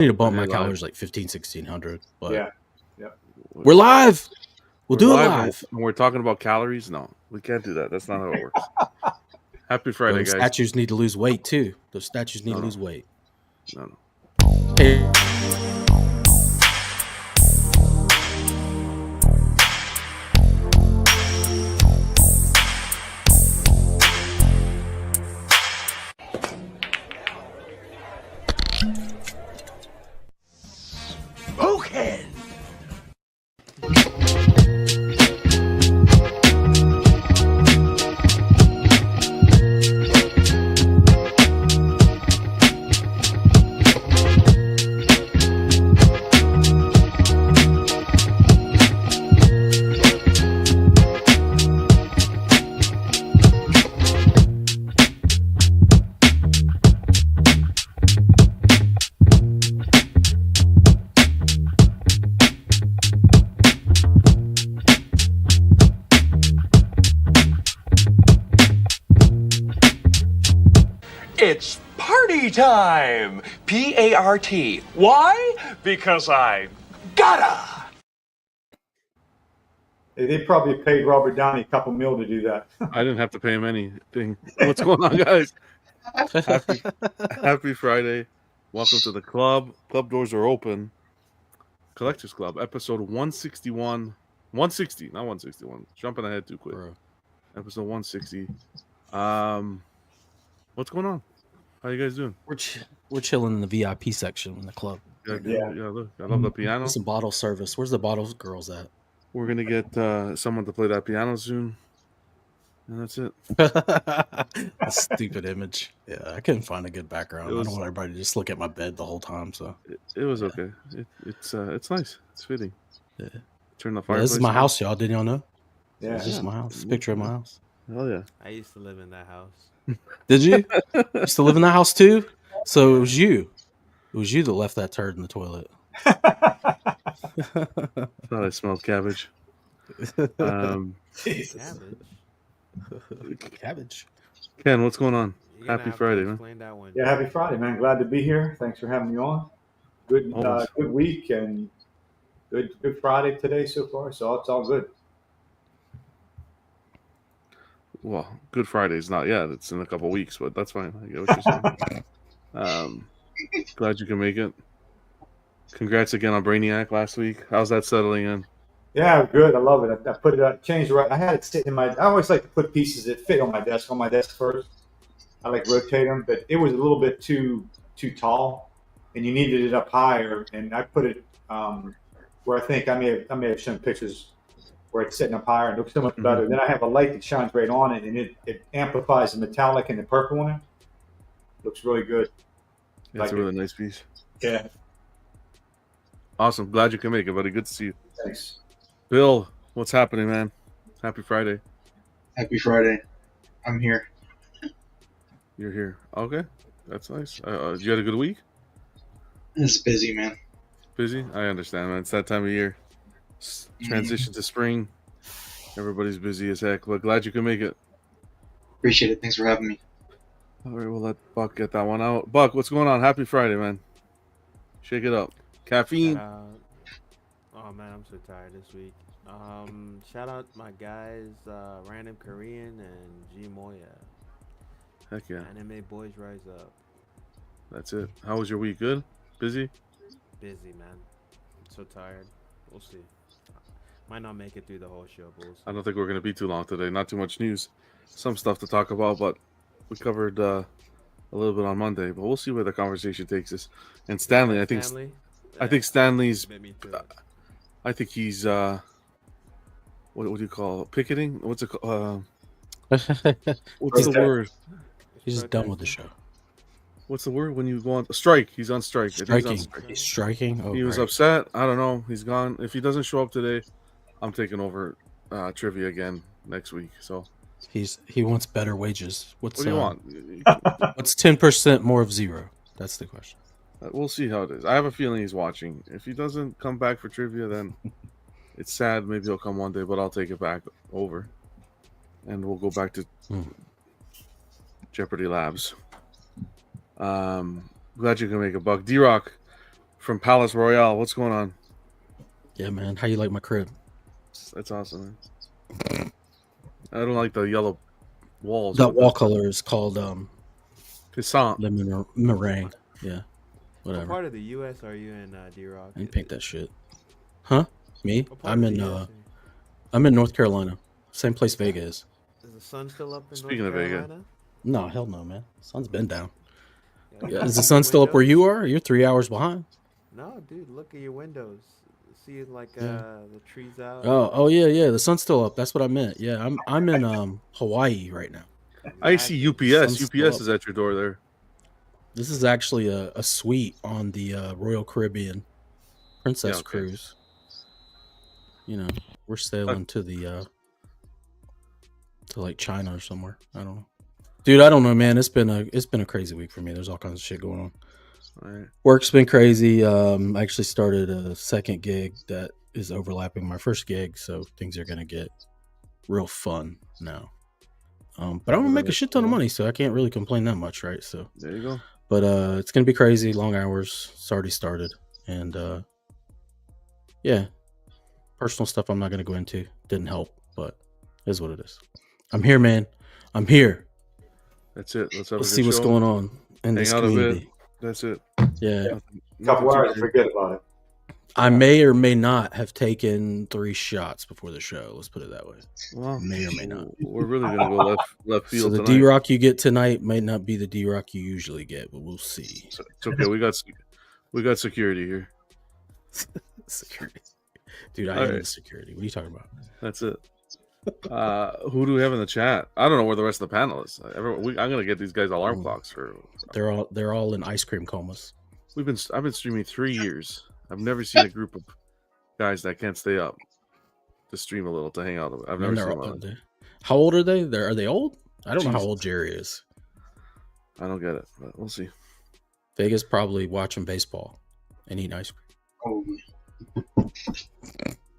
need to bump my calories like 1,500-1,600. But Yeah. we're live. We'll do it live. And we're talking about calories. No, we can't do that. That's not how it works. Happy Friday, guys. Statues need to lose weight too. The statues need to lose weight. No. Hey. Okay. It's party time! P-A-R-T. Why? Because I gotta! They probably paid Robert Downey a couple mil to do that. I didn't have to pay him anything. What's going on, guys? Happy Friday. Welcome to the club. Club doors are open. Collectors Club, episode 161. 160, not 161. Jumping ahead too quick. Bro. Episode 160. What's going on? How you guys doing? We're chilling in the VIP section in the club. Yeah. Look, I love the piano. Some bottle service. Where's the bottle girls at? We're gonna get someone to play that piano soon, and that's it. A stupid image. Yeah, I couldn't find a good background. I don't want everybody to just look at my bed the whole time. So it was okay. It's nice. It's fitting. Yeah. Turn the fireplace. This is my house, y'all. Didn't y'all know? Yeah. This is my house. It's a picture of my house. Hell yeah. I used to live in that house. Did you? You used to live in that house too? So it was you. It was you that left that turd in the toilet. Thought I smelled cabbage. Cabbage. Ken, what's going on? You're gonna Happy have to Friday, man. explain that one. Yeah, happy Friday, man. Glad to be here. Thanks for having me on. Good Always. good week and good Friday today so far. So it's all good. Well, Good Friday's not yet. It's in a couple weeks, but that's fine. I get what you're saying. Glad you can make it. Congrats again on Brainiac last week. How's that settling in? Yeah, good. I love it. I put it changed right. I had it sitting in my. I always like to put pieces that fit on my desk first. I like rotate them, but it was a little bit too tall, and you needed it up higher. And I put it where I think I may have shown pictures where it's sitting up higher and looks so much better. Then I have a light that shines right on it, and it amplifies the metallic and the purple in it. Looks really good. That's a really nice piece. Yeah. Awesome. Glad you can make it, buddy. Good to see you. Thanks. Bill, what's happening, man? Happy Friday. Happy Friday. I'm here. You're here. Okay. That's nice. You had a good week? It's busy, man. Busy? I understand, man. It's that time of year. Transition to spring. Everybody's busy as heck, but glad you can make it. Appreciate it. Thanks for having me. All right, we'll let Buck get that one out. Buck, what's going on? Happy Friday, man. Shake it up. Caffeine. Oh man, I'm so tired this week. Shout out my guys, Random Korean and G Moya. Heck yeah. Anime Boys Rise Up. That's it. How was your week? Good? Busy? Busy, man. I'm so tired. We'll see. Might not make it through the whole show, but we'll see. I don't think we're going to be too long today. Not too much news. Some stuff to talk about, but we covered a little bit on Monday. But we'll see where the conversation takes us. And Stanley, I think Stanley's. I think he's what do you call it? Picketing? What's it called? What's the word? He's just done with the show. What's the word when you go on strike? He's on strike. He's striking. Oh, he was upset. I don't know. He's gone. If he doesn't show up today, I'm taking over trivia again next week. So he wants better wages. What do you want? What's 10% more of zero? That's the question. We'll see how it is. I have a feeling he's watching. If he doesn't come back for trivia, then it's sad. Maybe he'll come one day, but I'll take it back over. And we'll go back to Jeopardy Labs. Glad you can make a buck. D-Rock, from Palace Royale. What's going on? Yeah, man. How you like my crib? That's awesome, man. I don't like the yellow walls. That but wall that's fine. color is called Croissant. lemon meringue. Yeah, What whatever. part of the U.S. are you in, D-Rock? I didn't paint that shit. Huh? Me? What part I'm of in the US I'm in North Carolina. Same place Vega is. is the sun still up in Speaking North of Vega. Carolina? No, hell no, man. Sun's been down. Yeah, Yeah, is the look at sun your still up where you windows. are? You're 3 hours behind. No, dude, look at your windows. See like Yeah. the trees out. Oh yeah, yeah. The sun's still up. That's what I meant. Yeah, I'm in Hawaii right now. I see Exactly. UPS. Sun's still UPS up. is at your door there. This is actually a suite on the Royal Caribbean Princess okay. Cruise. You know, we're sailing to the to like China or somewhere. I don't know. Dude, I don't know, man. It's been a crazy week for me. There's all kinds of shit going on. All right. Work's been crazy. I actually started a second gig that is overlapping my first gig, so things are gonna get real fun now. But I'm gonna make a shit ton of money, so I can't really complain that much, right? So There you go. but it's gonna be crazy, long hours. It's already started, and yeah, personal stuff I'm not gonna go into. Didn't help, but it is what it is. I'm here, man. I'm here. That's it. Let's have Let's a see good what's show. going on in Hang this out a bit. community. That's it. Yeah, A couple hours, forget about it. I may or may not have taken 3 shots before the show. Let's put it that way. Well, May or may not. We're really gonna go left So field the tonight. D-Rock you get tonight may not be the D-Rock you usually get, but we'll see. It's okay. We got security here. Security. Dude, I All am right. the security. What are you talking about? That's it. Who do we have in the chat? I don't know where the rest of the panel is. I'm gonna get these guys alarm clocks for. They're all in ice cream comas. I've been streaming 3 years. I've never seen a group of guys that can't stay up to stream a little to hang out. I've never And seen one. how old are they? Are they old? I don't know how Jesus. old Jerry is. I don't get it, but we'll see. Vegas probably watching baseball and eating ice cream. Oh.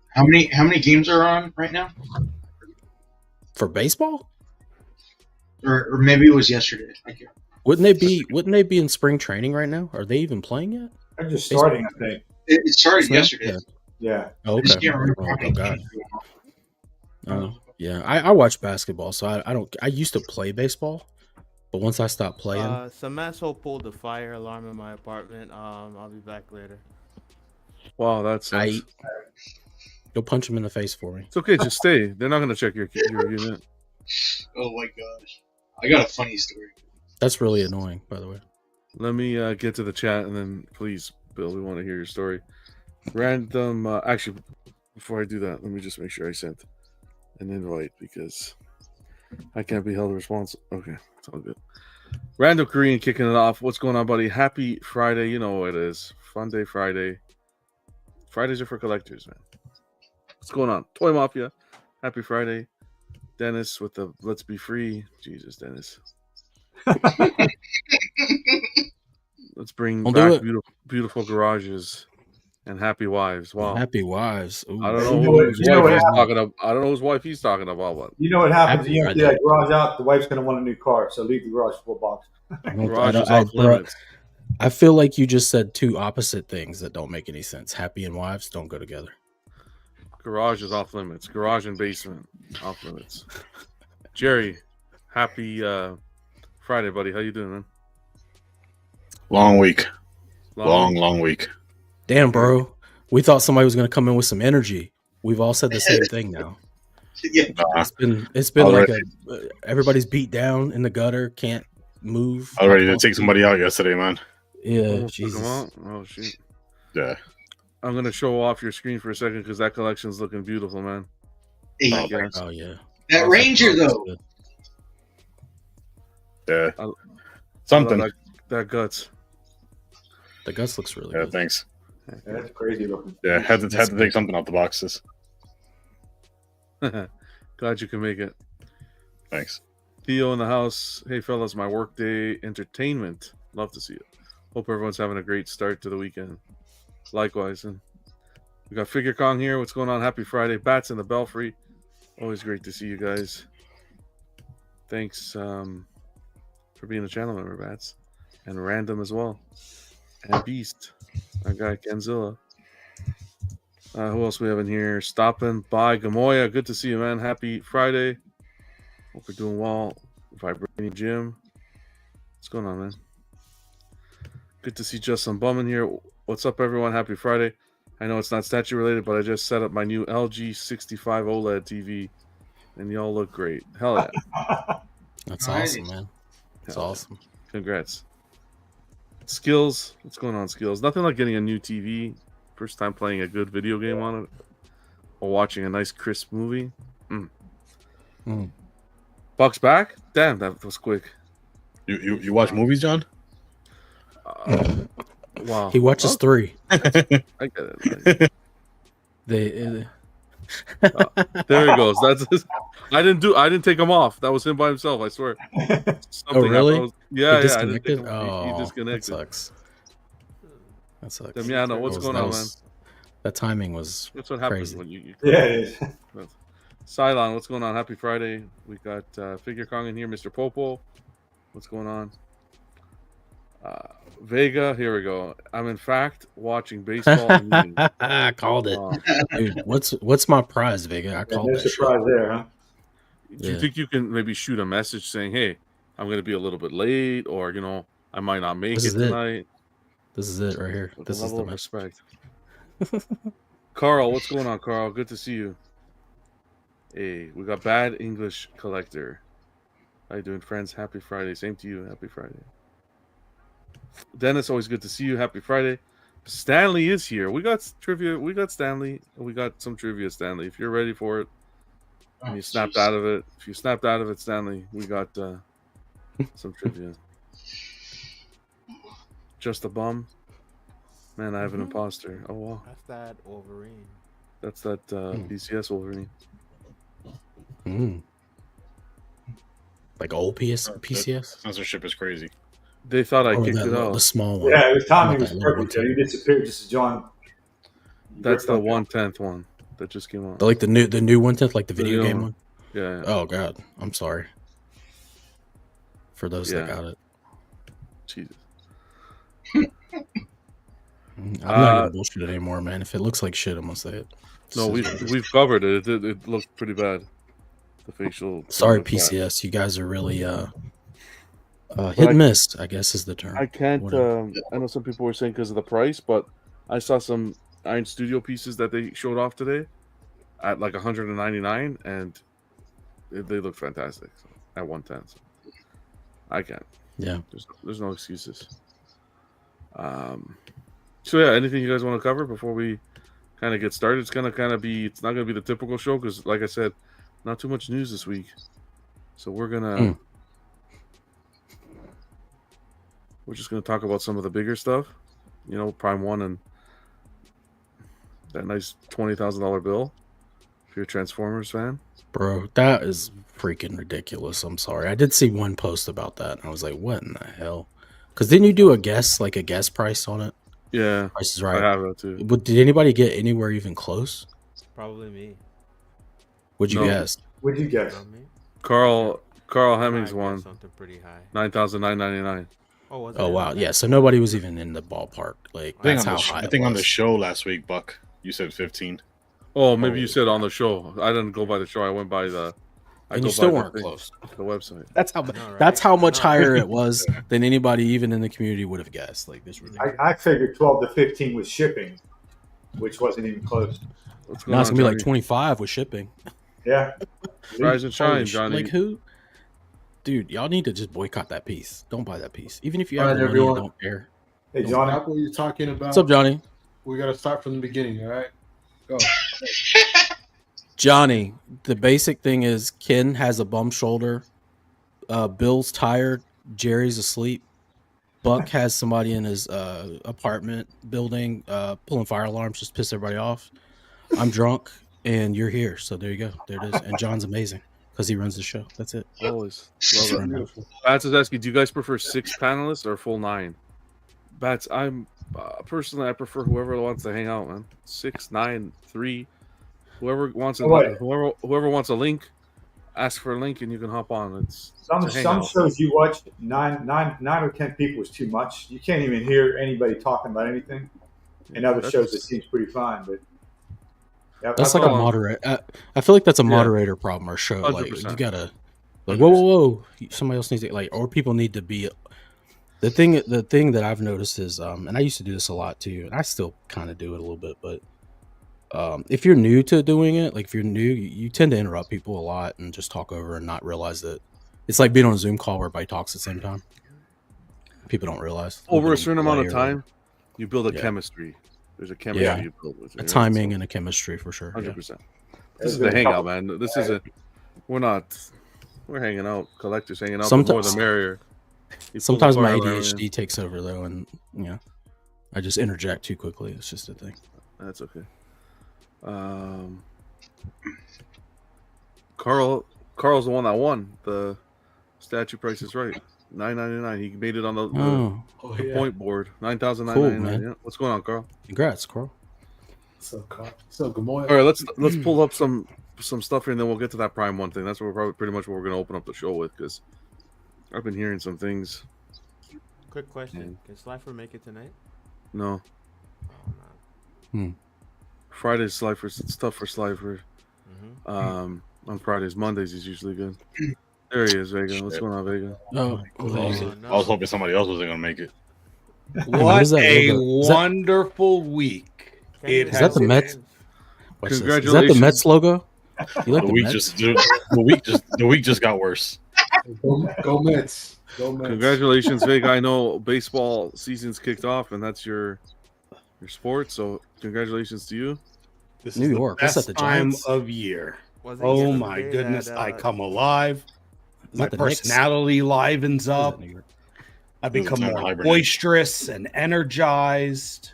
How many games are on right now? For baseball? Or maybe it was yesterday. I can't. Wouldn't they be in spring training right now? Are they even playing yet? They're just starting, I think. It started Snap? yesterday. Yeah. Yeah. Oh, I just okay. can't remember how Oh, many God. games were on. Yeah. I watch basketball, so I don't. I used to play baseball, but once I stopped playing, Some asshole pulled the fire alarm in my apartment. I'll be back later. Wow, that's go punch him in the face for me. it's okay. Just stay. They're not gonna check your unit. Oh my gosh. I got a funny story. That's really annoying, by the way. Let me get to the chat and then please, Bill, we want to hear your story. Random. Actually, before I do that, let me just make sure I sent an invite because I can't be held responsible. Okay, it's all good. Random Korean kicking it off. What's going on, buddy? Happy Friday. You know what it is. Fun day Friday. Fridays are for collectors, man. What's going on? Toy Mafia. Happy Friday. Dennis with the Let's Be Free. Jesus, Dennis. Let's bring Don't back do beautiful garages and happy wives. Wow. Happy wives. Ooh. I don't know You know what- whose you know wife what he's happened? talking about. I don't know whose wife he's talking about, but You know what happens? Happy You empty Friday. that garage out, the wife's going to want a new car, so leave the garage full box. garage is off bro, limits. I feel like you just said 2 opposite things that don't make any sense. Happy and wives don't go together. Garage is off limits. Garage and basement off limits. Jerry, happy Friday, buddy. How you doing, man? Long week. Long week. Damn, bro. We thought somebody was going to come in with some energy. We've all said the same thing now. Yeah. It's been like Already. everybody's beat down in the gutter, can't move. I was ready to take somebody out yesterday, man. Yeah, Almost took him Jesus. out? Oh shoot. Yeah. I'm gonna show off your screen for a second because that collection's looking beautiful, man. Hey, Yeah. Oh yeah. that Ranger though. Yeah. I love Something. that guts. The guts looks really Yeah, good. thanks. Yeah, that's crazy looking. Yeah, had to take something out the boxes. Glad you can make it. Thanks. Theo in the house. Hey fellas, my workday entertainment. Love to see it. Hope everyone's having a great start to the weekend. Likewise. And we got Figure Kong here. What's going on? Happy Friday. Bats in the Belfry. Always great to see you guys. Thanks for being a channel member, Bats. And Random as well. And Beast. Our guy Kenzilla. Who else we have in here? Stopping by Gamoya. Good to see you, man. Happy Friday. Hope you're doing well. Vibrating Jim. What's going on, man? Good to see Justin Bum in here. What's up, everyone? Happy Friday. I know it's not statue related, but I just set up my new LG 65 OLED TV, and y'all look great. Hell yeah. That's awesome, man. That's Hell yeah. awesome. Congrats. Skills. What's going on, Skills? Nothing like getting a new TV. First time playing a good video game on it. Or watching a nice crisp movie. Buck's back? Damn, that was quick. You watch movies, John? Wow. He watches 3. I get it. They. There he goes. I didn't take him off. That was him by himself, I swear. Oh, really? Happened. Yeah, He yeah. I didn't take disconnected? him. Oh, He disconnected. that sucks. That sucks. Damiano, what's going on, man? That timing was That's what happens crazy. when you Yeah, it is. Cylon, what's going on? Happy Friday. We got Figure Kong in here, Mr. Popo. What's going on? Vega, here we go. I'm in fact watching baseball. I called it. Dude, what's my prize, Vega? I called No that surprise shit. there, huh? Do you think you can maybe shoot a message saying, "Hey, I'm going to be a little bit late," or I might not make This it is it. tonight? This is it right here. With This a is level the of message. respect. Carl, what's going on, Carl? Good to see you. Hey, we got Bad English Collector. How you doing, friends? Happy Friday. Same to you. Happy Friday. Dennis, always good to see you. Happy Friday. Stanley is here. We got trivia. We got Stanley. We got some trivia, Stanley. If you're ready for it, and you snapped out of it. If you snapped out of it, Stanley, we got some trivia. Just a bum. Man, I have an imposter. Oh, wow. That's that Wolverine. That's that PCS Wolverine. Like old PCS? Censorship is crazy. They thought I Or kicked it out. the small one. Yeah, his timing Not was that little perfect. one, You disappeared just as John. That's the 1/10 one that just came out. Like the new 1/10, like the video game one? Yeah. Oh god, I'm sorry. For those that got it. Jesus. I'm not gonna bullshit it anymore, man. If it looks like shit, I'm gonna say it. No, we've covered it. It looked pretty bad. The facial. Sorry, PCS. You guys are really hit and miss, I guess is the term. I can't. I know some people were saying because of the price, but I saw some Iron Studio pieces that they showed off today at like $199, and they look fantastic at 110. So I can't. Yeah. There's no excuses. So yeah, anything you guys want to cover before we kind of get started? It's not gonna be the typical show because, like I said, not too much news this week. So we're just gonna talk about some of the bigger stuff. Prime 1 and that nice $20,000 bill. If you're a Transformers fan, Bro, that is freaking ridiculous. I'm sorry. I did see one post about that, and I was like, what in the hell? Because didn't you do a guess price on it? Yeah, Price is Right. I have that too. But did anybody get anywhere even close? Probably me. What'd you guess? What'd you guess? Not me. Carl Hemmings I won guessed something pretty high. $9,999. Oh, was Oh it? wow, yeah. So nobody was even in the ballpark. Like that's how high. I think on the show last week, Buck, you said 15. Oh, maybe you said on the show. I didn't go by the show. I went by the. And you still weren't close. The website. That's how. know, right? That's how much I know. higher it was than anybody even in the community would have guessed. Like this. I figured 12 to 15 was shipping, which wasn't even close. What's going Now it's on, gonna be like Johnny? 25 with shipping. Yeah. Rise and shine, Johnny. Like who? Dude, y'all need to just boycott that piece. Don't buy that piece, even if you All have right, the money and everyone. don't care. Hey, John. Stop what you're talking about. What's up, Johnny? We got to start from the beginning, all right? Go. Johnny, the basic thing is Ken has a bum shoulder. Bill's tired. Jerry's asleep. Buck has somebody in his apartment building pulling fire alarms just to piss everybody off. I'm drunk, and you're here. So there you go. There it is. And John's amazing because he runs the show. That's it. Always love it. Bats is asking, do you guys prefer 6 panelists or full 9? Bats, I'm personally I prefer whoever wants to hang out, man. 6, 9, 3, whoever wants whoever wants a link, ask for a link and you can hop on. It's Some shows you watch, 9 or 10 people is too much. You can't even hear anybody talking about anything. and other shows it seems pretty fine. But That's like a moderate. I feel like that's a moderator problem or show. 100%. Like you gotta, like whoa. Somebody else needs to or people need to be. The thing that I've noticed is, and I used to do this a lot too, and I still kind of do it a little bit, but if you're new to doing it, like if you're new, you tend to interrupt people a lot and just talk over and not realize that it's like being on a Zoom call where everybody talks at the same time. People don't realize over a certain amount of time, you build a chemistry. There's a chemistry you build with it, a timing and a chemistry for sure. 100%. This is the hangout, man. This is a. We're hanging out. Collectors hanging out. The more the merrier. Sometimes my ADHD takes over though, and I just interject too quickly. It's just a thing. That's okay. Carl's the one that won. The statue price is right. $9.99. He made it on the point board. $9,999. Cool, yeah. What's going on, Carl? Congrats, Carl. So good morning. All right, let's pull up some stuff here, and then we'll get to that Prime 1 thing. That's probably pretty much what we're going to open up the show with, because I've been hearing some things. Quick question: can Slifer make it tonight? No. Oh man. Friday's Slifer's. It's tough for Slifer. On Fridays, Mondays he's usually good. There he is, Vega. What's going on, Vega? No. I was hoping somebody else wasn't gonna make it. What a wonderful week! Is that the Mets? Congratulations! Is that the Mets logo? You like the week just got worse. Go Mets! Go Mets! Congratulations, Vega. I know baseball season's kicked off, and that's your sport. So congratulations to you. This is New York. The best time of year. Oh my goodness! I come alive. My personality livens up. I become more boisterous and energized.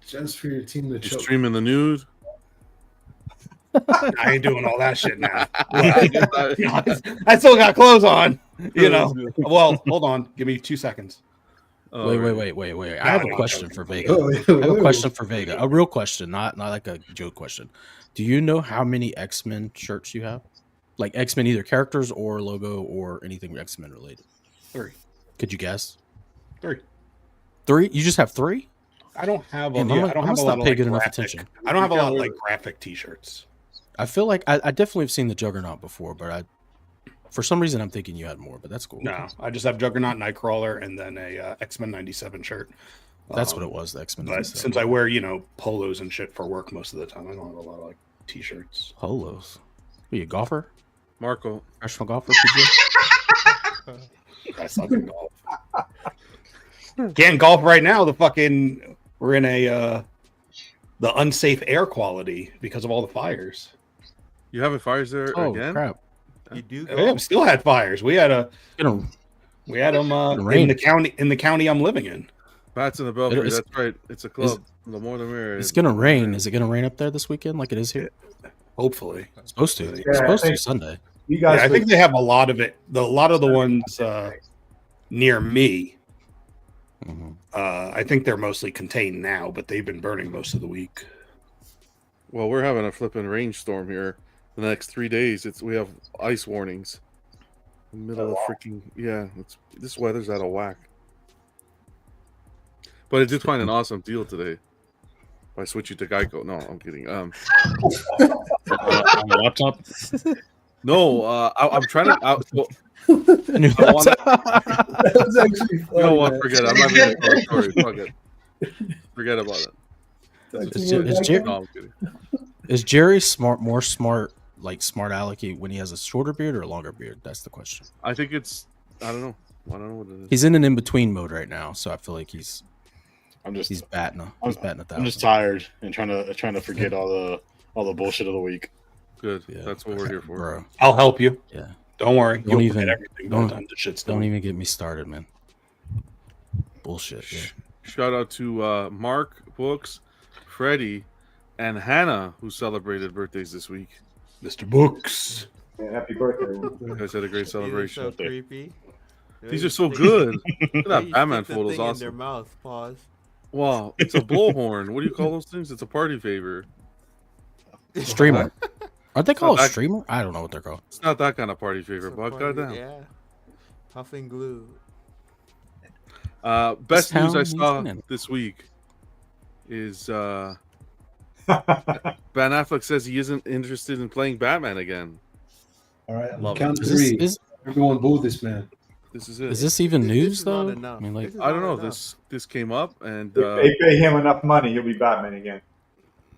Just for your team to choke. Streaming the nude. I ain't doing all that shit now. I still got clothes on. You know. Well, hold on. Give me 2 seconds. Wait. I have a question for Vega. I have a question for Vega. A real question, not like a joke question. Do you know how many X-Men shirts you have? Like X-Men, either characters or logo or anything X-Men related? 3. Could you guess? 3. 3? You just have 3? I don't have a lot of graphic. I don't have a lot of like graphic T-shirts. I feel like I definitely have seen the Juggernaut before, but for some reason I'm thinking you had more, but that's cool. No, I just have Juggernaut, Nightcrawler, and then a X-Men 97 shirt. That's what it was, the X-Men. But since I wear, polos and shit for work most of the time, I don't have a lot of like T-shirts. Polos. Are you a golfer? Marco. Professional golfer? I suck at golf. Can't golf right now. We're in the unsafe air quality because of all the fires. You having fires there again? Crap. You do. Yeah, we still had fires. We had them in the county I'm living in. Bats in the Belfry. That's right. It's a club. The more the merrier. It's gonna rain. Is it gonna rain up there this weekend like it is here? Hopefully. It's supposed to. It's supposed to Sunday. You guys, I think they have a lot of it. A lot of the ones near me. Mm-hmm. I think they're mostly contained now, but they've been burning most of the week. Well, we're having a flipping rainstorm here. The next 3 days, we have ice warnings. In the middle of freaking this weather's out of whack. But I did find an awesome deal today by switching to Geico. No, I'm kidding. On the laptop? No, I'm trying to. You know what? Forget it. I'm not going to tell a story. Fuck it. Forget about it. Is Jerry more smart, like smart alecky when he has a shorter beard or a longer beard? That's the question. I think it's. I don't know what it is. He's in an in-between mode right now, so I feel like he's batting a thousand. I'm just tired and trying to forget all the bullshit of the week. Good. Yeah. That's what we're here for. Bro. I'll help you. Yeah. Don't worry. Don't even Don't even get me started, man. Bullshit. Yeah. Shout out to Mark, Books, Freddie, and Hannah, who celebrated birthdays this week. Mr. Books. Yeah, happy birthday. You guys had a great celebration. So creepy. These are so good. Look at that Batman photo is awesome. In their mouth. Pause. Wow, it's a blowhorn. What do you call those things? It's a party favor. Streamer. Aren't they called a streamer? I don't know what they're called. It's not that kind of party favor, but goddamn. Yeah. Puffing glue. Best news I saw this week. is Ben Affleck says he isn't interested in playing Batman again. All right, Love count it. three. Is Everyone boo this man. This is it. Is this even news This is not though? enough. I mean, like, This is I don't not know. enough. This came up, and If they pay him enough money, he'll be Batman again.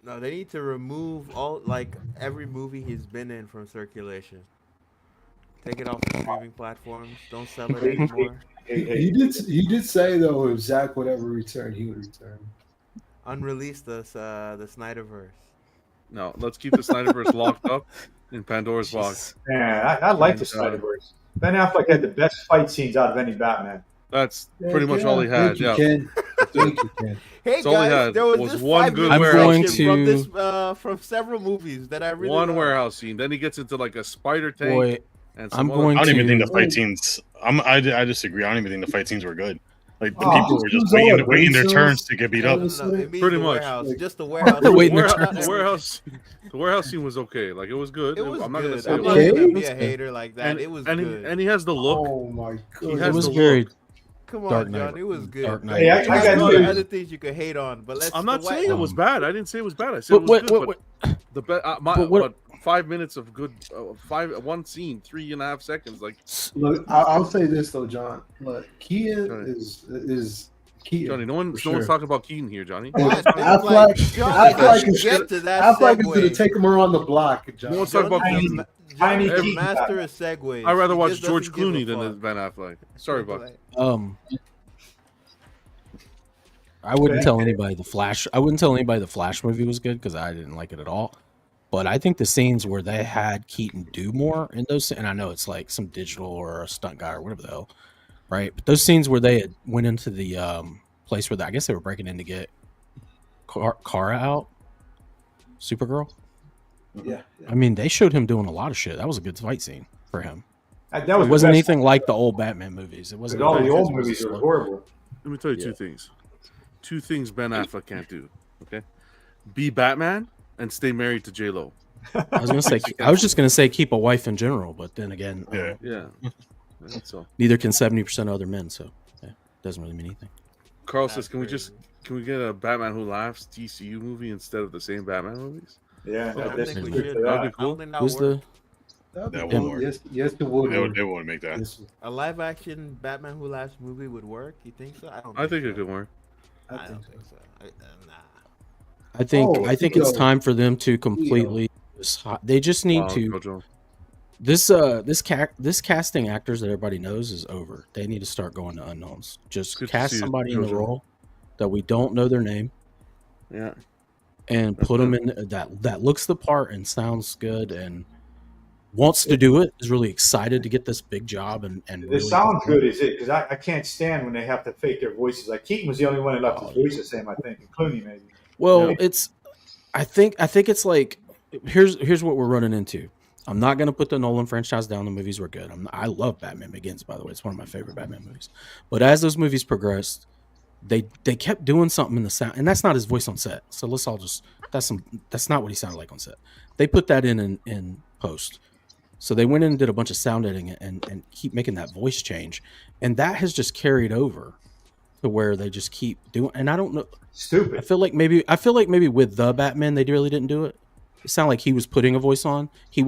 No, they need to remove every movie he's been in from circulation. Take it off the streaming platforms. Don't sell it anymore. He did say though if Zach would ever return, he would return. Unrelease the Snyderverse. no, let's keep the Snyderverse locked up in Pandora's box. Yeah, I like the Snyderverse. Ben Affleck had the best fight scenes out of any Batman. That's pretty much all he had. Yeah. Thank you, Ken. Hey That's all he guys, had there was was this one 5 good minute warehouse section from scene. this from several movies that I really One love. warehouse scene. Then he gets into like a spider tank. boy, And I'm some other- going I don't even think to. the fight scenes. I disagree. I don't even think the fight scenes were good. Like the Oh, people were just just all waiting, like waiting their rain turns cells. to get beat No, up. no, no, it means Pretty the much. warehouse, Like- just the warehouse. Waiting their warehouse, turn. the warehouse scene was okay. Like it was good. It was I'm not good. gonna say I'm it not was. gonna be It's a good. hater like that. And, It was and good. He, and he has the look. Oh my god. He It has was the very look. Come Dark on, Knight. John. It was good. Dark Knight. Hey, I There's got other news. other things you could hate on, but let's. I'm not the saying it White- was bad. I didn't say it was bad. I said it was But good. what? But the but what- 5 minutes of good, one scene, 3.5 seconds. Like Look, I'll say this though, John. Look, Keaton Johnny. is Keaton. Johnny, no one's sure. talking about Keaton here, Johnny. Hey, God, Affleck, John, Affleck let's is get to that Affleck is gonna segue. take him around the block, John. No one's talking about John's Keaton. a Tiny John's a Keaton. master of segues. I'd rather He watch just George doesn't give a Clooney than fuck. Ben Affleck. Sorry, Buck. I wouldn't tell anybody the Flash. I wouldn't tell anybody the Flash movie was good because I didn't like it at all. But I think the scenes where they had Keaton do more in those, and I know it's like some digital or a stunt guy or whatever the hell, right? But those scenes where they had went into the place where I guess they were breaking in to get Kara out, Supergirl. Yeah. I mean, they showed him doing a lot of shit. That was a good fight scene for him. That It was wasn't the best. anything like the old Batman movies. It wasn't. All the old it was movies a are slow- horrible. Let me tell you two things. Two things Ben Affleck can't do. Okay, be Batman and stay married to J Lo. I was gonna say. I was just gonna say keep a wife in general, but then again, Yeah. That's all. neither can 70% of other men. So yeah, doesn't really mean anything. Carl says, "Can we get a Batman Who Laughs DCU movie instead of the same Batman movies?" Yeah, I don't that's think we good should. for That'd that. be cool. I don't think that Who's work. That'd be That cool. would work. Yes, it would. They wouldn't make that. Yes, A live action Batman Who Laughs movie would work? You think so? I think so. it could work. I don't think so. Nah. I think Oh, I think it's yo. time for them to completely. They just need to. Jojo. This casting actors that everybody knows is over. They need to start going to unknowns. Just Good to cast see you, somebody in the Jojo. role that we don't know their name Yeah. and put them in that looks the part and sounds good and wants to do it. Is really excited to get this big job and It really sounds good, is it? Because I can't stand when they have to fake their voices. Like Keaton was the only one that left his voice the same, I think, and Clooney maybe. Well, Yeah. it's. I think it's like here's what we're running into. I'm not gonna put the Nolan franchise down. The movies were good. I love Batman Begins, by the way. It's one of my favorite Batman movies. But as those movies progressed, they kept doing something in the sound, and that's not his voice on set. So let's all just that's not what he sounded like on set. They put that in post. So they went in and did a bunch of sound editing and keep making that voice change, and that has just carried over to where they just keep doing. And I don't know. Stupid. I feel like maybe with the Batman they really didn't do it. It sounded like he was putting a voice on. They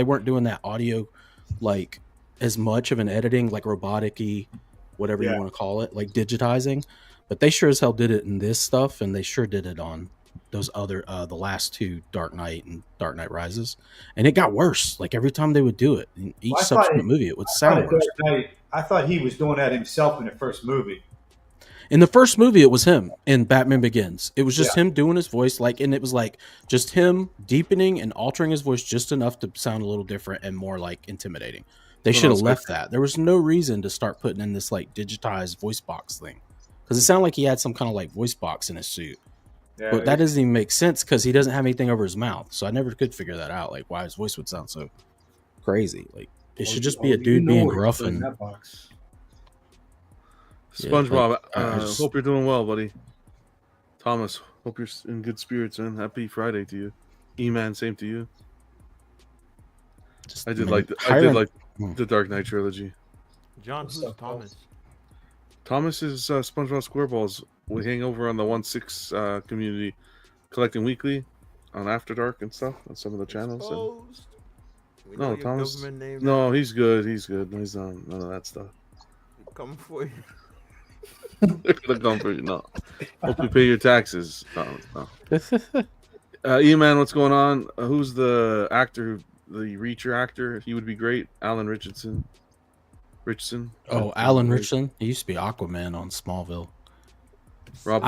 weren't doing that audio like as much of an editing, like robotic-y, whatever you want to call it, like digitizing. But they sure as hell did it in this stuff, and they sure did it on those other the last two Dark Knight and Dark Knight Rises. And it got worse. Like every time they would do it in each subsequent movie, it would sound worse. I thought he was doing that himself in the first movie. In the first movie, it was him in Batman Begins. It was just him doing his voice, and it was like just him deepening and altering his voice just enough to sound a little different and more like intimidating. They should have left that. There was no reason to start putting in this like digitized voice box thing because it sounded like he had some kind of like voice box in his suit. Yeah, But that doesn't even make sense because he doesn't have anything over his mouth. So I never could figure that out, like why his voice would sound so crazy. Like it should just be a dude being gruff and. that box. SpongeBob, I just- hope you're doing well, buddy. Thomas, hope you're in good spirits, man. Happy Friday to you. E-Man, same to you. I did like the Dark Knight trilogy. John, who's Thomas? Thomas is SpongeBob SquarePants we hang over on the 1-6 community, collecting weekly on After Dark and stuff on some of the channels. And, no, Thomas. No, he's good. He's good. He's on none of that stuff. Come for you. They're gonna come for you. No. Hope you pay your taxes. No. E-Man, what's going on? Who's the actor, the Reacher actor? He would be great. Alan Richardson. Oh, Alan Richardson. He used to be Aquaman on Smallville. Rob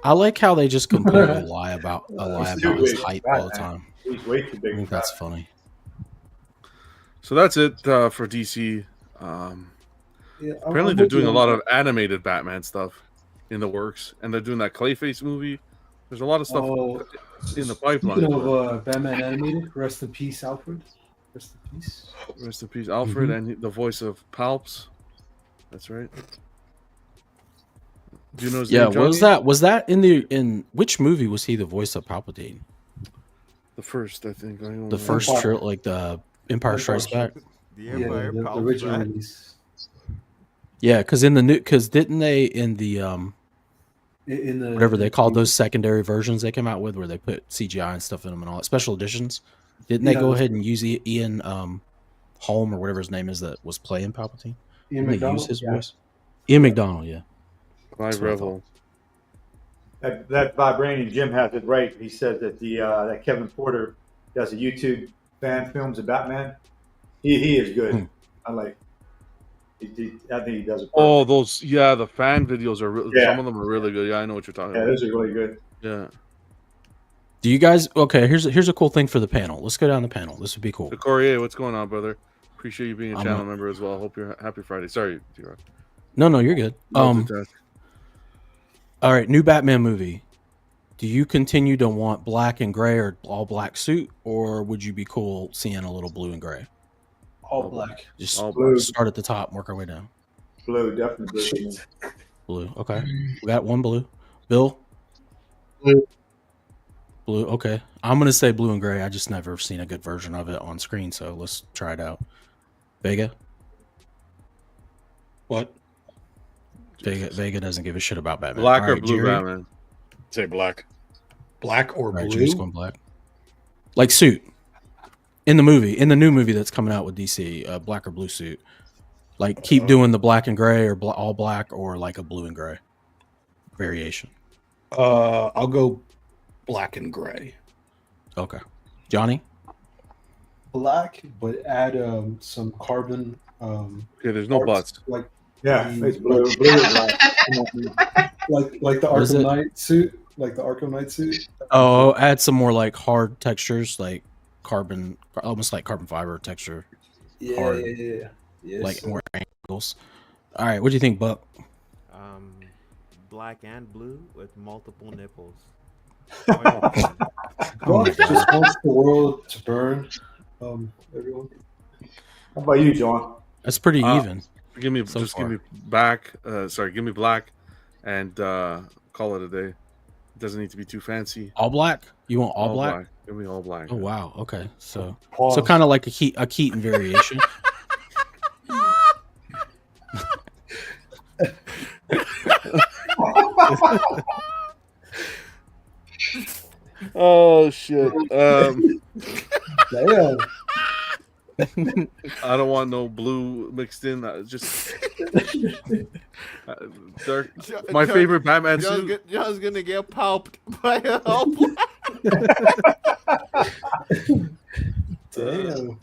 I like how they just completely lie about his height all the time. He's way too big. I think that's funny. So that's it for DC. Apparently, they're doing a lot of animated Batman stuff in the works, and they're doing that Clayface movie. There's a lot of stuff in the pipeline. Speaking of Batman animated, rest in peace, Alfred. Rest in peace. Rest in peace, Alfred, and the voice of Palps. That's right. Do you know his name, Johnny? Was that in which movie was he the voice of Palpatine? The first, I think. The first, like the Empire Strikes Back. The Empire, the original release. Yeah, because didn't they in the whatever they called those secondary versions they came out with, where they put CGI and stuff in them and all that special editions, didn't they go ahead and use Ian Holm or whatever his name is that was playing Palpatine? Ian Didn't they McDonald, use his voice? Ian McDonald, yeah. Clive Revel. That Vibranium Jim has it right. He said that that Kevin Porter does a YouTube fan films of Batman. He is good. I like. I think he does it. Oh, the fan videos are some of them are really good. Yeah, I know what you're talking about. Yeah, those are really good. Yeah. Do you guys? Okay, here's a cool thing for the panel. Let's go down the panel. This would be cool. Corrier, what's going on, brother? Appreciate you being a channel member as well. Hope you're happy Friday. Sorry, T-Rock. No, you're good. All right, new Batman movie. Do you continue to want black and gray or all black suit, or would you be cool seeing a little blue and gray? All black. Just all blue. Start at the top and work our way down. Blue, definitely blue. Blue, okay. We got one blue. Bill? Blue, okay. I'm going to say blue and gray. I just never seen a good version of it on screen, so let's try it out. Vega? What? Vega doesn't give a shit about Batman. Black or blue Jerry? Batman? Say black. Black or blue? Jerry's going black. Like suit. In the new movie that's coming out with DC, black or blue suit. Like keep doing the black and gray or all black or like a blue and gray variation. I'll go black and gray. Okay. Johnny? Black, but add some carbon. Okay, there's no buts. Like it's blue and black. like the Arkham Knight suit. Like the Arkham Knight suit. Oh, add some more like hard textures, like carbon, almost like carbon fiber texture. Yeah. Like more angles. All right, what do you think, Buck? Black and blue with multiple nipples. Just wants the world to burn. Everyone. How about you, John? That's pretty even. Give me give me black. Give me black, and call it a day. It doesn't need to be too fancy. All black? You want all black? Give me all black. Oh wow. Okay. So kind of like a Keaton variation. Oh shit. Damn. I don't want no blue mixed in. Just dark. My favorite Batman suit. John's gonna get pulped by a all black. Damn.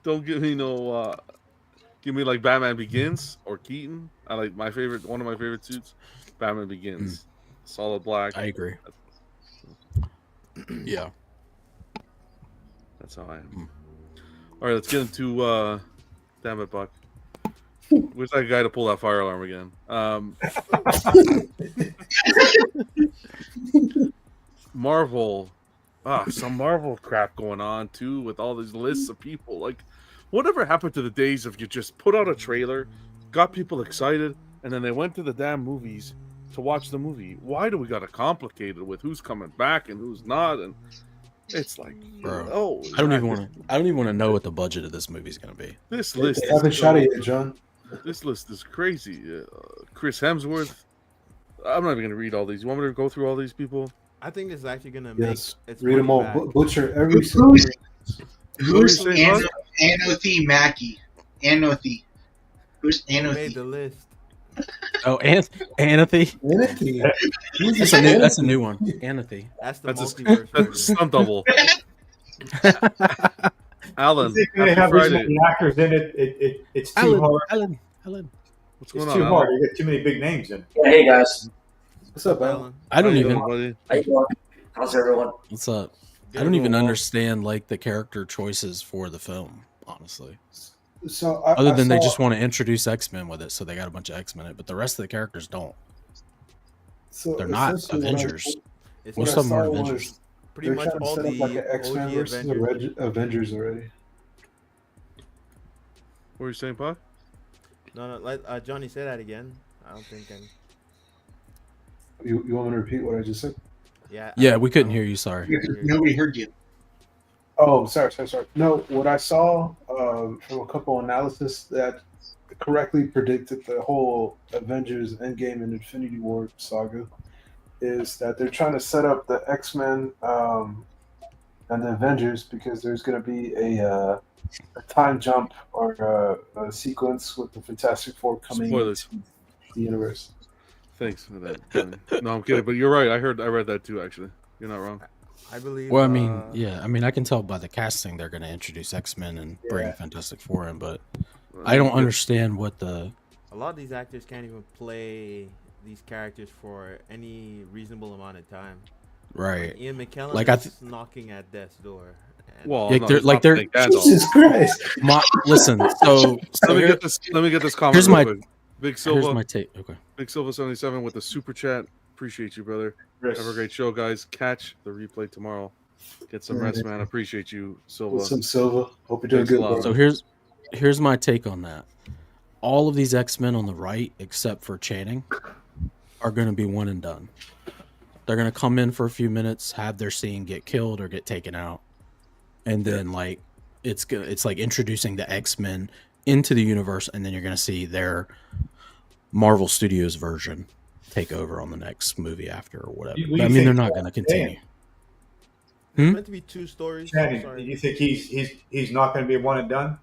Don't give me no. Give me like Batman Begins or Keaton. I like one of my favorite suits. Batman Begins, solid black. I agree. Yeah. That's how I am. All right, let's get into. Damn it, Buck. Where's that guy to pull that fire alarm again? Marvel. Some Marvel crap going on too with all these lists of people. Like, whatever happened to the days of you just put out a trailer, got people excited, and then they went to the damn movies to watch the movie? Why do we got to complicate it with who's coming back and who's not? And it's like, I don't even want to know what the budget of this movie is going to be. This list. They haven't shot it yet, John. This list is crazy. Chris Hemsworth. I'm not even going to read all these. You want me to go through all these people? I think it's actually going to Yes. make its Read them money all. back. Butcher every single. Who's Anothy Mackie? Anothy. Who's Who made Anothy? the list? Oh, Anathy. Anathy. That's a new one. Anathy. That's the That's multiverse a version. stunt double. Alan, I think when they happy have this Friday. many actors in it, it's too hard. Alan. What's It's going too on, hard. Alan? You get too many big names in. Yeah, hey guys. What's up, Alan? I don't How you even. doing, buddy? How you doing? How's everyone? What's up? Good I don't even overall. understand like the character choices for the film, honestly. So Other than they just want to introduce X-Men with it, so they got a bunch of X-Men in it, but the rest of the characters don't. So They're not essentially Avengers. It's Most what I of them are saw was Avengers. pretty they're much trying to all set up the like an X-Men OG versus Avengers. Avengers already. What were you saying, Pod? No, let Johnny say that again. I don't think any. You want me to repeat what I just said? Yeah. Yeah, we couldn't hear you. Sorry. Nobody heard you. Oh, sorry. No, what I saw from a couple analysis that correctly predicted the whole Avengers Endgame and Infinity War saga is that they're trying to set up the X-Men and the Avengers because there's going to be a time jump or a sequence with the Fantastic Four coming Spoilers. into the universe. Thanks for that. Johnny. No, I'm kidding, but you're right. I read that too. Actually, you're not wrong. I believe. Well, I mean, yeah, I mean, I can tell by the casting they're going to introduce X-Men and bring Yeah. Fantastic Four in, but I don't understand what the. A lot of these actors can't even play these characters for any reasonable amount of time. Right. Ian McKellen Like, is knocking at death's door. And Well, Like, no, they're- it's like not they're- like that, though. Jesus Christ! Listen, so Let me here- get this. Let me get this comment. here's real my- quick. Big here's Silva. my take. Okay. Big Silva 77 with the super chat. Appreciate you, brother. Chris. Have a great show, guys. Catch the replay tomorrow. Get some rest, man. Appreciate you, Silva. With some Silva. Hope you're doing Thanks a good, lot. bro. So here's my take on that. All of these X-Men on the right, except for Channing, are going to be one and done. They're going to come in for a few minutes, have their scene, get killed or get taken out, and then like it's like introducing the X-Men into the universe, and then you're going to see their Marvel Studios version take over on the next movie after or whatever. You But, I mean, think they're not going to continue. There's meant to be two stories. Channing, Sorry. you think he's not going to be one and done?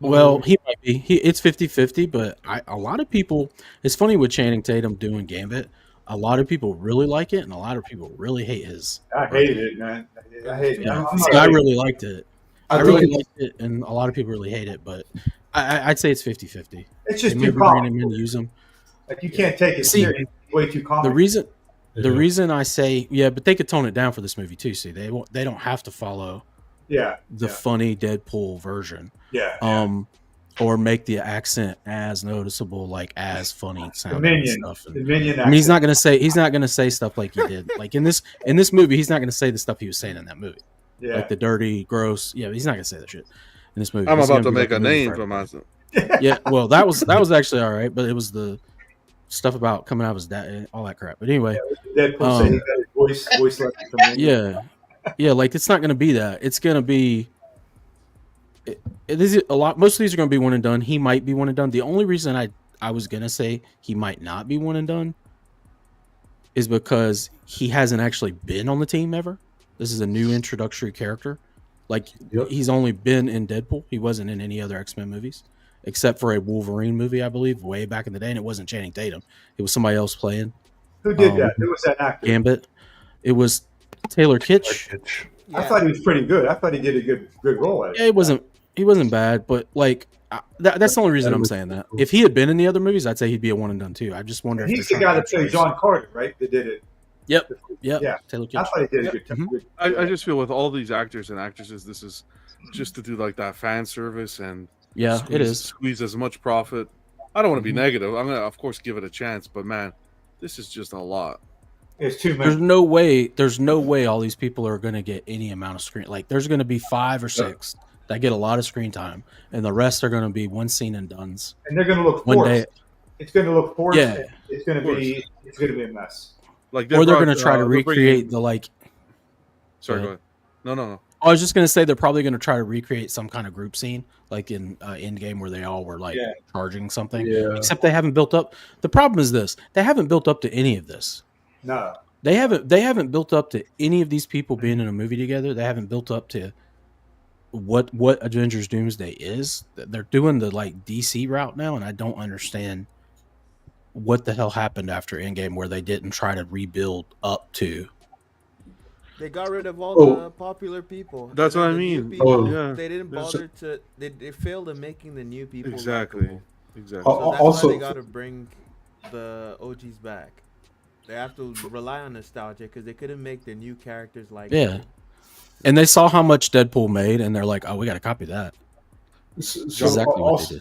Well, he might be. It's 50-50, but a lot of people. It's funny with Channing Tatum doing Gambit. A lot of people really like it, and a lot of people really hate his. I hated it, man. I hate it. Yeah. I'm See, not I a big- really liked it. I really liked it, and a lot of people really hate it. But I'd say it's 50-50. It's just They too maybe bring common. him in to use him. Like you can't take it See, serious. It's way too common. The reason I say but they could tone it down for this movie too. See, they don't have to follow the funny Deadpool version. Or make the accent as noticeable, like as funny sounding and stuff. The Minion. I mean, he's not gonna say stuff like he did. Like in this movie, he's not gonna say the stuff he was saying in that movie. Yeah. Like the dirty, gross. Yeah, he's not gonna say that shit in this movie. I'm He's about gonna to be make like a movie name for for myself. Yeah, well, that was actually all right, but it was the stuff about coming out of his dad, all that crap. But anyway, Deadpool said he got his voice like from Minion. yeah, like it's not gonna be that. It's gonna be. It is a lot. Most of these are going to be one and done. He might be one and done. The only reason I was going to say he might not be one and done is because he hasn't actually been on the team ever. This is a new introductory character. Like he's only been in Deadpool. He wasn't in any other X-Men movies except for a Wolverine movie, I believe, way back in the day. And it wasn't Channing Tatum. It was somebody else playing. Who did that? Who was that actor? Gambit. It was Taylor Kitsch. I thought he was pretty good. I thought he did a good role at it. Yeah, he wasn't bad, but like that's the only reason I'm saying that. If he had been in the other movies, I'd say he'd be a one and done too. I just wonder if He's the guy that played John Carter, right? That did it. Yep. Yeah. Taylor I Kitsch. thought he did a good job. I just feel with all these actors and actresses, this is just to do like that fan service and it is squeeze as much profit. I don't want to be negative. I'm gonna, of course, give it a chance, but man, this is just a lot. It's too many. There's no way all these people are going to get any amount of screen. Like there's going to be 5 or 6 that get a lot of screen time, and the rest are going to be one scene and dones. And they're going to look one forced. day. It's going to look forced. Yeah. It's going to be a mess. Like or they're going to try to recreate the like. Sorry, go ahead. No. I was just gonna say they're probably gonna try to recreate some kind of group scene, like in Endgame, where they all were like charging something. Yeah. Except they haven't built up. The problem is this: they haven't built up to any of this. No, they haven't. They haven't built up to any of these people being in a movie together. They haven't built up to what Avengers Doomsday is. They're doing the like DC route now, and I don't understand what the hell happened after Endgame, where they didn't try to rebuild up to. They got rid of all the popular people. That's what I mean. Yeah. They didn't bother to. They failed in making the new people Exactly. likable. Exactly. So that's Also, why they got to bring the OGs back. They have to rely on nostalgia because they couldn't make the new characters like. Yeah. And they saw how much Deadpool made, and they're like, "Oh, we got to copy that." So exactly what they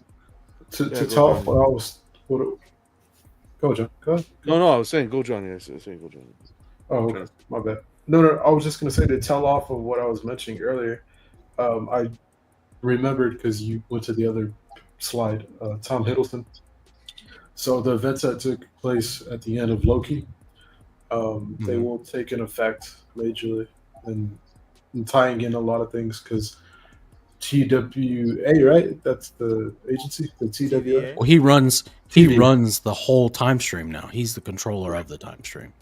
did. To tell off what I was. Go, John. Go ahead. No, I was saying go, Johnny. I was saying go, Johnny. Oh, okay. My bad. No, I was just going to say to tell off of what I was mentioning earlier. I remembered because you went to the other slide, Tom Hiddleston. So the events that took place at the end of Loki, they will take an effect majorly and tying in a lot of things because TWA, right? That's the agency, the TWA. Well, he runs the whole time stream now. He's the controller of the time stream.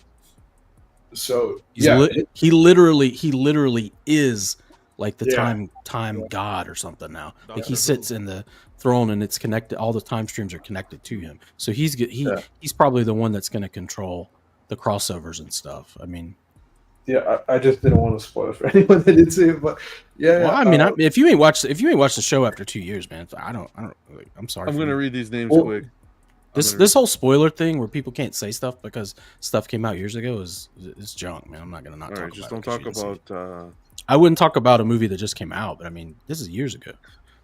So he literally is like the time god or something now. Like he sits in the throne and it's connected. All the time streams are connected to him. So he's probably the one that's going to control the crossovers and stuff. I mean, I just didn't want to spoil it for anyone that didn't see it, but Well, I mean, if you ain't watched the show after 2 years, man, I'm sorry. I'm gonna read these names quick. This whole spoiler thing where people can't say stuff because stuff came out years ago is junk, man. I'm not gonna talk about. Just don't talk about. I wouldn't talk about a movie that just came out, but I mean, this is years ago.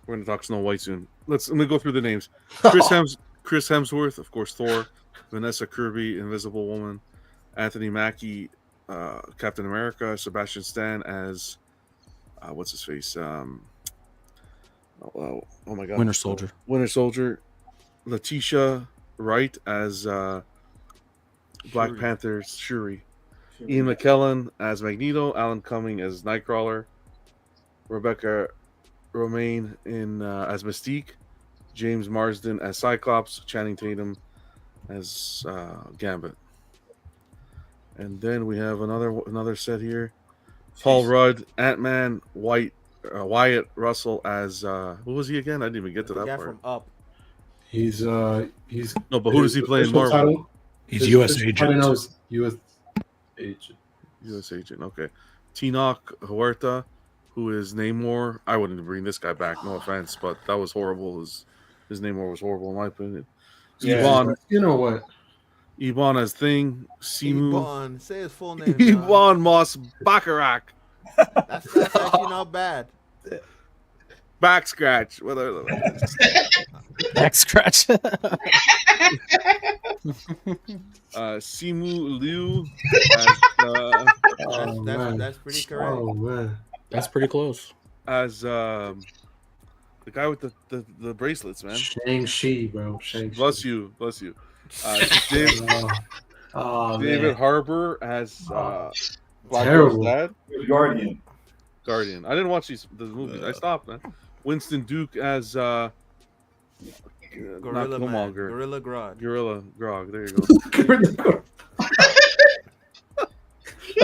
We're gonna talk Snow White soon. Let me go through the names. Chris Hemsworth, of course, Thor. Vanessa Kirby, Invisible Woman. Anthony Mackie, Captain America. Sebastian Stan as what's his face? Oh my God, Winter Soldier. Winter Soldier. Letitia Wright as Black Panther's Shuri. Ian McKellen as Magneto. Alan Cumming as Nightcrawler. Rebecca Romaine as Mystique. James Marsden as Cyclops. Channing Tatum as Gambit. And then we have another set here. Paul Rudd, Ant-Man, Wyatt Russell as who was he again? I didn't even get to that part. From Up. He's no, but who does he play in Marvel? He's U.S. agent. U.S. agent. U.S. agent. Okay. Tinoch Huerta, who is Namor. I wouldn't bring this guy back. No offense, but that was horrible. His Namor was horrible in my opinion. Yvonne, you know what? Yvonne as Thing. Simu. Yvonne, say his full name. Yvonne Moss Bacharach. That's actually not bad. Back scratch. Back scratch. Simu Liu. That's pretty correct. Oh man, that's pretty close. As the guy with the bracelets, man. Shang-Chi, bro. Shang-Chi. Bless you. David Harbour as Black Widow's dad. Guardian. I didn't watch these movies. I stopped, man. Winston Duke as Gorilla Grog. There you go.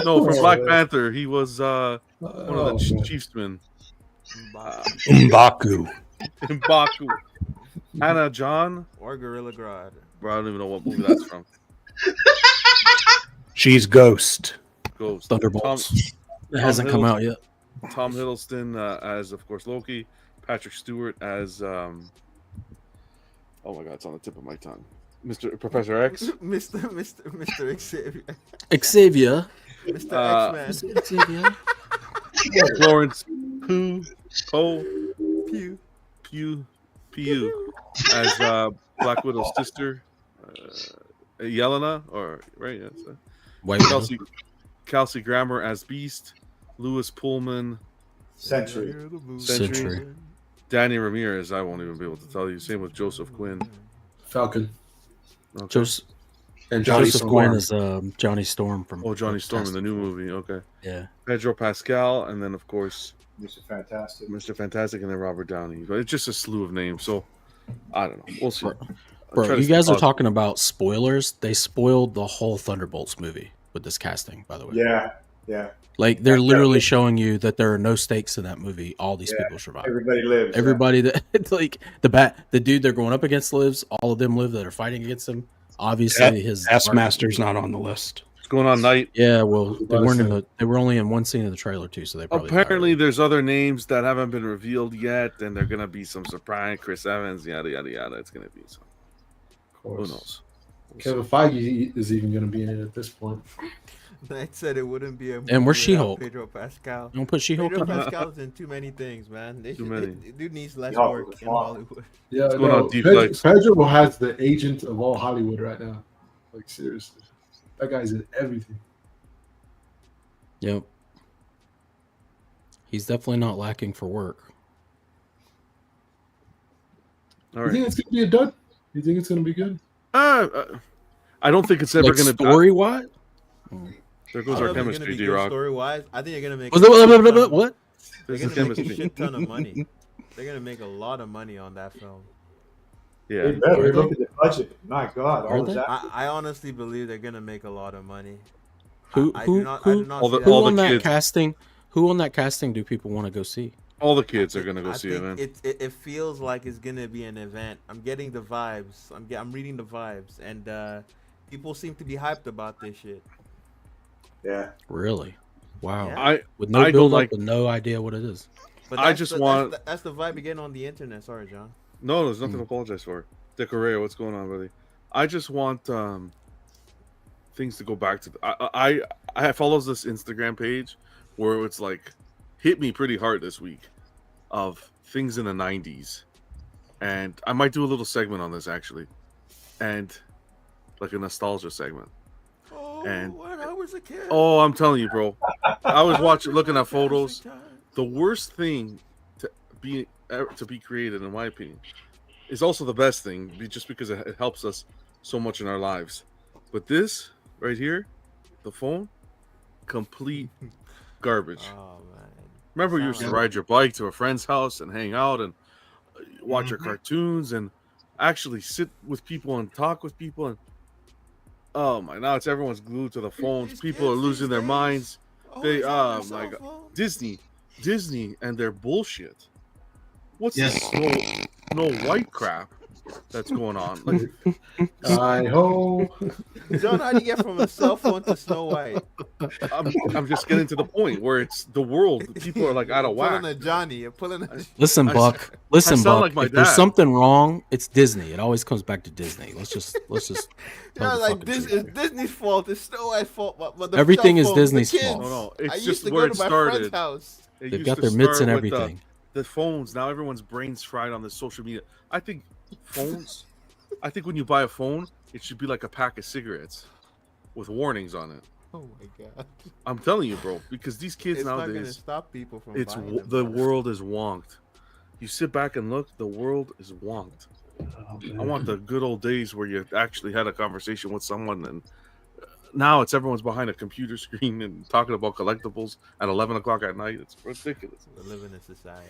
No, from Black Panther, he was one of the chiefsmen. M'Baku. Hannah John or Gorilla Grodd. Bro, I don't even know what movie that's from. She's Ghost. Thunderbolts. It hasn't come out yet. Tom Hiddleston as, of course, Loki. Patrick Stewart as oh my God, it's on the tip of my tongue. Professor X. Mr. Xavier. Xavier. Mr. X-Man. Xavier. Florence Pugh as Black Widow's sister, Yelena, or right? Yes. Kelsey Grammer as Beast, Louis Pullman, Sentry. Danny Ramirez. I won't even be able to tell you. Same with Joseph Quinn, Falcon. Okay. And Johnny Joseph Quinn is Johnny Storm from. Johnny Storm in the new movie. Okay. Yeah. Pedro Pascal, and then of course Mr. Fantastic. Mr. Fantastic, and then Robert Downey. But it's just a slew of names, so I don't know. We'll see. Bro, you guys are talking about spoilers. They spoiled the whole Thunderbolts movie with this casting, by the way. Yeah. Like they're literally showing you that there are no stakes in that movie. All these people survive. Everybody lives. Everybody that like the dude they're going up against lives. All of them live that are fighting against him. Obviously, his Taskmaster's not on the list. What's going on, Knight? Yeah, well, they weren't in the. They were only in one scene of the trailer too, so they probably apparently there's other names that haven't been revealed yet, and they're gonna be some surprise. Chris Evans, yada yada yada. It's gonna be some. Who knows? Kevin Feige is even going to be in it at this point. Knight said it wouldn't be a movie. And where's She-Hulk? Pedro Pascal. Don't put She-Hulk Pedro in. Pascal's in too many things, man. Too many. Dude needs less work in Hollywood. Yeah, What's going on, Deep Flex? Pedro has the agent of all Hollywood right now. Like seriously, that guy's in everything. Yep. He's definitely not lacking for work. All You think it's gonna be a dud? You think it's gonna be good? I don't think it's ever Like going to story wise. There goes our chemistry, D-Rock. Story wise, I think they're gonna make. What? They're There's the gonna make a chemistry. shit ton of money. They're gonna make a lot of money on that film. Yeah. They better look at the budget. My God, Are all they? that. I honestly believe they're gonna make a lot of money. Who I do not see all the on kids. that casting? Who on that casting do people want to go see? All the kids are going to go I see it, man. think it feels like it's gonna be an event. I'm getting the vibes. I'm reading the vibes, and people seem to be hyped about this shit. Yeah. Really? Wow. Yeah. With no I don't build up like- and no idea what it is. But I that's just the, want- that's the vibe again on the internet. Sorry, John. No, there's nothing to apologize for. Dick Correa, what's going on, buddy? I just want things to go back to. I follows this Instagram page where it's like hit me pretty hard this week of things in the 90s, and I might do a little segment on this actually, and like a nostalgia segment. And when I was a kid. oh, I'm telling you, bro, I was looking at photos. The worst thing to be created, in my opinion, is also the best thing, just because it helps us so much in our lives. But this right here, the phone, complete garbage. Oh man. Remember, you used to ride your bike to a friend's house and hang out and watch your cartoons and actually sit with people and talk with people. And oh my, now it's everyone's glued to the phones. People are losing their minds. They, oh my God, Disney and their bullshit. What's this Snow White crap that's going on? Like, I hope. John, how do you get from a cell phone to Snow White? I'm just getting to the point where it's the world. People are like out of whack. Pulling a Johnny. You're pulling a. Listen, Buck. I Listen, sound Buck. like my If there's dad. something wrong, it's Disney. It always comes back to Disney. Let's just. Yeah, tell the like fucking this truth. is Disney's fault. It's Snow White's fault. But the Everything cell is phone, the Disney's kids. fault. No, I it's used just to where go it to my friend's started. house. It They've used got to their mitts and start with everything. The phones. Now everyone's brains fried on this social media. I think phones. I think when you buy a phone, it should be like a pack of cigarettes with warnings on it. Oh my God. I'm telling you, bro, because these kids It's not gonna nowadays, stop people from it's buying them. the world is wonked. You sit back and look, the world is wonked. I want the good old days where you actually had a conversation with someone, and now it's everyone's behind a computer screen and talking about collectibles at 11 o'clock at night. It's ridiculous. We live in a society.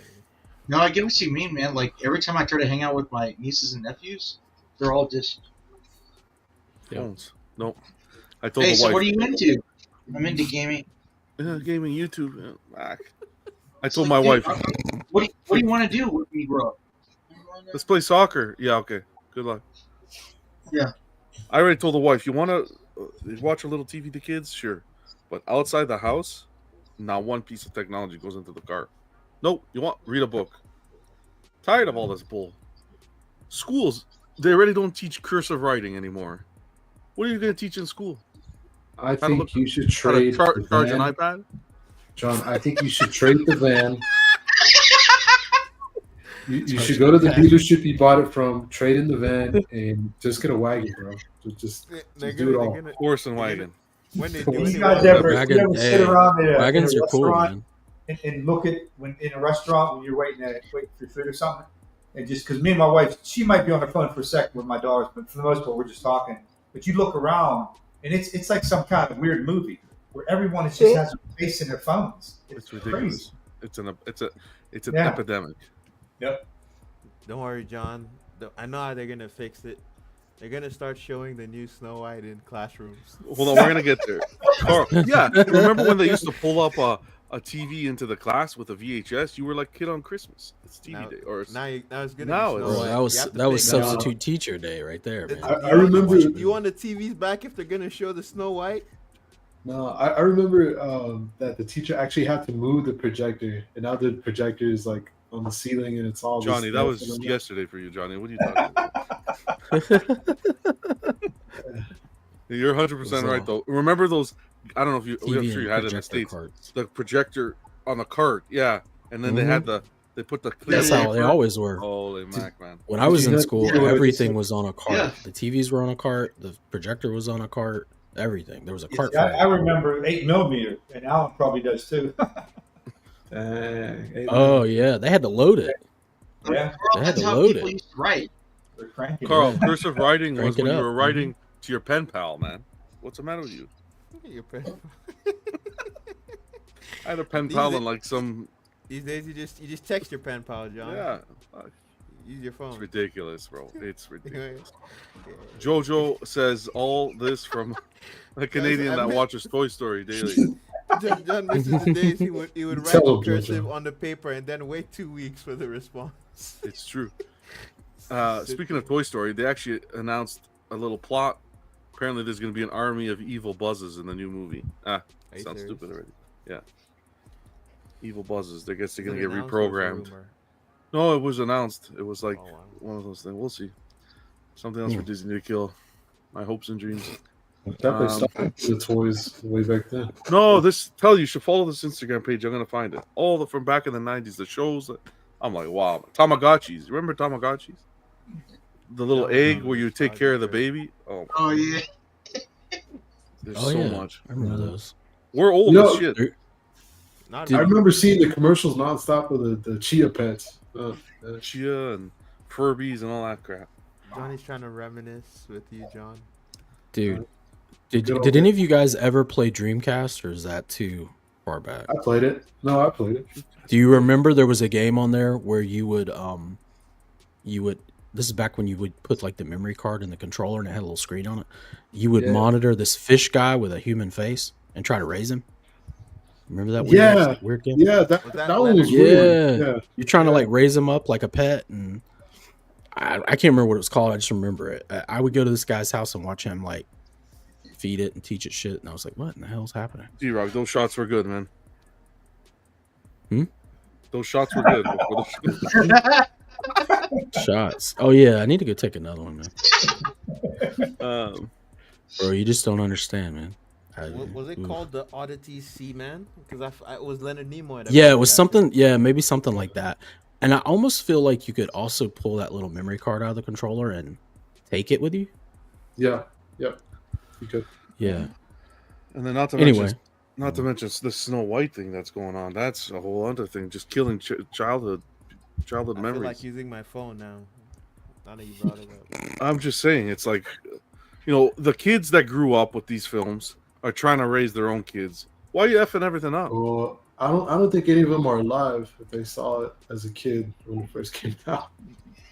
No, I get what you mean, man. Like every time I try to hang out with my nieces and nephews, they're all just. Phones. No. I told Hey, the so wife. what are you into? I'm into gaming. Gaming, YouTube. I It's told like, my dude, wife, What do you want to do when you grow up? let's play soccer. Yeah, okay. Good luck. Yeah. I already told the wife, you want to watch a little TV to kids? Sure. But outside the house, not one piece of technology goes into the car. Nope. You want? Read a book. Tired of all this bull. Schools, they already don't teach cursive writing anymore. What are you going to teach in school? I think you should How to trade the charge an van. iPad? John, I think you should trade the van. You should go to the dealership you bought it from, trade in the van, and just get a wagon, bro. Just do it all. Horse and wagon. When they do You it, guys ever sit around in a Wagons are cool, restaurant man. and look at when in a restaurant when you're waiting for your food or something, and just because me and my wife, she might be on her phone for a second with my daughters, but for the most part we're just talking. but you look around and it's like some kind of weird movie where everyone just has a face in their phones. It's ridiculous. Crazy. It's an epidemic. Yep. Don't worry, John. I know how they're gonna fix it. They're gonna start showing the new Snow White in classrooms. Hold on, we're gonna get there. Carl, yeah, remember when they used to pull up a TV into the class with a VHS? You were like kid on Christmas. It's TV day, or now it's gonna now be it's- Snow White. that was substitute teacher day right there, man. I remember. You want the TVs back if they're gonna show the Snow White? No, I remember that the teacher actually had to move the projector, and now the projector is like on the ceiling, and it's all. Johnny, that was yesterday for you, Johnny. What are you talking about? You're 100% right, though. Remember those? I don't know if you. I'm sure you had it in the States. Carts. The projector on the cart, yeah, and then they had they put the. That's how they always were. Holy mac, man! When I was in school, everything was on a cart. Yeah. The TVs were on a cart. The projector was on a cart. Everything. There was a cart. I remember 8mm, and Alan probably does too. Oh yeah, they had to load it. Yeah, they had to load it. Used to write. Carl, cursive writing was when you were writing to your pen pal, man. What's the matter with you? Your pen. I had a pen pal and like some. These days, you just text your pen pal, John. Yeah. Use your phone. It's ridiculous, bro. It's ridiculous. Jojo says all this from a Canadian that watches Toy Story daily. John misses the days he would write in cursive on the paper and then wait 2 weeks for the response. It's true. Speaking of Toy Story, they actually announced a little plot. Apparently, there's going to be an army of evil buzzes in the new movie. Sounds stupid already. Yeah. Evil buzzes. I guess they're going to get reprogrammed. No, it was announced. It was like one of those things. We'll see. Something else for Disney to kill my hopes and dreams. Definitely stopped the toys way back then. No, you should follow this Instagram page. I'm gonna find it. All from back in the 90s, the shows. I'm like, wow. Tamagotchis. Remember Tamagotchis? The little egg where you take care of the baby. Oh yeah. There's so much. I remember those. We're old as shit. I remember seeing the commercials nonstop of the Chia pets. Chia and Furbies and all that crap. Johnny's trying to reminisce with you, John. Dude, did any of you guys ever play Dreamcast, or is that too far back? I played it. No, I played it. Do you remember there was a game on there where you would this is back when you would put like the memory card in the controller and it had a little screen on it. You would monitor this fish guy with a human face and try to raise him. Remember that weird game? Yeah, that one was weird. Yeah. You're trying to like raise him up like a pet, and I can't remember what it was called. I just remember it. I would go to this guy's house and watch him like feed it and teach it shit, and I was like, what in the hell's happening? D-Rock, those shots were good, man. Those shots were good. Shots. Oh yeah, I need to go take another one, man. Bro, you just don't understand, man. Was it called the Oddity Seaman? Because it was Leonard Nimoy. Yeah, it was something. Yeah, maybe something like that. And I almost feel like you could also pull that little memory card out of the controller and take it with you. Yeah. Yep. You could. Yeah. And then not to mention the Snow White thing that's going on. That's a whole other thing. Just killing childhood memories. I feel like using my phone now. Now that you brought it up. I'm just saying, it's like, the kids that grew up with these films are trying to raise their own kids. Why are you effing everything up? Well, I don't think any of them are alive if they saw it as a kid when it first came out.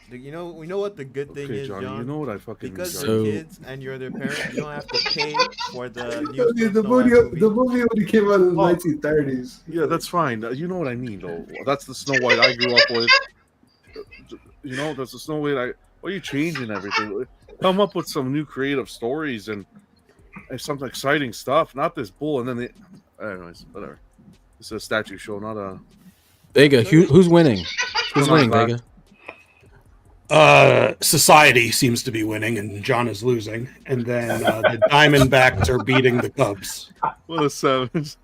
We know what the good thing is, Johnny, John. You know what I fucking because mean, they're kids and you're their parent, you don't have to pay for the new the movie when it came out in the 1930s. Yeah, that's fine. You know what I mean, though. That's the Snow White I grew up with. That's the Snow White. Why are you changing everything? Come up with some new creative stories and some exciting stuff. Not this bull. And then anyways, whatever. It's a statue show, not a. Vega, who's winning? Who's winning, Vega? Society seems to be winning, and John is losing. And then the Diamondbacks are beating the Cubs. What a savage!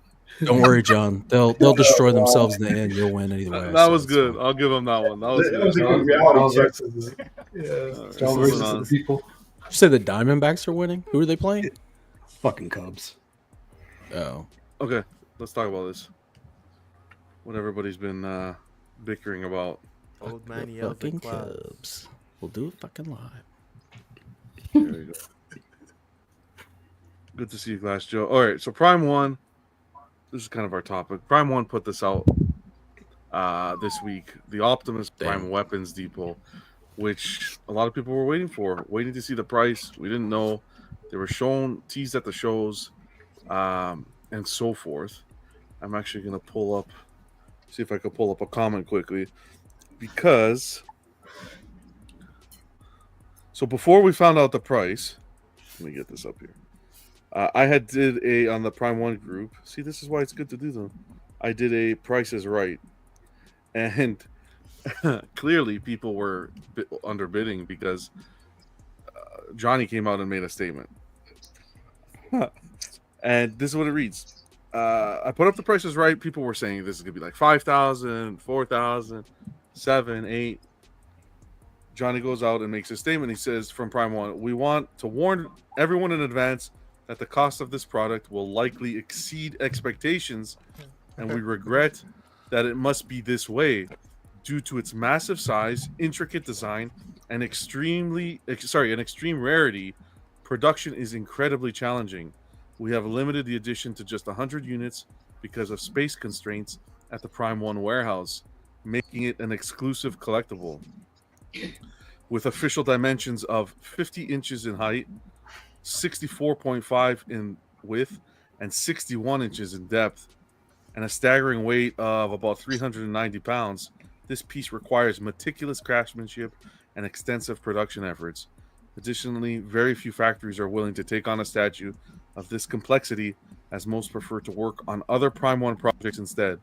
Don't worry, John. They'll destroy themselves in the end. You'll win either way. That was good. I'll give them that one. That was good. That was a good reality check. John versus the people. You say the Diamondbacks are winning? Who are they playing? Fucking Cubs. Oh. Okay, let's talk about this. What everybody's been bickering about. Old man yells at Cubs. We'll do it fucking live. There you go. Good to see you, Glass Joe. All right, so Prime One. This is kind of our topic. Prime One put this out this week. The Optimus Prime Weapons Depot, which a lot of people were waiting to see the price. We didn't know. They were teased at the shows, and so forth. I'm actually going to see if I can pull up a comment quickly, because so before we found out the price, let me get this up here. I did on the Prime One group. See, this is why it's good to do them. I did a Price is Right, and clearly people were underbidding because Johnny came out and made a statement. And this is what it reads. I put up the Price is Right. People were saying this is going to be like 5,000, 4,000, 7, 8. Johnny goes out and makes a statement. He says from Prime One, we want to warn everyone in advance that the cost of this product will likely exceed expectations, and we regret that it must be this way due to its massive size, intricate design, and extreme rarity. Production is incredibly challenging. We have limited the edition to just 100 units because of space constraints at the Prime One warehouse, making it an exclusive collectible. With official dimensions of 50 inches in height, 64.5 in width, and 61 inches in depth, and a staggering weight of about 390 pounds, this piece requires meticulous craftsmanship and extensive production efforts. Additionally, very few factories are willing to take on a statue of this complexity, as most prefer to work on other Prime One projects instead.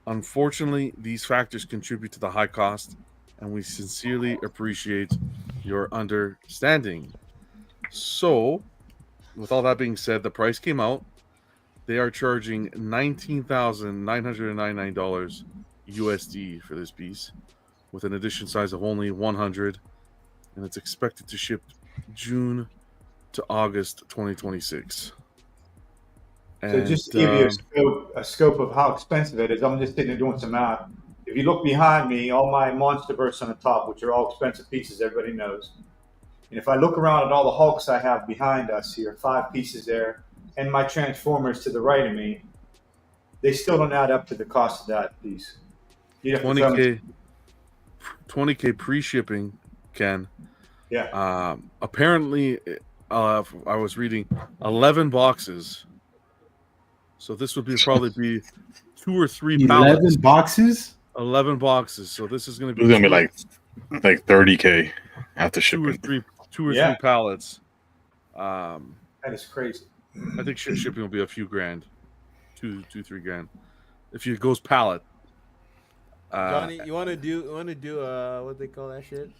Unfortunately, these factors contribute to the high cost, and we sincerely appreciate your understanding. So, with all that being said, the price came out. They are charging $19,999 USD for this piece, with an edition size of only 100, and it's expected to ship June to August 2026. So just to give you a scope of how expensive it is, I'm just sitting there doing some math. If you look behind me, all my Monsterverse on the top, which are all expensive pieces, everybody knows. And if I look around at all the Hulks I have behind us here, 5 pieces there, and my Transformers to the right of me, they still don't add up to the cost of that piece. 20K pre-shipping, Ken. Yeah. Apparently, I was reading 11 boxes. So this would probably be 2 or 3 pallets. 11 boxes? 11 boxes. So this is going to be. It's going to be like 30K after shipping. 2 or 3 pallets. That is crazy. I think shipping will be a few grand, 2, 3 grand, if it goes pallet. Johnny, you want to do what they call that shit?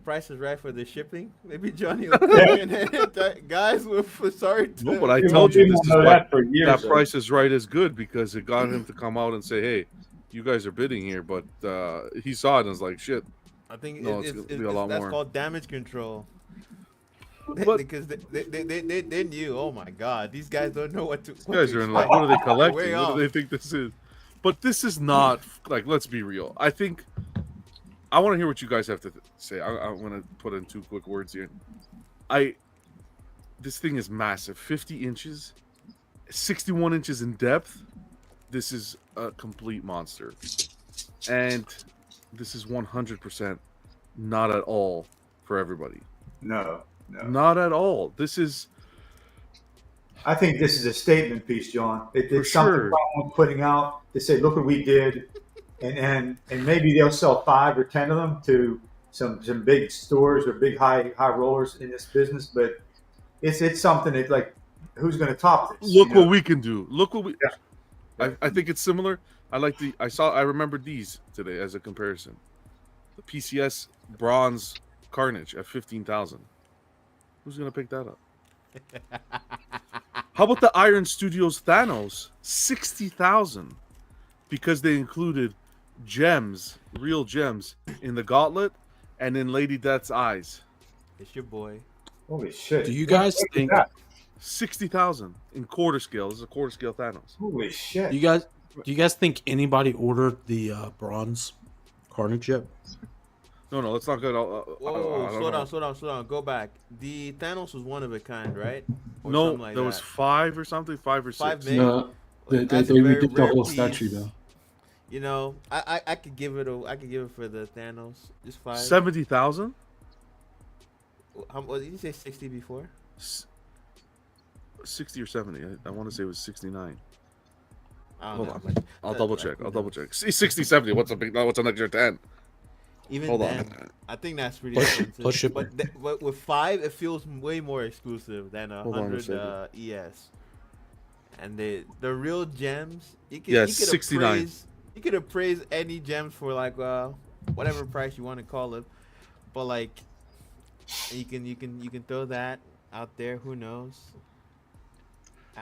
Price is Right for the shipping. Maybe Johnny will come in and guys, we're sorry. No, but I told you this is what that Price is Right is good, because it got him to come out and say, "Hey, you guys are bidding here," but he saw it and was like, "Shit." I think it's gonna be a lot that's more. called damage control. But, because they knew. Oh my God, these guys don't know what to. These guys are in like, what are they collecting? What do they think this is? But this is not like. Let's be real. I think I want to hear what you guys have to say. I want to put in 2 quick words here. This thing is massive. 50 inches, 61 inches in depth. This is a complete monster, and this is 100% not at all for everybody. No. Not at all. This is. I think this is a statement piece, John. It's For something sure. someone's putting out to say, "Look what we did," and maybe they'll sell 5 or 10 of them to some big stores or big high rollers in this business. But it's something that, like, who's going to top this? Look what we can do. Look what we. Yeah. I think it's similar. I remembered these today as a comparison. The PCS bronze Carnage at 15,000. Who's gonna pick that up? How about the Iron Studios Thanos? 60,000, because they included gems, real gems, in the gauntlet and in Lady Death's eyes. It's your boy. Holy shit! Do you guys think 60,000 in quarter scale? This is a quarter scale Thanos. Holy shit! Do you guys think anybody ordered the bronze Carnage yet? No, let's not go. Slow down. Go back. The Thanos was one of a kind, right? Or No, something like there that. was 5 or something, 5 or 6. 5 meg. No, they That's a very redid the rare whole piece. statue though. You know, I could give it for the Thanos. Just 5. 70,000. What did you say? 60 before? 60 or 70. I want to say it was 69. Hold on. I'll double check. See, 60, 70. What's an extra 10? Even Hold then, on. I think that's pretty expensive. Plus shipping. But with 5, it feels way more exclusive than a 100 ES. And the real gems, you could 69. You could appraise any gems for like whatever price you want to call it, but like you can throw that out there. Who knows?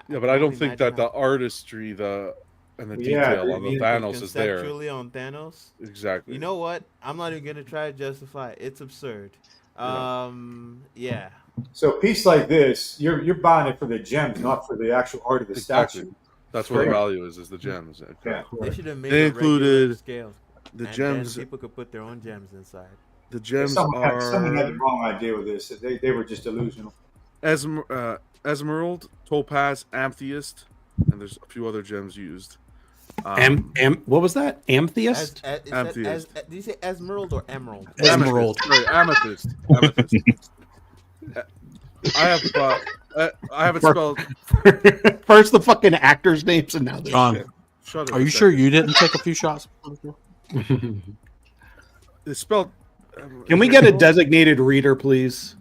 Yeah, but I don't think that the artistry, and the detail on the Thanos is there. Conceptually on Thanos. Exactly. You know what? I'm not even gonna try to justify it. It's absurd. Yeah. So a piece like this, you're buying it for the gems, not for the actual art of the statue. That's where the value is the gems. Yeah. They should have made They a included regular scale. the and gems. Then people could put their own gems inside. The gems someone had the are wrong idea with this. They were just delusional. Emerald, Topaz, Amethyst, and there's a few other gems used. What was that? Amethyst? Did you say Emerald or Emerald? Emerald. Sorry, Amethyst. I have it spelled. First the fucking actors' names, and now this John, shit. are you sure you didn't take a few shots? It's spelled. Can we get a designated reader, please?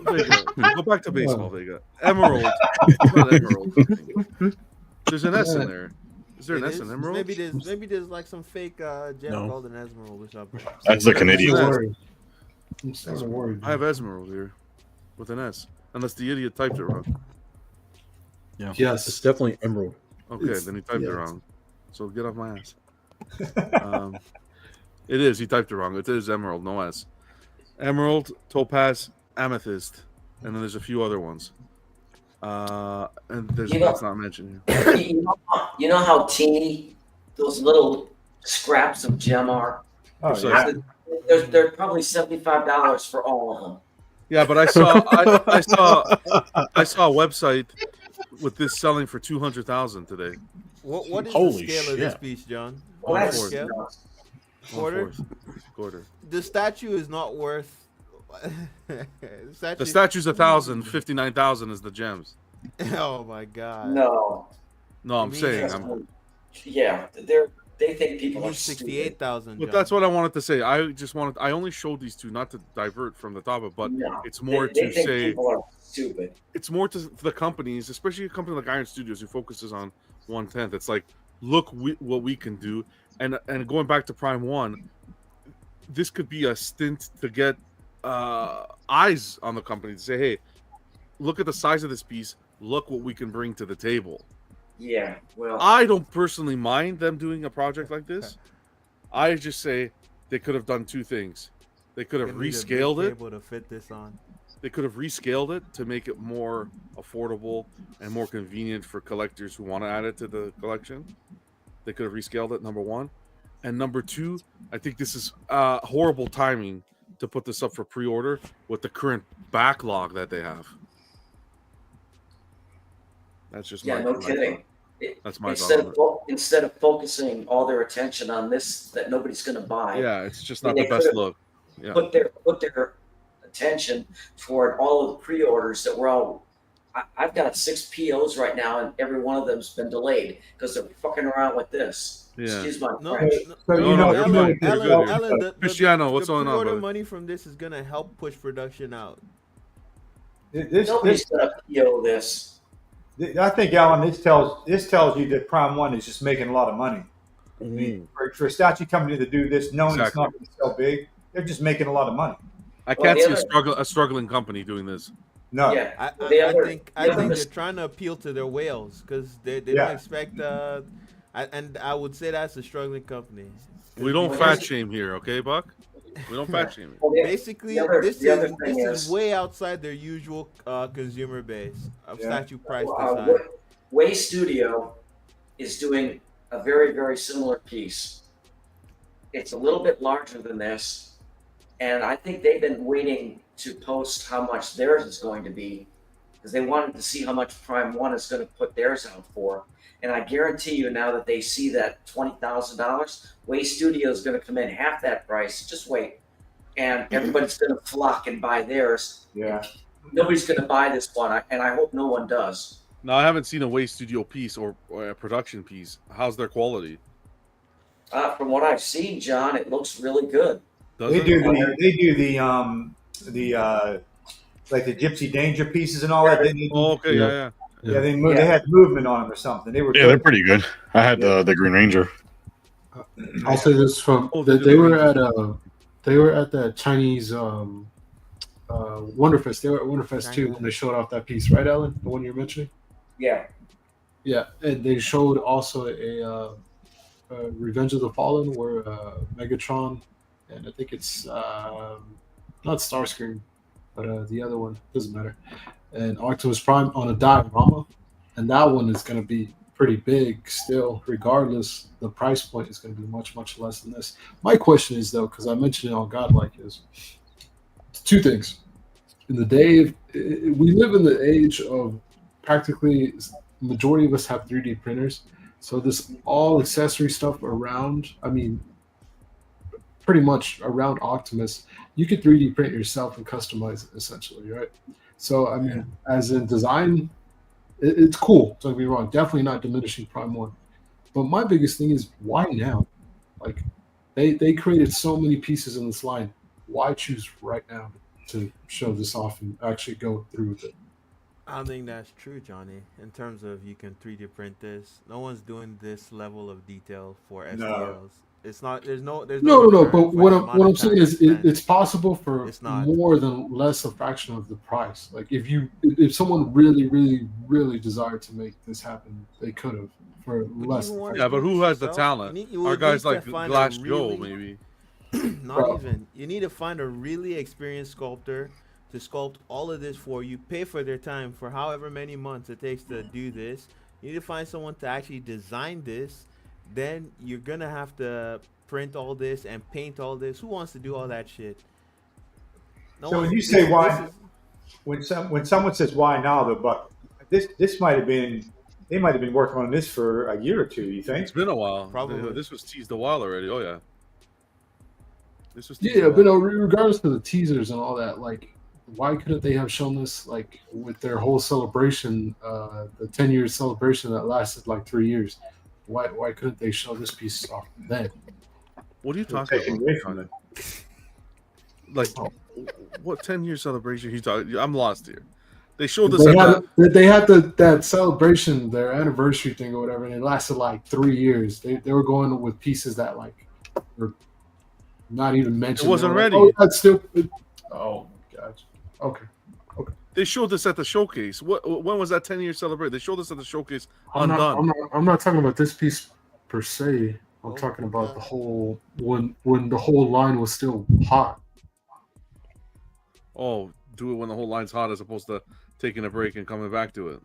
Go back to baseball, Vega. Emerald. It's not Emerald. There's an S in there. Is there an S in Emerald? Maybe there's like some fake gem called an Emerald or something. That's the Canadian. I'm so worried. I have Emerald here with an S, unless the idiot typed it wrong. Yeah. Yes. It's definitely Emerald. Okay, then he typed it wrong. So get off my ass. It is. He typed it wrong. It is Emerald, no S. Emerald, Topaz, Amethyst, and then there's a few other ones. And that's not mentioned here. You know how teeny those little scraps of gem are? Oh, yeah. They're probably $75 for all of them. Yeah, but I saw a website with this selling for 200,000 today. What is Holy the scale of this shit. piece, John? That's Quarter? Quarter. The statue is not worth. The statue's 1,000. 59,000 is the gems. Oh my god. No. No, I'm saying. Yeah, they think people are 68,000. But that's what I wanted to say. I only showed these two not to divert from the topic, but it's more they to think say people are stupid. It's more to the companies, especially a company like Iron Studios who focuses on 1/10. It's like, look what we can do, and going back to Prime 1, this could be a stint to get eyes on the company to say, hey, look at the size of this piece. Look what we can bring to the table. Yeah, well, I don't personally mind them doing a project like this. I just say they could have done two things. They could have rescaled it. Able to fit this on. They could have rescaled it to make it more affordable and more convenient for collectors who want to add it to the collection. They could have rescaled it, number one. And number two, I think this is horrible timing to put this up for pre-order with the current backlog that they have. That's just no kidding. That's my instead of focusing all their attention on this that nobody's going to buy. Yeah, it's just not the best look. Yeah. Put their attention toward all of the pre-orders that we're all. I've got 6 POs right now, and every one of them's been delayed because they're fucking around with this. Yeah. Excuse my No, French. Alan, Cristiano, what's going on, buddy? buddy? Money from this is gonna help push production out. Nobody's gonna PO this. I think, Alan, this tells you that Prime 1 is just making a lot of money. I mean, for a statue company to do this, knowing it's not going to sell big, they're just making a lot of money. I can't see a struggling company doing this. No. Yeah, I think they're trying to appeal to their whales because they don't expect. And I would say that's a struggling company. We don't fat shame here, okay, Buck? We don't fat shame here. Basically, this is way outside their usual consumer base of statue price design. Way Studio is doing a very, very similar piece. It's a little bit larger than this, And I think they've been waiting to post how much theirs is going to be because they wanted to see how much Prime 1 is going to put theirs out for. And I guarantee you now that they see that $20,000, Way Studio is going to come in half that price. Just wait. And everybody's going to flock and buy theirs. Yeah. Nobody's going to buy this one, and I hope no one does. Now, I haven't seen a Way Studio piece or a production piece. How's their quality? From what I've seen, John, it looks really good. They do the like the Gypsy Danger pieces and all that. Yeah. They had movement on them or something. They were they're pretty good. I had the Green Ranger. I'll say this from they were at the Chinese Wonderfest. They were at Wonderfest too when they showed off that piece, right, Ellen? The one you're mentioning? Yeah. Yeah, and they showed also a Revenge of the Fallen where Megatron, and I think it's not Starscream, but the other one, doesn't matter, and Optimus Prime on a diorama, and that one is going to be pretty big still. Regardless, the price point is going to be much, much less than this. My question is, though, because I mentioned it on Godlike, is two things. In the day, we live in the age of practically majority of us have 3D printers. So this all accessory stuff around, I mean, pretty much around Optimus, you could 3D print yourself and customize it essentially, right? So, I mean, as in design, it's cool. Don't get me wrong. Definitely not diminishing Prime 1. But my biggest thing is, why now? Like, they created so many pieces in this line. Why choose right now to show this off and actually go through with it? I don't think that's true, Johnny. In terms of you can 3D print this, no one's doing this level of detail for STLs. No. It's not. There's no. But what I'm saying is, it's possible for more than less a fraction of the price. Like if someone really, really, really desired to make this happen, they could have for less. Yeah, but who has the talent? Are guys like Glass Joe, maybe? Not even. You need to find a really experienced sculptor to sculpt all of this for you, pay for their time for however many months it takes to do this. You need to find someone to actually design this. Then you're gonna have to print all this and paint all this. Who wants to do all that shit? So when you say why, when someone says why now, though, but this might have been, they might have been working on this for a year or two. You think? It's been a while. Probably. This was teased a while already. Oh yeah. This was but regardless of the teasers and all that, like, why couldn't they have shown this like with their whole celebration, the 10-year celebration that lasted like 3 years? Why couldn't they show this piece off then? What are you talking about? Like, what 10-year celebration are you talking? I'm lost here. They showed this. They had that celebration, their anniversary thing or whatever, and it lasted like 3 years. They were going with pieces that like were not even mentioned. It wasn't ready. Oh, that's still. Oh my gosh. Okay. They showed this at the showcase. When was that 10-year celebration? They showed this at the showcase. I'm not talking about this piece per se. I'm talking about the whole when the whole line was still hot. Oh, do it when the whole line's hot as opposed to taking a break and coming back to it.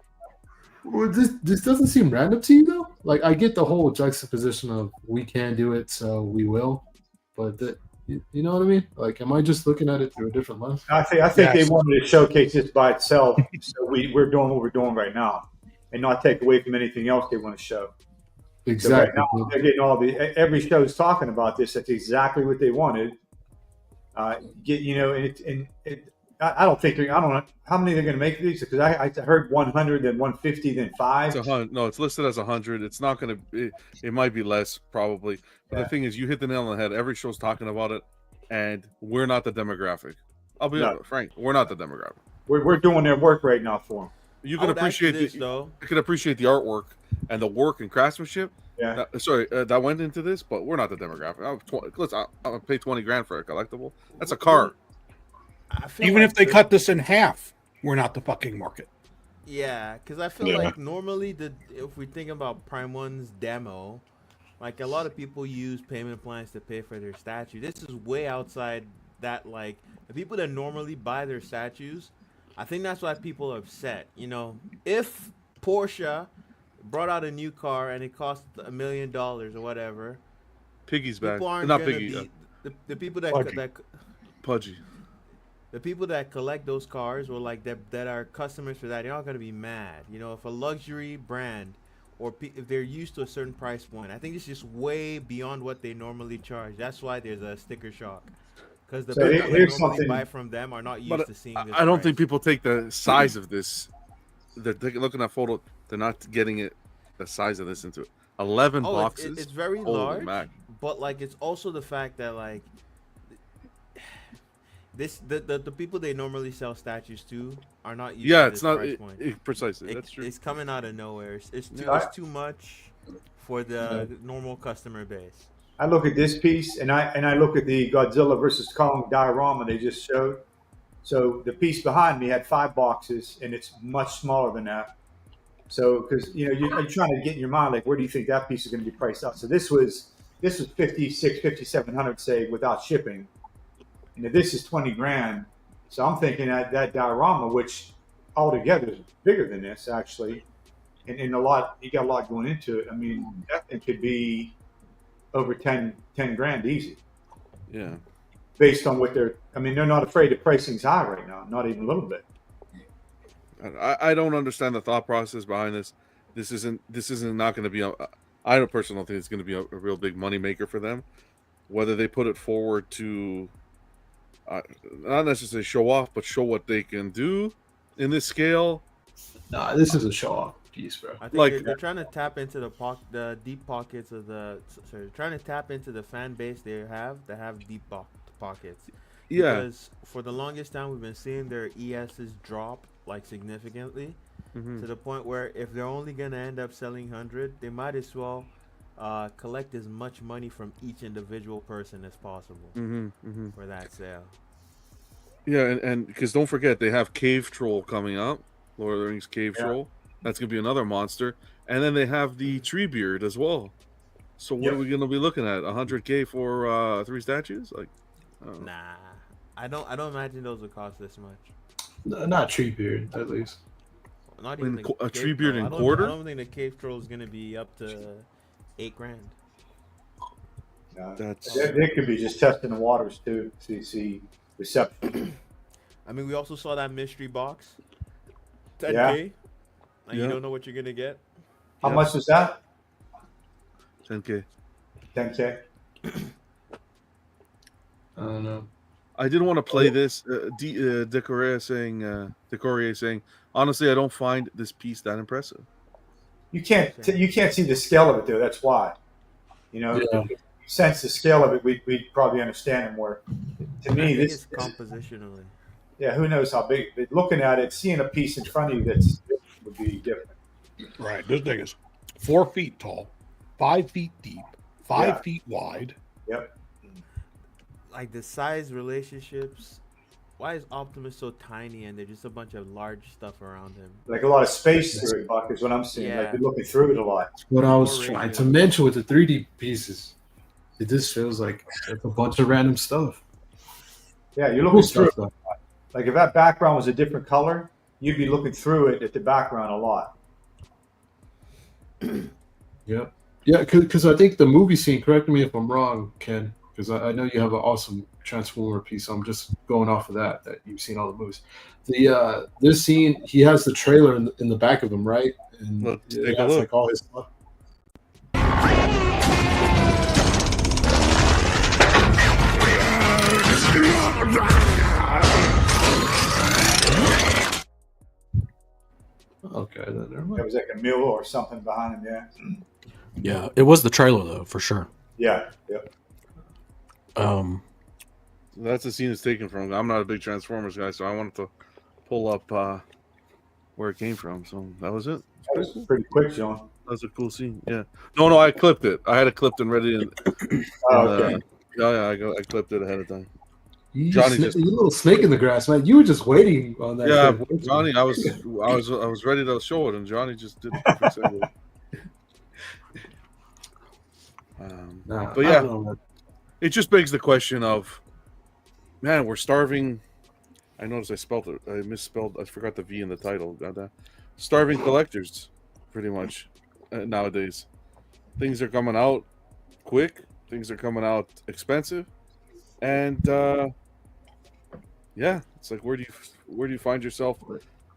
Well, this doesn't seem random to you though. Like, I get the whole juxtaposition of we can do it, so we will, but you know what I mean? Like, am I just looking at it through a different lens? I think they wanted to showcase this by itself, so we're doing what we're doing right now, and not take away from anything else they want to show. Exactly. So right now, they're getting every show's talking about this. That's exactly what they wanted. I don't think I don't know how many they're going to make these, because I heard 100, then 150, then 5. It's 100. No, it's listed as 100. It's not going to. It might be less, probably. But the thing is, you hit the nail on the head. Every show's talking about it, and we're not the demographic. I'll be frank. We're not the demographic. We're doing their work right now for them. You can appreciate this, though. You can appreciate the artwork and the work and craftsmanship. Yeah. That went into this, but we're not the demographic. I'm gonna pay $20,000 for a collectible. That's a car. Even if they cut this in half, we're not the fucking market. Yeah, because I feel like normally if we think about Prime 1's demo, like, a lot of people use payment plans to pay for their statue. This is way outside that. Like, the people that normally buy their statues, I think that's why people are upset. You know, if Porsche brought out a new car and it cost $1 million or whatever, Piggy's back. People aren't Not gonna Piggy. be, the people that pudgy. The people that collect those cars or like that are customers for that, they're not gonna be mad. You know, if a luxury brand or if they're used to a certain price point, I think it's just way beyond what they normally charge. That's why there's a sticker shock. Because the people that normally buy from them are not used to seeing this. I don't think people take the size of this. They're looking at photo. They're not getting it the size of this into it. 11 boxes. It's very large, but like it's also the fact that like the people they normally sell statues to are not used to this price point. Precisely. That's true. It's coming out of nowhere. It's too much for the normal customer base. I look at this piece and I look at the Godzilla versus Kong diorama they just showed. So the piece behind me had 5 boxes and it's much smaller than that. So because you're trying to get in your mind like where do you think that piece is going to be priced out? So this was 5,700 say without shipping. And this is 20 grand. So I'm thinking that diorama, which altogether is bigger than this actually, and you got a lot going into it. I mean, that thing could be over 10 grand easy. Yeah. Based on what they're not afraid of pricing's high right now, not even a little bit. I don't understand the thought process behind this. This isn't not going to be I don't personally think it's going to be a real big money maker for them. Whether they put it forward to not necessarily show off, but show what they can do in this scale. Nah, this is a show off piece, bro. I think they're trying to tap into the deep pockets of they're trying to tap into the fan base they have that have deep pockets. Yeah. Because for the longest time we've been seeing their ESs drop like significantly to the point where if they're only gonna end up selling 100, they might as well collect as much money from each individual person as possible for that sale. Yeah, and because don't forget they have Cave Troll coming up, Lord of the Rings Cave Troll. That's gonna be another monster, and then they have the Treebeard as well. So what are we gonna be looking at? 100K for 3 statues? Like, nah, I don't imagine those would cost this much. No, not Treebeard, at least. Not even a Treebeard in quarter. I don't think the Cave Troll is gonna be up to 8 grand. They could be just testing the waters too. See reception. I mean, we also saw that mystery box. 10K. And you don't know what you're gonna get. How much was that? 10K. 10K. I don't know. I didn't want to play this. Decoria saying, honestly, I don't find this piece that impressive. You can't see the scale of it though. That's why. If you sense the scale of it, we'd probably understand it more. To me, this is compositionally. Yeah, who knows how big? But looking at it, seeing a piece in front of you would be different. Right. This thing is 4 feet tall, 5 feet deep, 5 feet wide. Yep. Like the size relationships. Why is Optimus so tiny and there's just a bunch of large stuff around him? Like a lot of space through it, Buck, is what I'm seeing. Like you're looking through it a lot. That's what I was trying to mention with the 3D pieces. It just feels like a bunch of random stuff. Yeah, you're looking through it. Like if that background was a different color, you'd be looking through it at the background a lot. Yep. Yeah, because I think the movie scene, correct me if I'm wrong, Ken, because I know you have an awesome Transformer piece, so I'm just going off of that you've seen all the movies. This scene, he has the trailer in the back of him, right? And take a look. Like all his stuff. Okay, then never mind. There was like a mule or something behind him. Yeah, it was the trailer though, for sure. Yeah. Yep. That's the scene it's taken from. I'm not a big Transformers guy, so I wanted to pull up where it came from. So that was it. That was pretty quick, John. That was a cool scene. Yeah. No, I clipped it. I had it clipped and ready. Okay. I clipped it ahead of time. You little snake in the grass, man. You were just waiting on that. Yeah, Johnny, I was ready to show it, and Johnny just did the perfect segue. But yeah, it just begs the question of, man, we're starving. I noticed I spelled it. I misspelled. I forgot the V in the title. Starving collectors, pretty much nowadays. Things are coming out quick. Things are coming out expensive, and Yeah, it's like where do you find yourself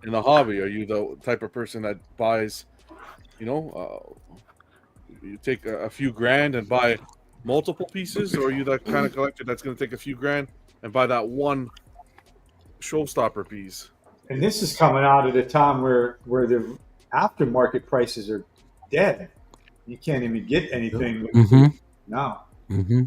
in the hobby? Are you the type of person that buys, you take a few grand and buy multiple pieces, or are you that kind of collector that's going to take a few grand and buy that one showstopper piece? And this is coming out at a time where the aftermarket prices are dead. You can't even get anything. Mm-hmm. No. Mm-hmm.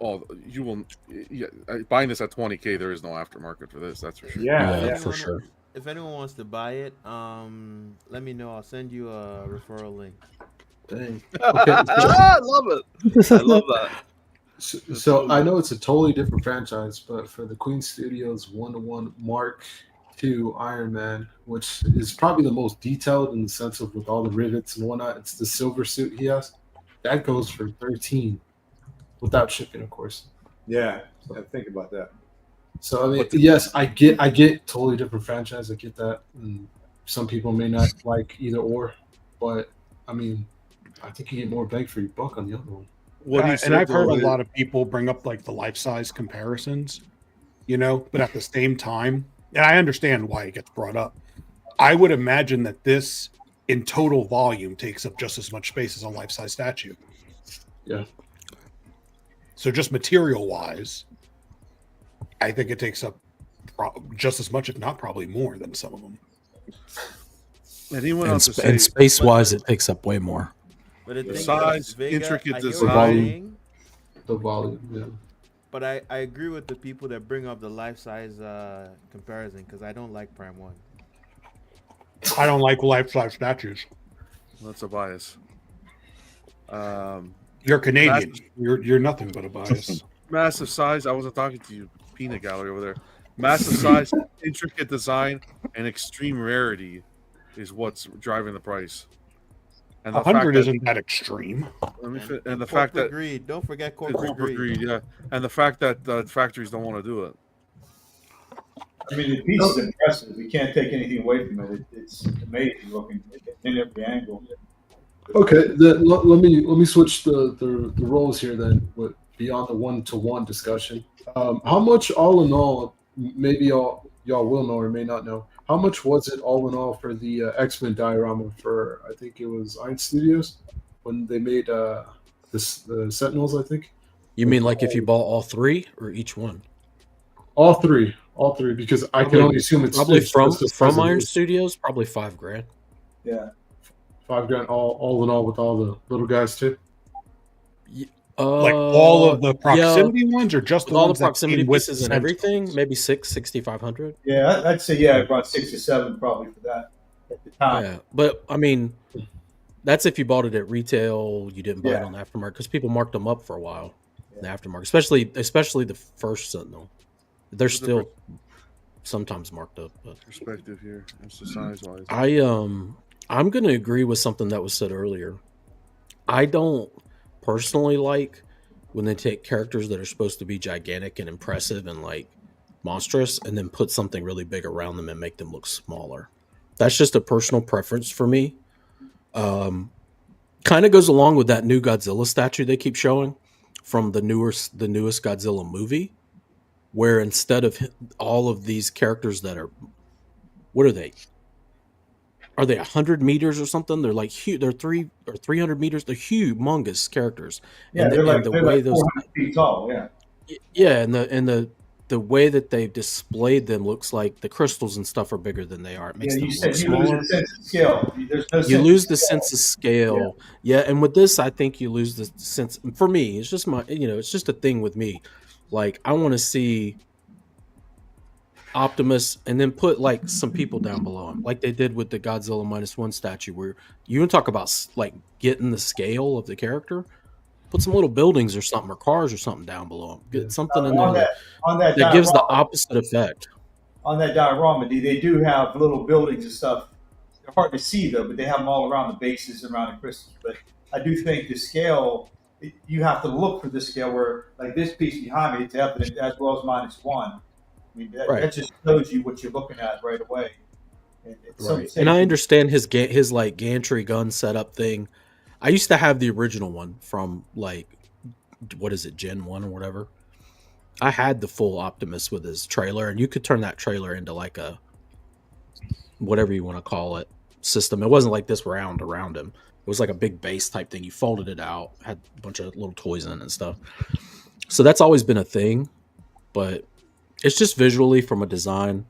Oh, you will. Yeah, buying this at $20K, there is no aftermarket for this. That's for sure. Yeah, for sure. If anyone wants to buy it, let me know. I'll send you a referral link. Dang. Okay. I love it. I love that. So I know it's a totally different franchise, but for the Queen Studios 1-to-1 Mark II Iron Man, which is probably the most detailed in the sense of with all the rivets and whatnot, it's the silver suit he has. That goes for 13 without shipping, of course. Yeah, think about that. So I mean, yes, I get totally different franchise. I get that. And some people may not like either or, but I mean, I think you get more bang for your buck on the other one. And I've heard a lot of people bring up like the life size comparisons, but at the same time, and I understand why it gets brought up. I would imagine that this in total volume takes up just as much space as a life size statue. Yeah. So just material wise, I think it takes up just as much, if not probably more than some of them. And space wise, it takes up way more. But the size, intricate design, the volume, yeah. But I agree with the people that bring up the life size comparison because I don't like Prime 1. I don't like life size statues. That's a bias. You're Canadian. You're nothing but a bias. Massive size. I wasn't talking to you, peanut gallery over there. Massive size, intricate design, and extreme rarity is what's driving the price. And 100 isn't that extreme. And the fact that greed. Don't forget corporate greed. Yeah, and the fact that factories don't want to do it. I mean, the piece is impressive. We can't take anything away from it. It's amazing looking in every angle. Okay, let me switch the roles here then. With beyond the 1-to-1 discussion, how much all in all? Maybe y'all will know or may not know. How much was it all in all for the X-Men diorama for, I think it was Iron Studios when they made the Sentinels, I think? You mean like if you bought all three or each one? All three, because I can only assume it's probably from Iron Studios, probably $5,000. Yeah, $5,000 all in all with all the little guys too. Like all of the proximity ones, or just all the proximity pieces and everything? Maybe $6,500. Yeah, I'd say about 6 or 7 probably for that at the time. Yeah, but I mean, that's if you bought it at retail. You didn't buy it on the aftermarket because people marked them up for a while. In the aftermarket, especially the first Sentinel, they're still sometimes marked up. But perspective here, it's the size wise. I'm going to agree with something that was said earlier. I don't personally like when they take characters that are supposed to be gigantic and impressive and like monstrous and then put something really big around them and make them look smaller. That's just a personal preference for me. Kind of goes along with that new Godzilla statue they keep showing from the newest Godzilla movie, where instead of all of these characters that are, what are they? Are they 100 meters or something? They're like huge. They're 300 meters. They're humongous characters. Yeah, and they're like 400 feet tall. Yeah. Yeah, and the way that they've displayed them looks like the crystals and stuff are bigger than they are. It makes them look smaller. You lose the sense of scale. Yeah, and with this, I think you lose the sense. For me, it's just it's just a thing with me. Like I want to see Optimus and then put like some people down below him, like they did with the Godzilla -1 statue, where you want to talk about like getting the scale of the character. Put some little buildings or something, or cars or something down below them. Get something in there that gives the opposite effect. On that diorama, they do have little buildings and stuff. They're hard to see though, but they have them all around the bases, around the crystals. But I do think the scale, you have to look for the scale where, like this piece behind me, it's evident as well as -1. I mean, that just shows you what you're looking at right away. And I understand his like gantry gun setup thing. I used to have the original one from like, what is it, Gen 1 or whatever. I had the full Optimus with his trailer, and you could turn that trailer into like a whatever you want to call it system. It wasn't like this round around him. It was like a big base type thing. You folded it out, had a bunch of little toys in it and stuff. So that's always been a thing, but it's just visually from a design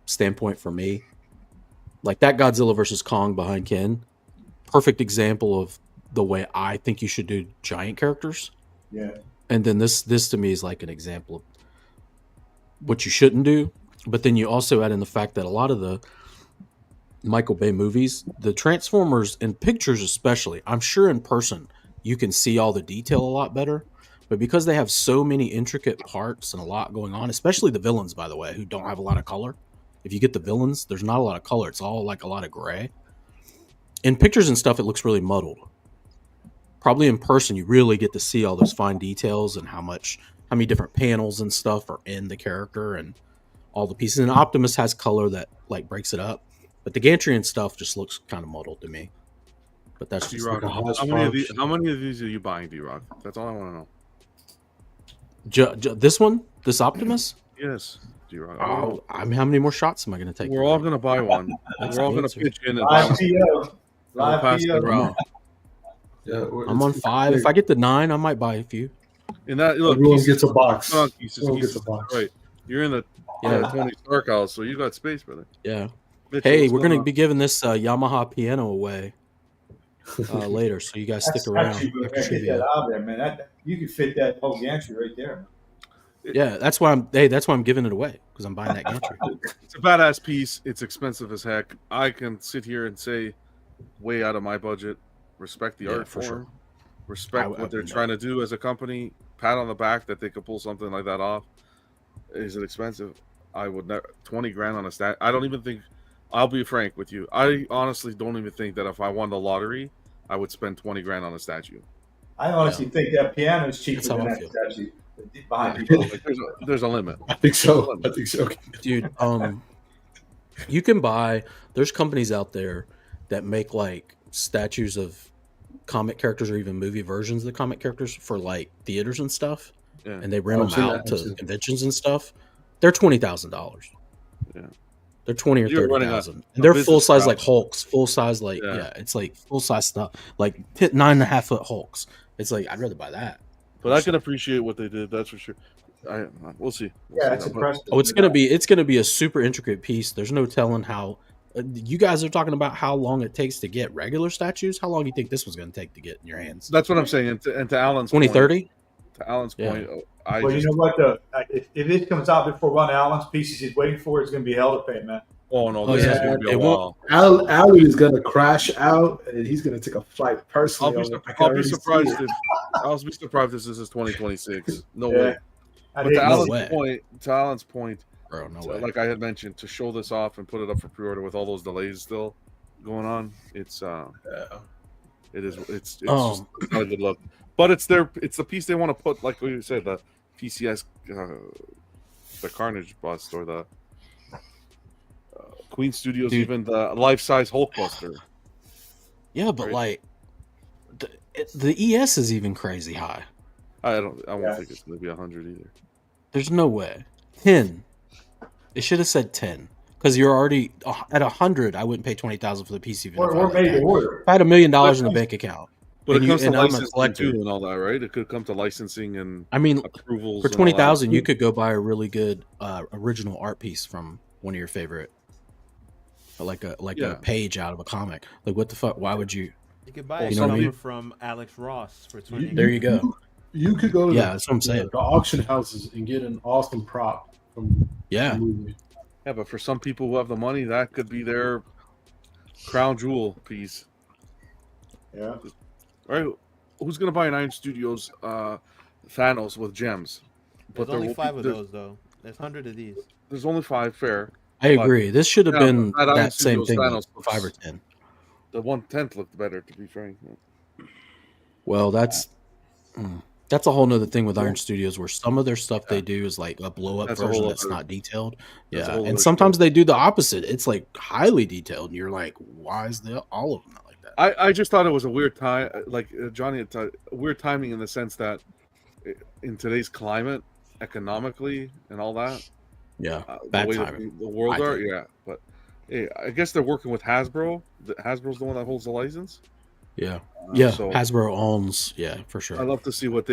standpoint for me. Like that Godzilla versus Kong behind Ken, perfect example of the way I think you should do giant characters. Yeah. And then this to me is like an example of what you shouldn't do. But then you also add in the fact that a lot of the Michael Bay movies, the Transformers in pictures especially, I'm sure in person you can see all the detail a lot better. But because they have so many intricate parts and a lot going on, especially the villains, by the way, who don't have a lot of color. If you get the villains, there's not a lot of color. It's all like a lot of gray. In pictures and stuff, it looks really muddled. Probably in person, you really get to see all those fine details and how many different panels and stuff are in the character and all the pieces. And Optimus has color that like breaks it up, but the Gantry and stuff just looks kind of muddled to me. But that's just D-Rock, how many of these are you buying, D-Rock? That's all I want to know. This one, this Optimus. Yes, D-Rock. Oh, I mean, how many more shots am I going to take? We're all going to buy one. We're all going to pitch in and buy one. Live pass it PO. around. Yeah, I'm on 5. If I get the 9, I might buy a few. And that look, everyone gets a box. Everyone gets a box. Right. You're in the Tony Stark house, so you got space, brother. Yeah. Mitchell, hey, we're going to be giving this Yamaha piano away later, so you guys stick around. Get that out there, man. You could fit that whole gantry right there. Yeah, that's why I'm giving it away, because I'm buying that gantry. It's a badass piece. It's expensive as heck. I can sit here and say, way out of my budget. Respect the art form. Sure. Respect what they're trying to do as a company. Pat on the back that they could pull something like that off. Is it expensive? I would never. 20 grand on a stat. I don't even think. I'll be frank with you. I honestly don't even think that if I won the lottery, I would spend 20 grand on a statue. I honestly think that piano is cheaper than that statue. There's a limit. I think so. Dude. You can buy. There's companies out there that make like statues of comic characters or even movie versions of the comic characters for like theaters and stuff, and they rent them out to conventions and stuff. They're $20,000. Yeah, they're 20 or 30,000. And they're full size like Hulks, full size like it's like full size stuff, like 9.5 foot Hulks. It's like I'd rather buy that. But I can appreciate what they did. That's for sure. We'll see. It's impressive. Oh, it's gonna be a super intricate piece. There's no telling how. You guys are talking about how long it takes to get regular statues. How long do you think this was going to take to get in your hands? That's what I'm saying. And to Alan's 2030. To Alan's point, you know what? If it comes out before one of Alan's pieces he's waiting for, it's going to be hell to pay, man. Oh no, this is going to be a while. Ali is going to crash out, and he's going to take a flight personally. I'll be surprised if this is 2026. No way. But to Alan's point. Bro, no so, way. Like I had mentioned, to show this off and put it up for pre-order with all those delays still going on, it's just not a good look. But it's the piece they want to put, like we said, the PCS, the Carnage bust, or the Queen Studios, even the life-size Hulkbuster. Yeah, but like the ES is even crazy high. I won't think it's going to be 100 either. There's no way. 10. It should have said 10, because you're already at 100. I wouldn't pay 20,000 for the PC. We're made to order. If I had $1 million in the bank account, but it comes to licensing too and all that, right? It could come to licensing and approvals. For 20,000, you could go buy a really good original art piece from one of your favorite, like a page out of a comic. Like what the fuck? Why would you? You could buy something from Alex Ross for 20. There you go. You could go to that's what I'm saying. The auction houses and get an awesome prop. Yeah, but for some people who have the money, that could be their crown jewel piece. Yeah. Right? Who's gonna buy an Iron Studios Thanos with gems? There's only 5 of those, though. There's 100 of these. There's only 5. Fair. I agree. This should have been that same thing. Thanos 5 or 10. The 1/10 looked better, to be frank. Well, that's a whole nother thing with Iron Studios, where some of their stuff they do is like a blow up version that's not detailed. Yeah, and sometimes they do the opposite. It's like highly detailed, and you're like, why is all of them not like that? I just thought it was a weird time, like Johnny had weird timing in the sense that in today's climate, economically and all that. Yeah, bad timing. The world are, yeah. But hey, I guess they're working with Hasbro. Hasbro's the one that holds the license. Yeah, so Hasbro owns. Yeah, for sure. I'd love to see what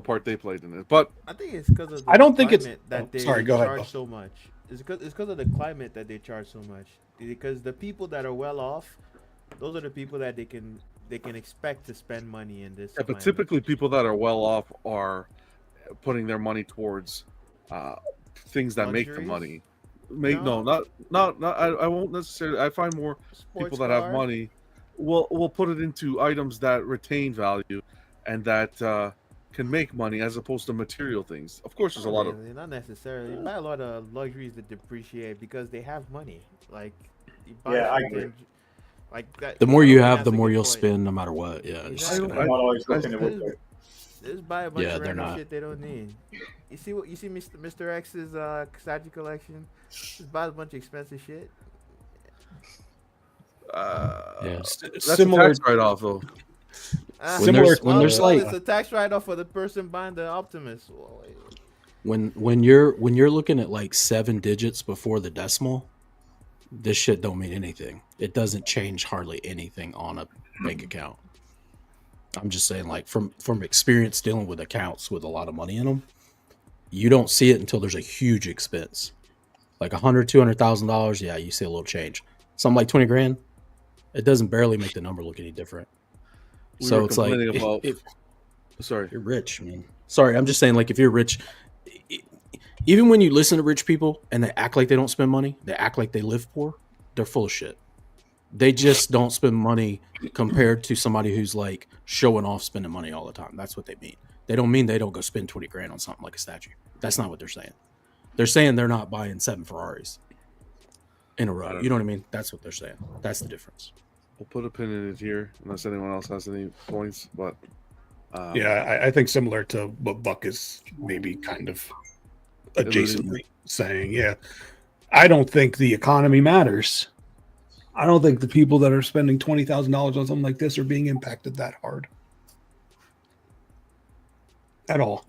part they played in it. But I think it's because of the I don't think it's that they sorry. Go charge ahead. so much. It's because of the climate that they charge so much. Because the people that are well off, those are the people that they can expect to spend money in this. Yeah, but typically people that are well off are putting their money towards things that make the money. Not. I won't necessarily. I find more people that have money will put it into items that retain value and that can make money as opposed to material things. Of course, there's a lot of not necessarily. You buy a lot of luxuries that depreciate because they have money. Like you buy I agree. Like that. The more you have, the more you'll spend, no matter what. Yeah, exactly. I'm not always looking at what they're. Just buy a bunch of random shit they don't need. You see Mr. X's statue collection? Just buy a bunch of expensive shit. that's similar a tax write-off though. When there's like it's a tax write-off for the person buying the Optimus. When you're looking at like 7 digits before the decimal, this shit don't mean anything. It doesn't change hardly anything on a bank account. I'm just saying, like from experience dealing with accounts with a lot of money in them, you don't see it until there's a huge expense, like $100,000-$200,000. Yeah, you see a little change. Something like 20 grand, it doesn't barely make the number look any different. So it's like, sorry, you're rich, man. Sorry, I'm just saying, like if you're rich, even when you listen to rich people and they act like they don't spend money, they act like they live poor. They're full of shit. They just don't spend money compared to somebody who's like showing off spending money all the time. That's what they mean. They don't mean they don't go spend 20 grand on something like a statue. That's not what they're saying. They're saying they're not buying 7 Ferraris in a row. You know what I mean? That's what they're saying. That's the difference. We'll put a pin in it here unless anyone else has any points. But I think similar to what Buck is maybe kind of adjacently saying. Yeah, I don't think the economy matters. I don't think the people that are spending $20,000 on something like this are being impacted that hard at all.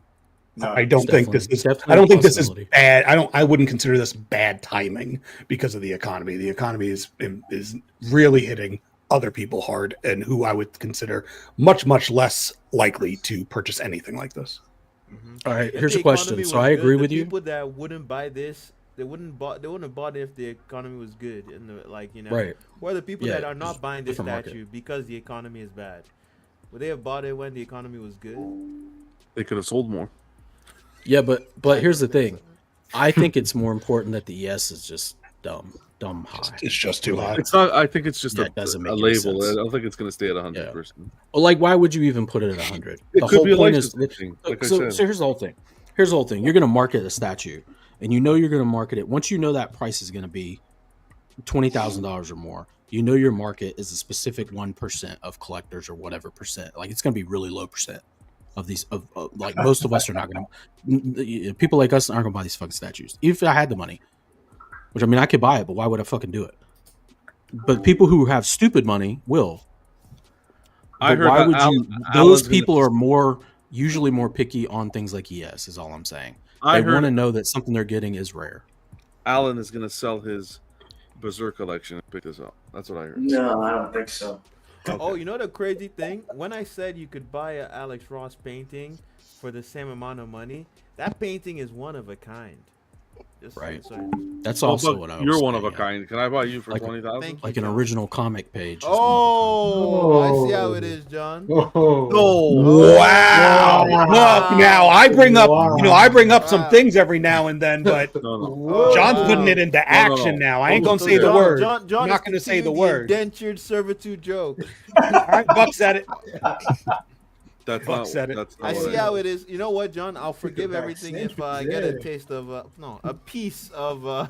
No, I don't think this is. I don't think this is bad. I wouldn't consider this bad timing because of the economy. The economy is really hitting other people hard, and who I would consider much less likely to purchase anything like this. Mm-hmm. All right, here's a question. So I agree with you. People that wouldn't buy this, they wouldn't have bought it if the economy was good, and right. Or the people that are not buying this statue because the economy is bad, would they have bought it when the economy was good? They could have sold more. Yeah, but here's the thing. I think it's more important that the ES is just dumb high. It's just too high. It's not. I think it's just a label. Sense. I don't think it's going to stay at 100%. Well, like, why would you even put it at 100? The whole point is. So here's the whole thing. You're going to market a statue, and you know you're going to market it. Once you know that price is going to be $20,000 or more, you know your market is a specific 1% of collectors or whatever percent. Like, it's going to be really low percent of these. Like, most of us are not going to. People like us aren't going to buy these fucking statues. Even if I had the money, which I mean, I could buy it, but why would I fucking do it? But people who have stupid money will. I heard why would you? Those people are usually more picky on things like ES. Is all I'm saying. They want to know that something they're getting is rare. Alan is going to sell his Berserk collection and pick this up. That's what I heard. No, I don't think so. Okay. Oh, you know the crazy thing? When I said you could buy an Alex Ross painting for the same amount of money, that painting is one of a kind. Right. That's also what I was You're saying, one of a kind. Can I buy you for $20,000? Like an original comic page. I see how it is, John. Oh, wow. Look, now I bring up, I bring up some things every now and then, but John's putting it into action now. I ain't gonna say the word. John I'm not gonna say the word. Indentured servitude joke. All right, Buck said it. That's not, I see how it is. You know what, John? I'll forgive everything if I get a taste of a piece of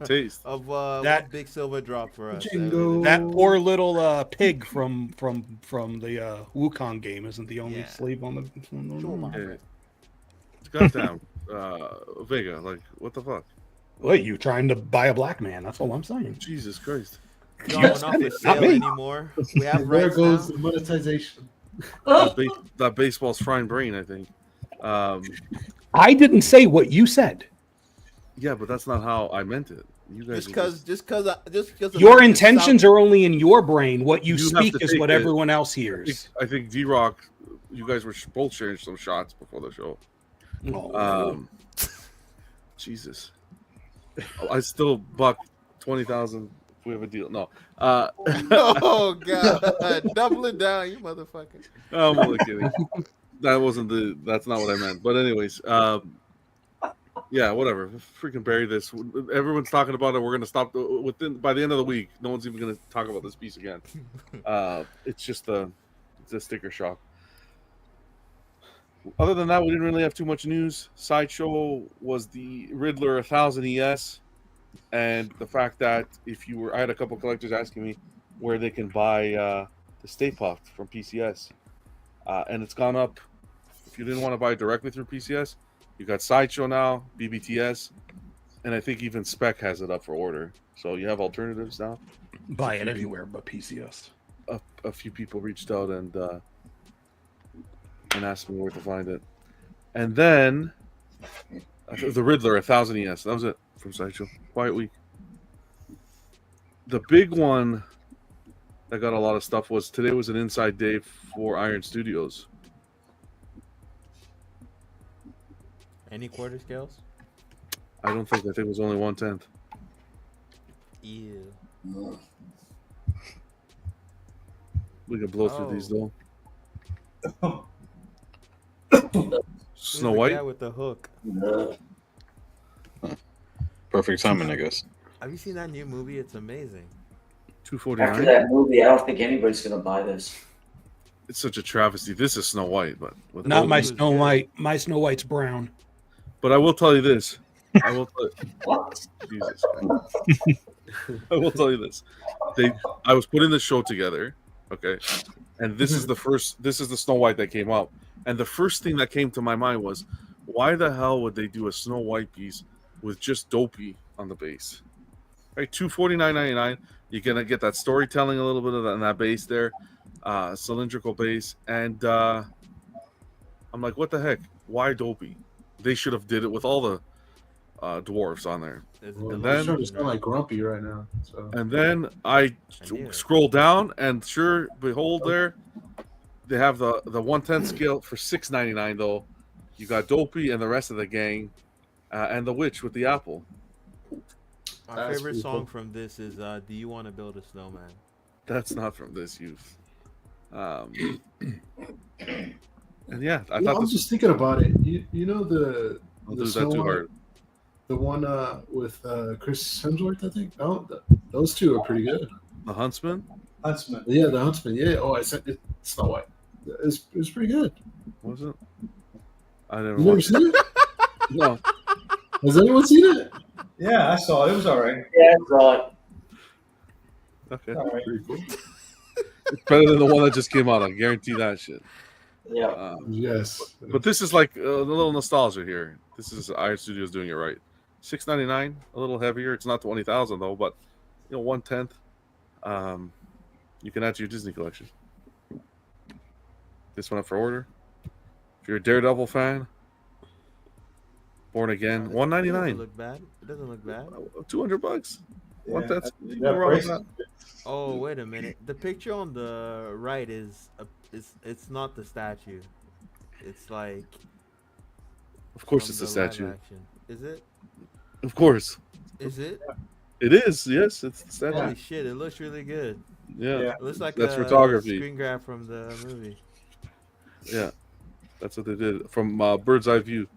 taste of that big silver drop for us. That poor little pig from the Wukong game isn't the only slave on the. Goddamn, Vega! Like, what the fuck? Wait, you trying to buy a black man? That's all I'm saying. Jesus Christ! John, we're not for sale anymore. We have There rights goes now. the monetization. That baseball's frying brain, I think. I didn't say what you said. Yeah, but that's not how I meant it. You guys just because your intentions are only in your brain. What you have speak to is take what it. everyone else hears. I think D-Rock, you guys were both sharing some shots before the show. Oh. Jesus. I still buck 20,000 if we have a deal. No. Oh God, double it down, you motherfucker. I'm only kidding. That's not what I meant. But anyways, yeah, whatever. Freaking bury this. Everyone's talking about it. We're gonna stop by the end of the week. No one's even gonna talk about this piece again. It's just it's a sticker shock. Other than that, we didn't really have too much news. Sideshow was the Riddler 1000 ES, and the fact that I had a couple collectors asking me where they can buy the Stay Puft from PCS, and it's gone up. If you didn't want to buy it directly through PCS, you got Sideshow now, BBTS, and I think even Spec has it up for order. So you have alternatives now. Buy it everywhere but PCS. A few people reached out and asked me where to find it. And then the Riddler 1000 ES. That was it from Sideshow. Quiet week. The big one that got a lot of stuff was today was an inside day for Iron Studios. Any quarter scales? I don't think. I think it was only 1/10. Ew. We can blow through these though. Snow White? Yeah, with the hook. Perfect timing, I guess. Have you seen that new movie? It's amazing. $249. After that movie, I don't think anybody's gonna buy this. It's such a travesty. This is Snow White, but not my Snow White. My Snow White's brown. But I will tell you this. I will tell you, Jesus. I will tell you this. I was putting the show together, okay, and this is the Snow White that came out, and the first thing that came to my mind was, why the hell would they do a Snow White piece with just Dopey on the base? Right, $249.99. You're gonna get that storytelling a little bit of that in that base there, cylindrical base, and I'm like, what the heck? Why Dopey? They should have did it with all the dwarves on there. And then trying to sound like Grumpy right now. So. And then I scroll down, and sure, behold, there they have the 1/10 scale for $6.99 though. You got Dopey and the rest of the gang, and the witch with the apple. My favorite song from this is "Do You Want to Build a Snowman?" That's not from this youth. And yeah, I I'm just thinking about it. You know the Snow Snow White, the one with Chris Hemsworth, I think. Oh, those two are pretty good. The Huntsman. Yeah, the Huntsman. Yeah. Oh, I said it. Snow White. It's pretty good. Was it? I never. You never seen it? No. Has anyone seen it? Yeah, I saw it. It was all right. Yeah, I saw it. Okay. All right. Pretty cool. It's better than the one that just came out. I guarantee that shit. Yeah. Yes. But this is like a little nostalgia here. This is Iron Studios doing it right. $6.99, a little heavier. It's not 20,000 though, but 1/10. You can add to your Disney collection. This one up for order. If you're a Daredevil fan, Born Again, $199. It doesn't look bad. It doesn't look bad. $200. Yeah, 1/10. You that go wrong with price- that. Oh, wait a minute. The picture on the right is it's not the statue. It's like Of course, from it's a the live statue. action. Is it? Of course, Is it? it is. Yes, it's the statue. Holy shit! It looks really good. Yeah. It looks like That's a photography. screen grab from the movie. Yeah, that's what they did from Bird's Eye View.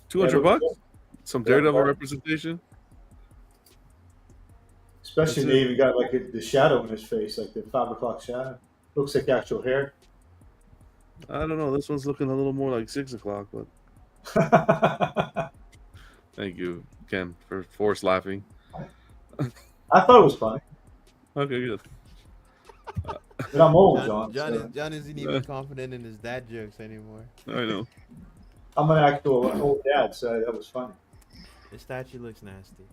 $200. Some Daredevil representation. Especially they even got like the shadow in his face, like the 5 o'clock shadow. Looks like actual hair. I don't know. This one's looking a little more like 6 o'clock, but thank you, Ken, for forced laughing. I thought it was funny. Okay, good. But I'm old, John. John isn't even confident in his dad jokes anymore. I know. I'm an actual old dad, so that was funny. The statue looks nasty.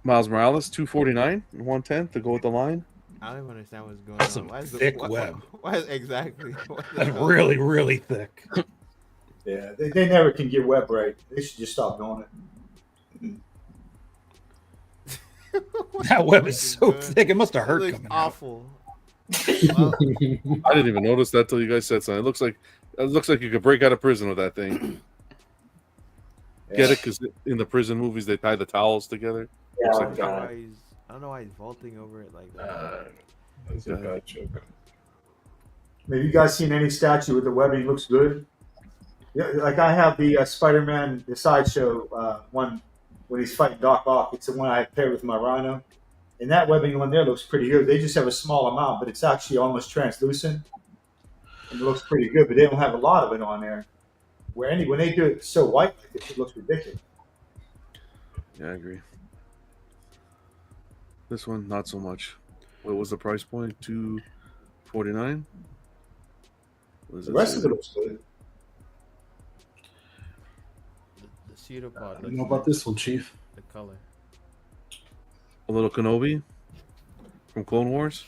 Miles Morales, $249, 1/10 to go with the line. I don't even understand what's going That's on. some thick web. Why exactly? That's really, really thick. Yeah, they never can get web right. They should just stop doing it. That web is so thick. It must have hurt coming awful. Out. I didn't even notice that till you guys said something. It looks like you could break out of prison with that thing. Yeah. Get it? Because in the prison movies, they tie the towels together. Yeah, like I don't know why he's vaulting over it like that. That's a bad joke. Have you guys seen any statue with the webbing looks good? Yeah, like I have the Spider-Man, the sideshow one when he's fighting Doc Ock. It's the one I paired with my Rhino. And that webbing on there looks pretty good. They just have a small amount, but it's actually almost translucent. And it looks pretty good, but they don't have a lot of it on there. When they do it so white like this, it looks ridiculous. Yeah, I agree. This one, not so much. What was the price point? $249. The rest of it looks good. The pseudopod. I don't know about this one, Chief. The color. A little Kenobi from Clone Wars.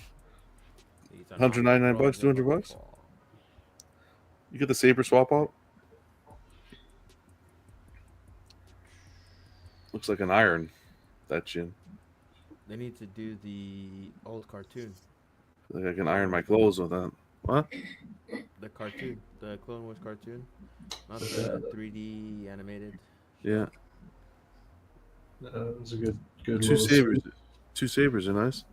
$199, $200. You get the saber swap out. Looks like an iron. That chin. They need to do the old cartoon. Like I can iron my clothes with that. What? The cartoon, the Clone Wars cartoon, not the 3D animated. Yeah. That was a good. Two sabers. Two sabers are nice.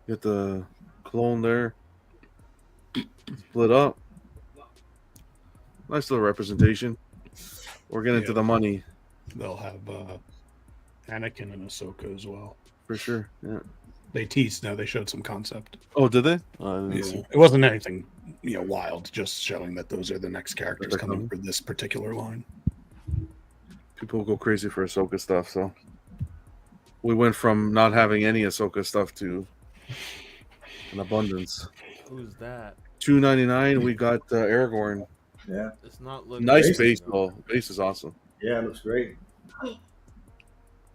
Get the clone there. Split up. Nice little representation. We're getting to the money. They'll have Anakin and Ahsoka as well. For sure. Yeah. They teased. No, they showed some concept. Oh, did they? It wasn't anything, wild. Just showing that those are the next characters coming for this particular line. People go crazy for Ahsoka stuff, so we went from not having any Ahsoka stuff to an abundance. Who's that? $299. We got Aragorn. Yeah, it's not looking nice base though. Base is awesome. Yeah, it looks great.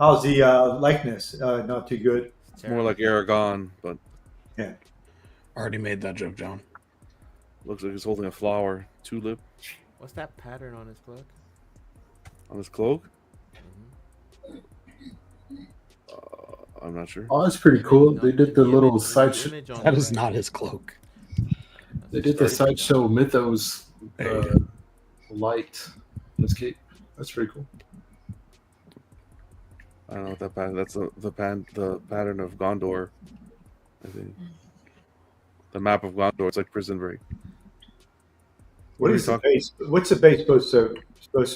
How's the likeness? Not too good. It's more like Aragon, but yeah. Already made that joke, John. Looks like he's holding a flower, tulip. What's that pattern on his cloak? On his cloak? I'm not sure. Oh, that's pretty cool. They did the little sideshow. That is not his cloak. They did the sideshow mythos light. That's pretty cool. I don't know what that pattern. That's the pattern of Gondor. I think the map of Gondor. It's like Prison Break. What is the base? What's the base supposed to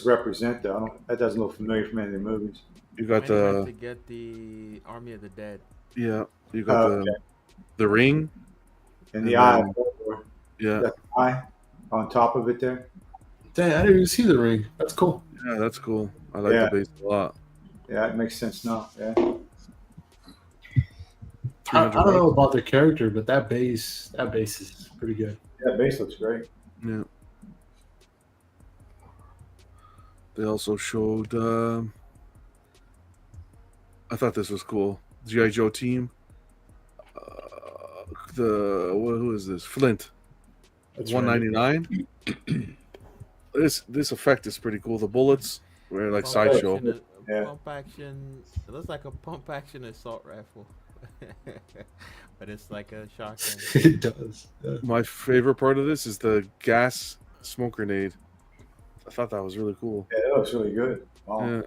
represent? Though that doesn't look familiar from any of the movies. You got to get the Army of the Dead. Yeah, you got the ring and the eye. Yeah, the eye on top of it there. Dang, I didn't even see the ring. That's cool. Yeah, that's cool. I like the base a lot. Yeah, it makes sense now. Yeah. I don't know about the character, but that base is pretty good. Yeah, base looks great. Yeah. They also showed. I thought this was cool. G.I. Joe team. Who is this? Flint. It's $199. This effect is pretty cool. The bullets were like sideshow. Pump action. It looks like a pump action assault rifle, but it's like a shotgun. It does. Yeah. My favorite part of this is the gas smoke grenade. I thought that was really cool. Yeah, that looks really good. Wow.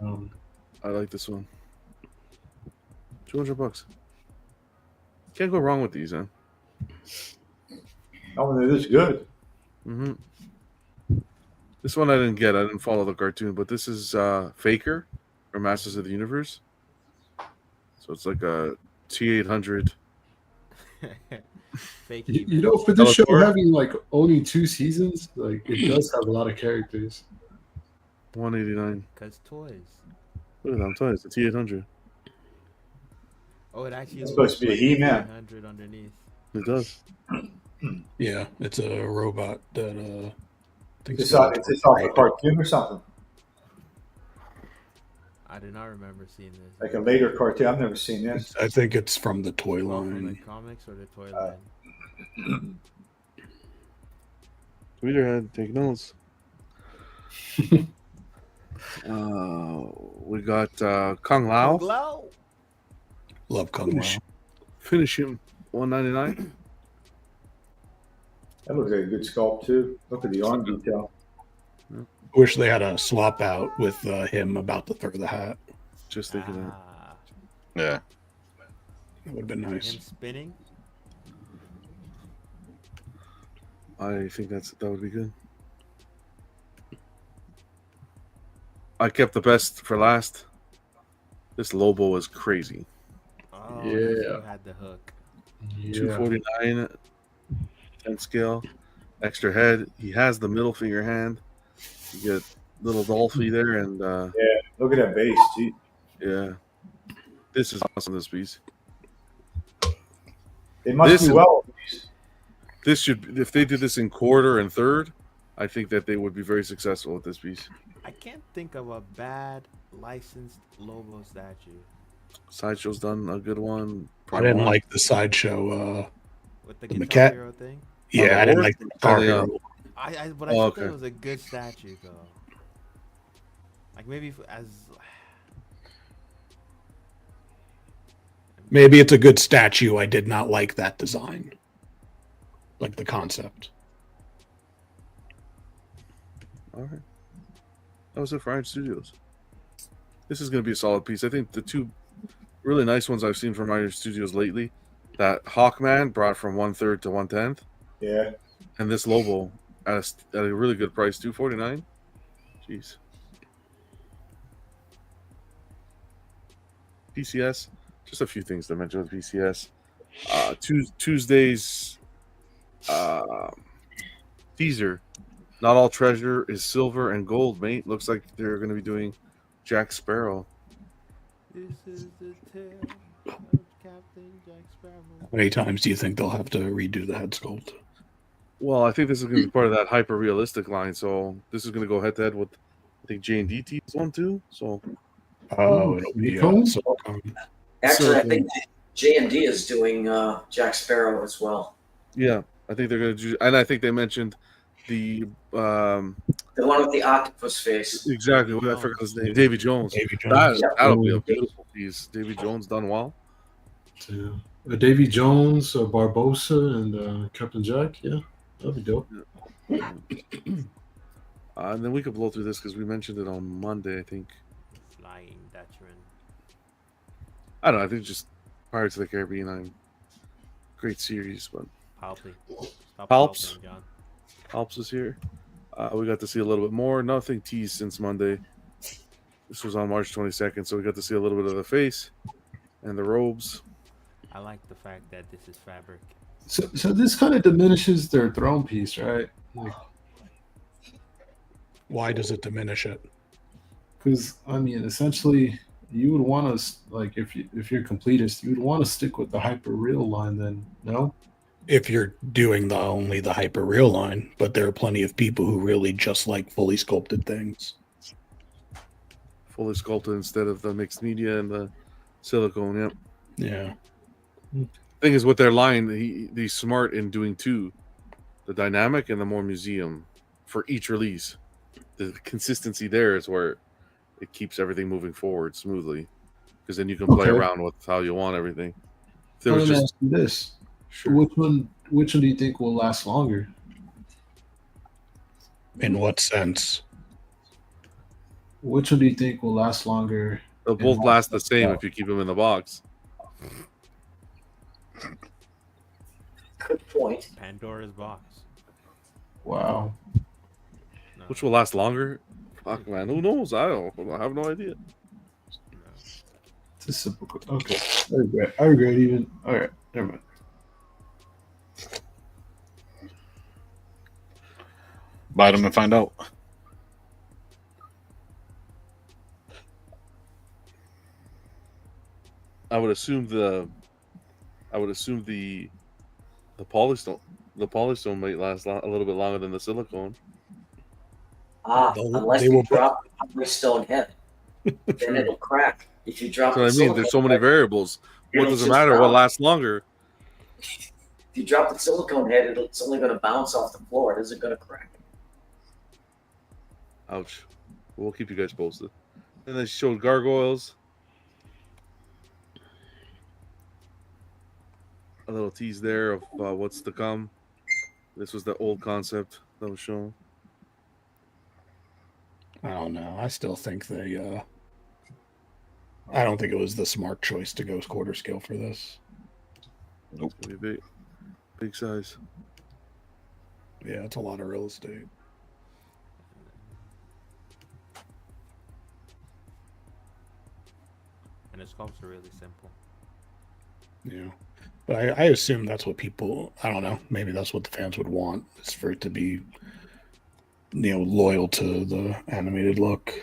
Yeah. I like this one. $200. Can't go wrong with these, man. Oh, it is good. Mm-hmm. This one I didn't get. I didn't follow the cartoon, but this is Faker from Masters of the Universe. So it's like a T-800. For this show having like only 2 seasons, like it does have a lot of characters. $189. Cause toys. Look at them toys. The T-800. Oh, it actually it's supposed to be a He-Man. T-800 underneath. It does. Yeah, it's a robot that. It's off a cartoon or something. I do not remember seeing this. Like a later cartoon. I've never seen this. I think it's from the toy From the line. comics or the toy line? Tweeterhead, take notes. We got Kung Lao. Kung Lao. Love Kung Lao. Finish him, $199. That looks like a good sculpt too. Look at the arm detail. Wish they had a swap out with him about to throw the hat. Just thinking that. Yeah. That would have been nice. Him spinning. I think that would be good. I kept the best for last. This Lobo is crazy. Oh, Yeah. Had the hook. Yeah. 249, 10 scale, extra head. He has the middle finger hand. You get little Dolphy there, and Yeah, look at that base. Gee. yeah, this is awesome. This piece. They must do well. This should, if they did this in quarter and third, I think that they would be very successful with this piece. I can't think of a bad licensed Lobo statue. Sideshow's done a good one. I didn't like the sideshow. With the Guitar Guitar Hero Hero thing. Yeah, I didn't like the Guitar yeah. Hero. But I thought it was a good statue though. Like maybe as. Maybe it's a good statue. I did not like that design. Like the concept. All right. That was it for Iron Studios. This is going to be a solid piece. I think the two really nice ones I've seen from Iron Studios lately, that Hawkman brought from 1/3 to 1/10. Yeah. And this Lobo at a really good price, $249. Jeez. PCS, just a few things to mention with PCS. Tuesday's teaser. Not all treasure is silver and gold, mate. Looks like they're going to be doing Jack Sparrow. This is the tale of Captain Jack Sparrow. How many times do you think they'll have to redo the head sculpt? Well, I think this is going to be part of that hyper realistic line. So this is going to go head to head with, I think J&D teased one too. So it'll be Actually, I think J&D is doing Jack Sparrow as well. Yeah, I think they're going to do, and I think they mentioned the one with the octopus face. Exactly. I forgot his name. Davy Jones. That'll be a beautiful piece. Davy Jones done well. Yeah. Davy Jones, Barbosa, and Captain Jack. Yeah, that'd be dope. And then we could blow through this because we mentioned it on Monday, I think. Flying Dutchman. I don't know. I think just Pirates of the Caribbean. Great series, but Palps. John. Palps is here. We got to see a little bit more. Nothing teased since Monday. This was on March 22nd, so we got to see a little bit of the face and the robes. I like the fact that this is fabric. So this kind of diminishes their throne piece, right? Like, why does it diminish it? Because I mean, essentially, you would want to like if you're completist, you would want to stick with the hyper real line. Then no. If you're doing only the hyper real line, but there are plenty of people who really just like fully sculpted things. Fully sculpted instead of the mixed media and the silicone. Yep. Yeah. Thing is, with their line, he's smart in doing two: the dynamic and the more museum for each release. The consistency there is where it keeps everything moving forward smoothly, because then you can play around with how you want everything. If there was Let me ask you this. Sure. Which one do you think will last longer? In what sense? Which one do you think will last longer? They'll both last the same if you keep them in the box. Good point. Pandora's box. Wow. No. Which will last longer? Fuck, man. Who knows? I have no idea. It's a simple. Okay. I regret even. All right. Never mind. Buy them and find out. I would assume the polystone might last a little bit longer than the silicone. Unless you drop the polystone head. then it'll crack. If you drop That's the what I mean. There's so many variables. What it'll does it just matter? What bounce. lasts longer? If you drop the silicone head, it's only going to bounce off the floor. It isn't going to crack. Ouch. We'll keep you guys posted. And they showed gargoyles. A little tease there of what's to come. This was the old concept that was shown. I don't know. I still think they. I don't think it was the smart choice to go quarter scale for this. Nope. Big size. Yeah, it's a lot of real estate. And the sculpts are really simple. Yeah. But I assume that's what people, I don't know, maybe that's what the fans would want, is for it to be, loyal to the animated look.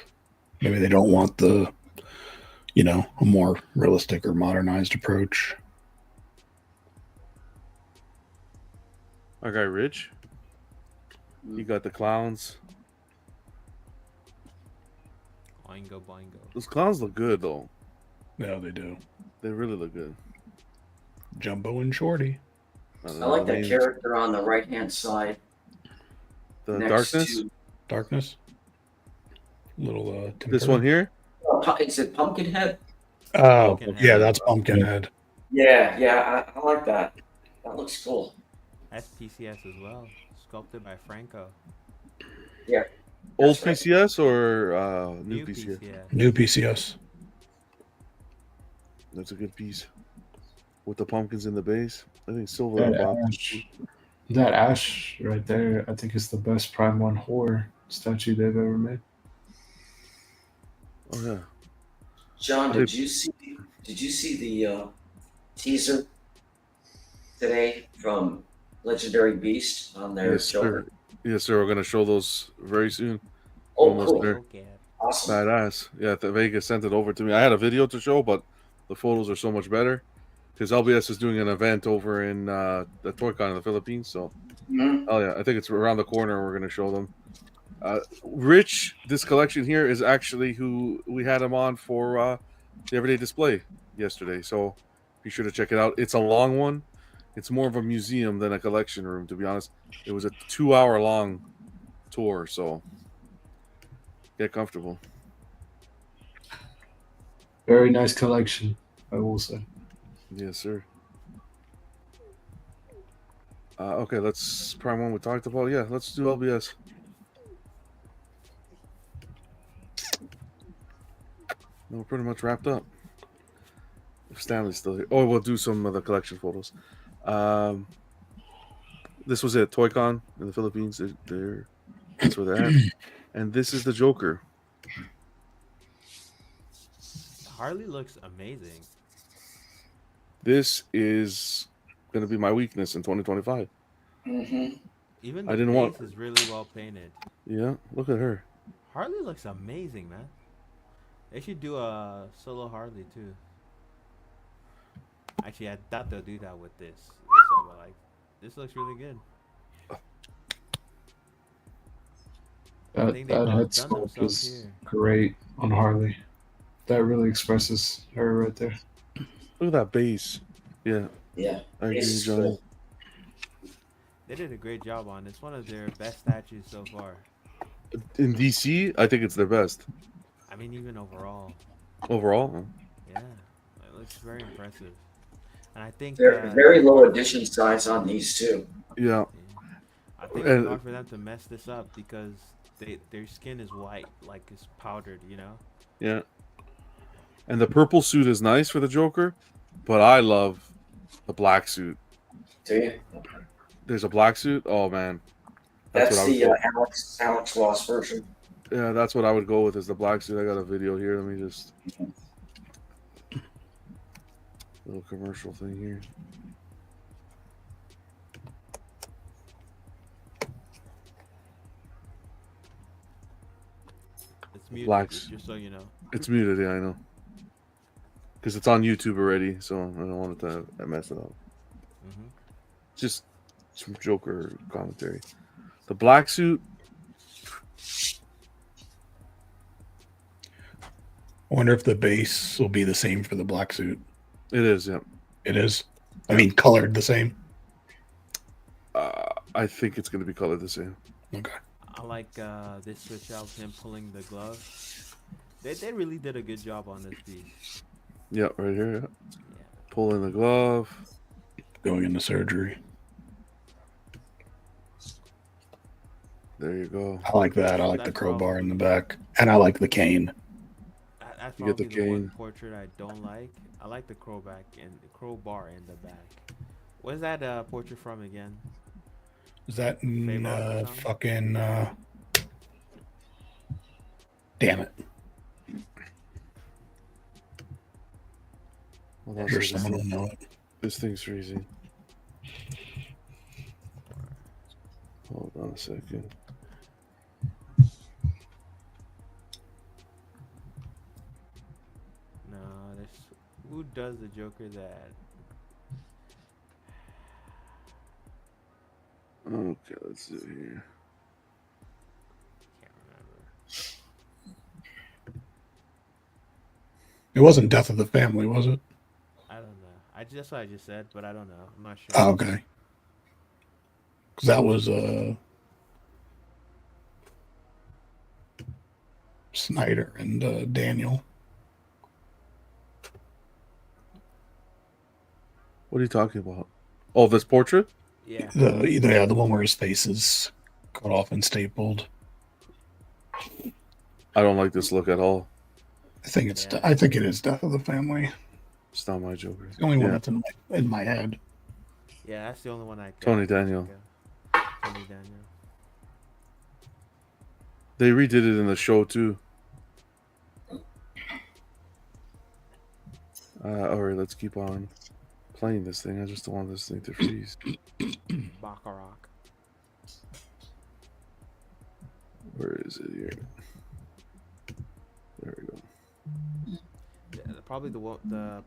Maybe they don't want the, a more realistic or modernized approach. Our guy Rich, he got the clowns. Boingo. Those clowns look good, though. Yeah, they do. They really look good. Jumbo and Shorty. I like that character on the right-hand side. The darkness? Darkness? Little this one here? Is it Pumpkinhead? Oh, Pumpkinhead. yeah, that's Pumpkinhead. Yeah, I like that. That looks cool. That's PCS as well. Sculpted by Franco. Yeah. Old PCS or new PCS? New PCS. That's a good piece. With the pumpkins in the base. I think silver and black. That Ash right there, I think is the best Prime 1 horror statue they've ever made. Oh yeah. John, did you see the teaser today from Legendary Beast on their Yes, sir. Yes, sir. We're gonna show those very soon. Oh, almost cool. there. Okay. Awesome. Badass. Yeah, Vegas sent it over to me. I had a video to show, but the photos are so much better because LBS is doing an event over in the Toy Con in the Philippines. So, oh yeah, I think it's around the corner. We're gonna show them. Rich, this collection here is actually who we had him on for the Everyday Display yesterday. So be sure to check it out. It's a long one. It's more of a museum than a collection room, to be honest. It was a 2-hour long tour, so get comfortable. Very nice collection, I will say. Yes, sir. Okay, let's Prime 1 we talked about. Yeah, let's do LBS. We're pretty much wrapped up. If Stanley's still here. Oh, we'll do some of the collection photos. This was at Toy Con in the Philippines. That's where they're at. And this is the Joker. Harley looks amazing. This is going to be my weakness in 2025. Mm-hmm. Even the I didn't want. is really well painted. Yeah, look at her. Harley looks amazing, man. They should do a solo Harley too. Actually, I doubt they'll do that with this. So, but, like, this looks really good. That head sculpt is great on Harley. That really expresses her right there. Look at that base. Yeah. Yeah. I agree, Johnny. They did a great job on it. It's one of their best statues so far. In DC, I think it's their best. I mean, even overall. Overall? Yeah. It looks very impressive. And I think they're very low edition size on these too. Yeah. I think it's hard for them to mess this up because their skin is white, like it's powdered, you know? Yeah. And the purple suit is nice for the Joker, but I love the black suit. Do you? There's a black suit? Oh, man. That's the Alex Ross version. Yeah, that's what I would go with is the black suit. I got a video here. Let me just... little commercial thing here. It's muted, just so you know. It's muted, yeah, I know. Because it's on YouTube already, so I don't want it to mess it up. Mm-hmm. Just some Joker commentary. The black suit. I wonder if the base will be the same for the black suit. It is, yeah. It is. I mean, colored the same. I think it's going to be colored the same. Okay. I like this switch out him pulling the glove. They really did a good job on this piece. Yeah, right here. Yeah. Pulling the glove. Going into surgery. There you go. I like that. I like the crowbar in the back, and I like the cane. That's You get the probably one cane. portrait I don't like. I like the crowbar in the back. Where's that portrait from again? Is that fucking? Damn it! Hold on, Sure, someone will know it. This thing's freezing. Hold on a second. No, who does the Joker that? Okay, let's see here. Can't remember. It wasn't Death of the Family, was it? I don't know. That's what I just said, but I don't know. I'm not sure. Oh, okay. Because that was Snyder and Daniel. What are you talking about? Oh, this portrait? Yeah. The one where his face is cut off and stapled. I don't like this look at all. I think it is Death of the Family. It's not my Joker. It's the only one that's in my head. Yeah, that's the only one I. Tony Daniel. Tony Daniel. They redid it in the show too. Alright, let's keep on playing this thing. I just don't want this thing to freeze. Baccarat. Where is it here? There we go. Yeah, probably the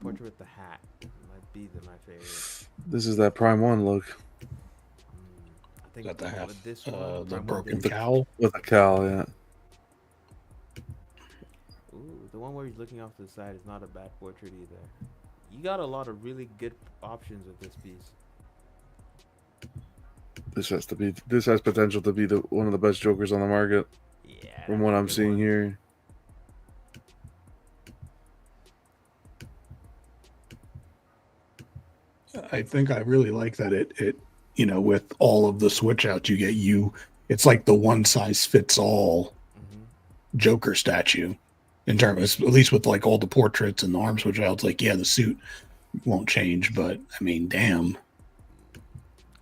portrait with the hat might be my favorite. This is that Prime 1 look. I think Is that the half, with this the one, broken cowl? With the cowl, yeah. Ooh, the one where he's looking off to the side is not a bad portrait either. You got a lot of really good options with this piece. This has potential to be one of the best Jokers on the market. Yeah. From what I'm seeing here. I think I really like that it with all of the switch outs you get it's like the one size fits all Joker statue in terms, at least with like all the portraits and the arm switch outs. Like, yeah, the suit won't change, but I mean, damn,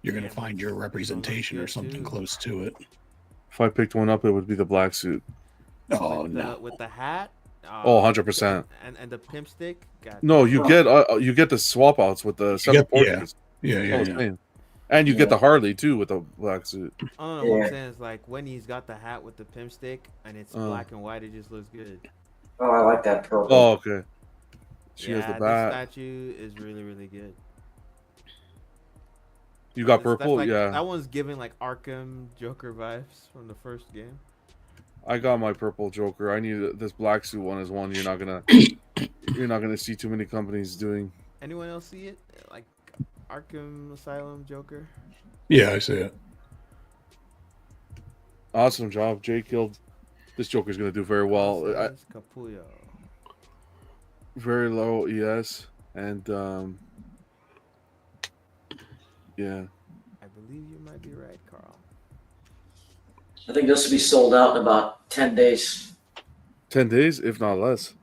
you're gonna find your representation or something close to it. If I picked one up, it would be the black suit. Oh, with the hat. 100%. And the pimp stick. No, you get the swap outs with the separate portraits. Yeah. And you get the Harley too with the black suit. I don't know what I'm saying is like when he's got the hat with the pimp stick and it's black and white, it just looks good. Oh, I like that purple. Oh, okay. She has Yeah, the bat. this statue is really, really good. You got purple, like, yeah. That one's giving like Arkham Joker vibes from the first game. I got my purple Joker. I need this black suit one is one you're not gonna see too many companies doing. Anyone else see it? Like Arkham Asylum Joker? Yeah, I see it. Awesome job, Jay killed. This Joker's gonna do very well. Capullo. Very low ES and yeah. I believe you might be right, Carl. I think this will be sold out in about 10 days. 10 days, if not less.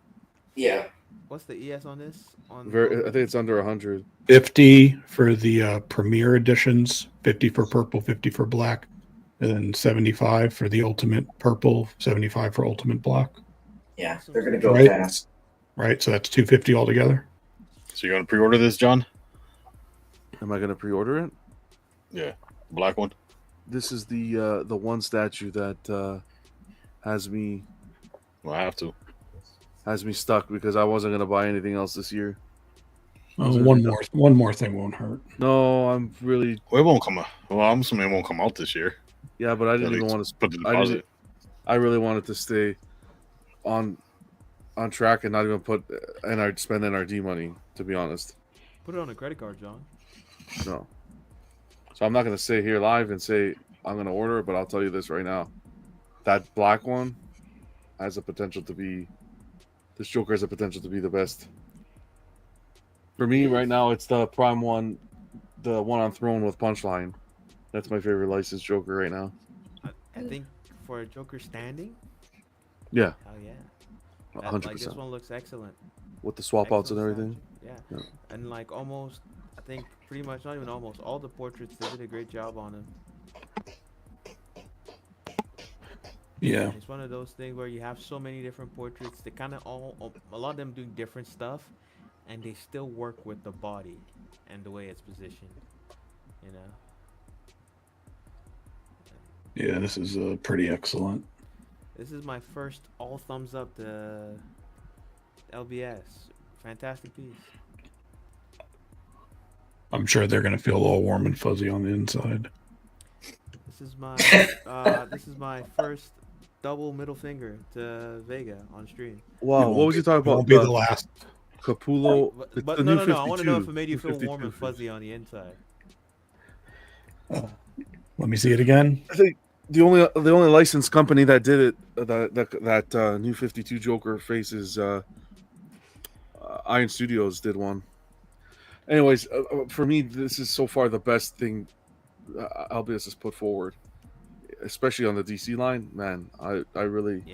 Yeah. What's the ES on this? I think it's under 100. 50 for the premier editions, 50 for purple, 50 for black, and then 75 for the ultimate purple, 75 for ultimate black. Yeah, they're going to go fast. Right, so that's 250 altogether. So you're going to pre-order this, John? Am I going to pre-order it? Yeah, black one. This is the one statue that has me. Well, I have to. Has me stuck because I wasn't going to buy anything else this year. One more thing won't hurt. No, I'm really. Well, it won't come out. Well, I'm assuming it won't come out this year. Yeah, but I didn't even want to put the deposit. I really wanted to stay on on track and not even spend NRD money. To be honest, put it on a credit card, John. No. So I'm not gonna sit here live and say I'm gonna order it, but I'll tell you this right now: that black one has a potential to be. This Joker has a potential to be the best. For me, right now, it's the Prime one, the one on Throne with Punchline. That's my favorite licensed Joker right now. I think for a Joker standing. Yeah. Oh yeah. 100%. Like this one looks excellent. With the swap outs and everything. Yeah. And like almost, I think pretty much, not even almost, all the portraits, they did a great job on him. Yeah. It's one of those things where you have so many different portraits. They kind of a lot of them doing different stuff, and they still work with the body and the way it's positioned. You know. Yeah, this is pretty excellent. This is my first all thumbs up to LBS. Fantastic piece. I'm sure they're gonna feel all warm and fuzzy on the inside. This is my first double middle finger to Vega on stream. Wow, what was you talking about? Won't be the last. Capullo. But no, I want to know if it made you feel warm and fuzzy on the inside. Let me see it again. I think the only licensed company that did it, that new 52 Joker faces, Iron Studios did one. Anyways, for me, this is so far the best thing LBS has put forward, especially on the DC line. Man, I really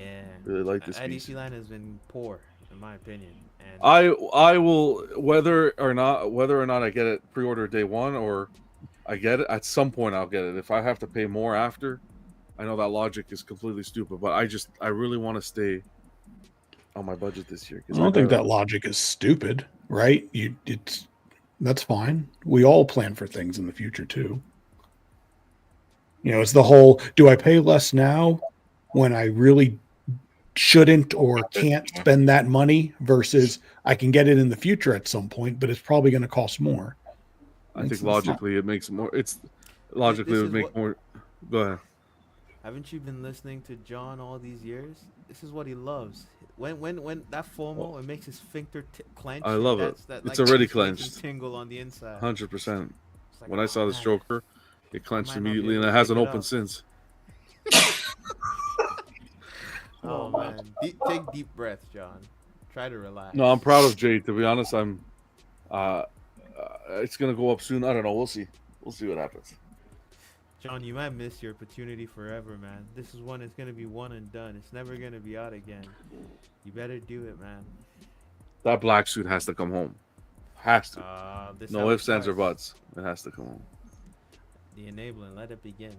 like this piece. DC line has been poor, in my opinion. And I will, whether or not I get it pre-order day one or I get it at some point, I'll get it. If I have to pay more after, I know that logic is completely stupid, but I really want to stay on my budget this year. I don't think that logic is stupid, right? That's fine. We all plan for things in the future too. You know, it's the whole, do I pay less now when I really shouldn't or can't spend that money versus I can get it in the future at some point, but it's probably going to cost more. I think logically it makes more. It would make more. Go ahead. Haven't you been listening to John all these years? This is what he loves. When that FOMO, it makes his sphincter clench. I love it. It's already clenched. Tingle on the inside. 100%. When I saw this Joker, it clenched immediately, and it hasn't opened since. Oh man, take deep breaths, John. Try to relax. No, I'm proud of Jay. To be honest, it's gonna go up soon. I don't know. We'll see. We'll see what happens. John, you might miss your opportunity forever, man. This is one. It's gonna be one and done. It's never gonna be out again. You better do it, man. That black suit has to come home. Has to. No ifs, ands, or buts. It has to come home. The enabling. Let it begin.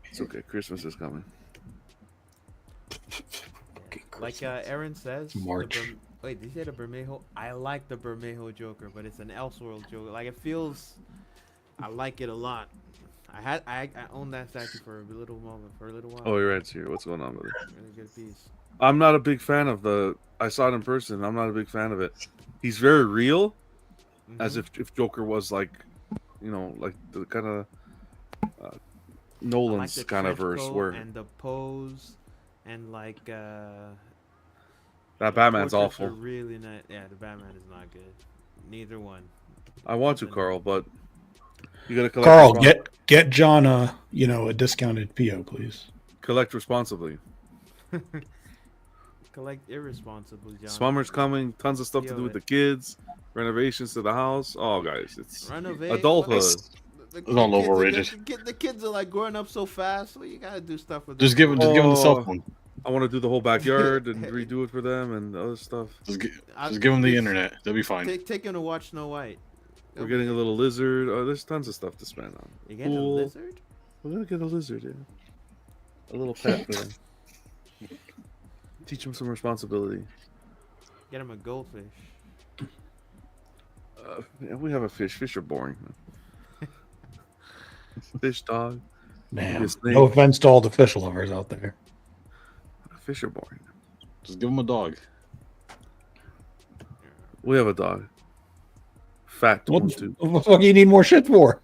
It's okay. Christmas is coming. Like Aaron says, March. Wait, did you say the Bermejo? I like the Bermejo Joker, but it's an Elseworld Joker. Like it feels, I like it a lot. I owned that statue for a little moment, for a little while. Oh, you're right here. What's going on with it? Really good piece. I'm not a big fan of I saw it in person. I'm not a big fan of it. He's very real, as if Joker was like, like the kind of Nolan's like kind of verse where and the pose and like that Batman's awful. Really nice. Yeah, the Batman is not good. Neither one. I want to, Carl, but you gotta collect. Carl, get John a discounted PO, please. Collect responsibly. Collect irresponsibly, John. Summer's coming. Tons of stuff to do with the kids. Renovations to the house. Oh, guys, it's adulthood. It's all overrated. The kids are like growing up so fast. So you gotta do stuff with them. Just give them the cell phone. I want to do the whole backyard and redo it for them and other stuff. Just give them the internet. They'll be fine. Take them to watch Snow White. We're getting a little lizard. Oh, there's tons of stuff to spend on. You getting a lizard? We're gonna get a lizard, yeah. A little pet for them. Teach him some responsibility. Get him a goldfish. Yeah, we have a fish. Fish are boring. Fish, dog. Man, no offense to all the fish lovers out there. Fish are boring. Just give him a dog. We have a dog. Fat one too. What the fuck do you need more shit for?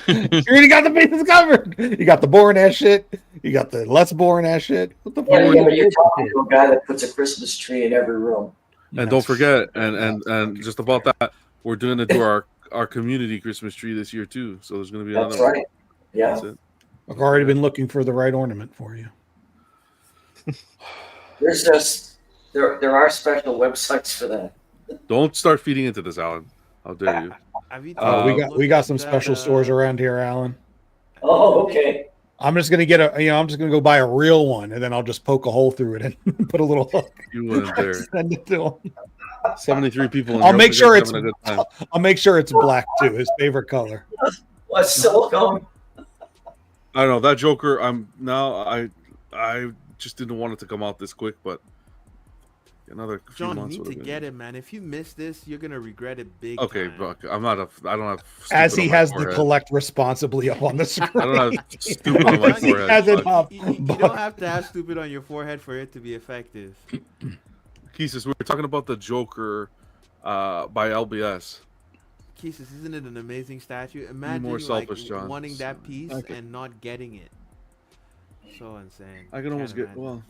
You already got the bases covered. You got the boring ass shit. You got the less boring ass shit. What the fuck? Yeah, but you're talking to a guy that puts a Christmas tree in every room. And don't forget, and just about that, we're doing it to our community Christmas tree this year too. So there's going to be another. That's right. Yeah. That's it. I've already been looking for the right ornament for you. There's just there are special websites for that. Don't start feeding into this, Alan. How dare you? We got some special stores around here, Alan. Oh, okay. I'm just gonna get I'm just gonna go buy a real one, and then I'll just poke a hole through it and put a little hook. You wouldn't dare. Send it to him. 73 people. I'll make sure it's. I'll make sure it's black too. His favorite color. What silicone? I don't know that Joker. I just didn't want it to come out this quick, but another few John, months. You need to get it, man. If you miss this, you're gonna regret it big. Okay, time. I don't have. As he has the collect responsibly up on the screen. I don't have stupid on my forehead. Has it up. You don't have to have stupid on your forehead for it to be effective. Keesis, we were talking about the Joker by LBS. Keesis, isn't it an amazing statue? Imagine more selfish, John. wanting that piece and not getting it. So insane. I can almost get. Well,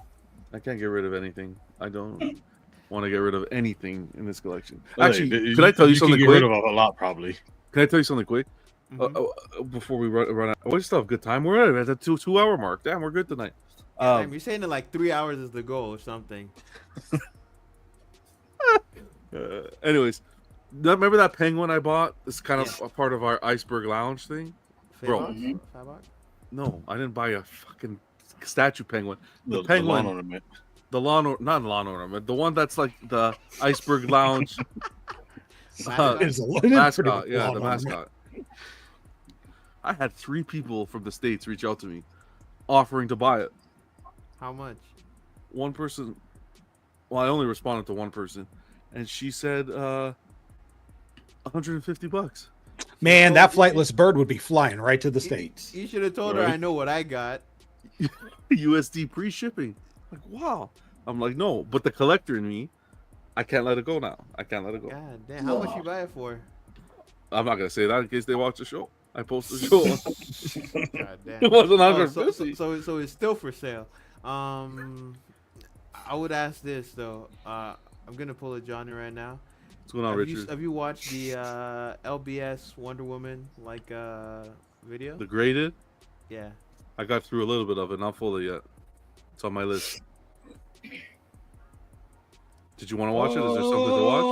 I can't get rid of anything. I don't want to get rid of anything in this collection. Actually, could I tell you something get quick? Rid of a lot, probably. Can I tell you something quick? Before we run out, we still have good time. We're at the two-hour mark. Damn, we're good tonight. Damn, you're saying that like 3 hours is the goal or something. Anyways, remember that penguin I bought? It's kind of a part of our iceberg lounge thing, bro. No, I didn't buy a fucking statue penguin. The penguin, lawn ornament. Not lawn ornament. The one that's like the iceberg lounge mascot. Yeah, the mascot. I had 3 people from the States reach out to me, offering to buy it. How much? One person. Well, I only responded to one person, and she said $150. Man, that flightless bird would be flying right to the States. You should have told her I know what I got. USD pre-shipping. Like, wow. I'm like, no, but the collector in me, I can't let it go now. I can't let it go. God damn, how much you buy it for? I'm not gonna say that in case they watch the show. I post the show. God damn. It wasn't $150. So it's still for sale. I would ask this though. I'm gonna pull a Johnny right now. What's going on, Richard? Have you watched the LBS Wonder Woman video? The graded? Yeah. I got through a little bit of it, not fully yet. It's on my list. Did you want to watch it? Is there something to watch? I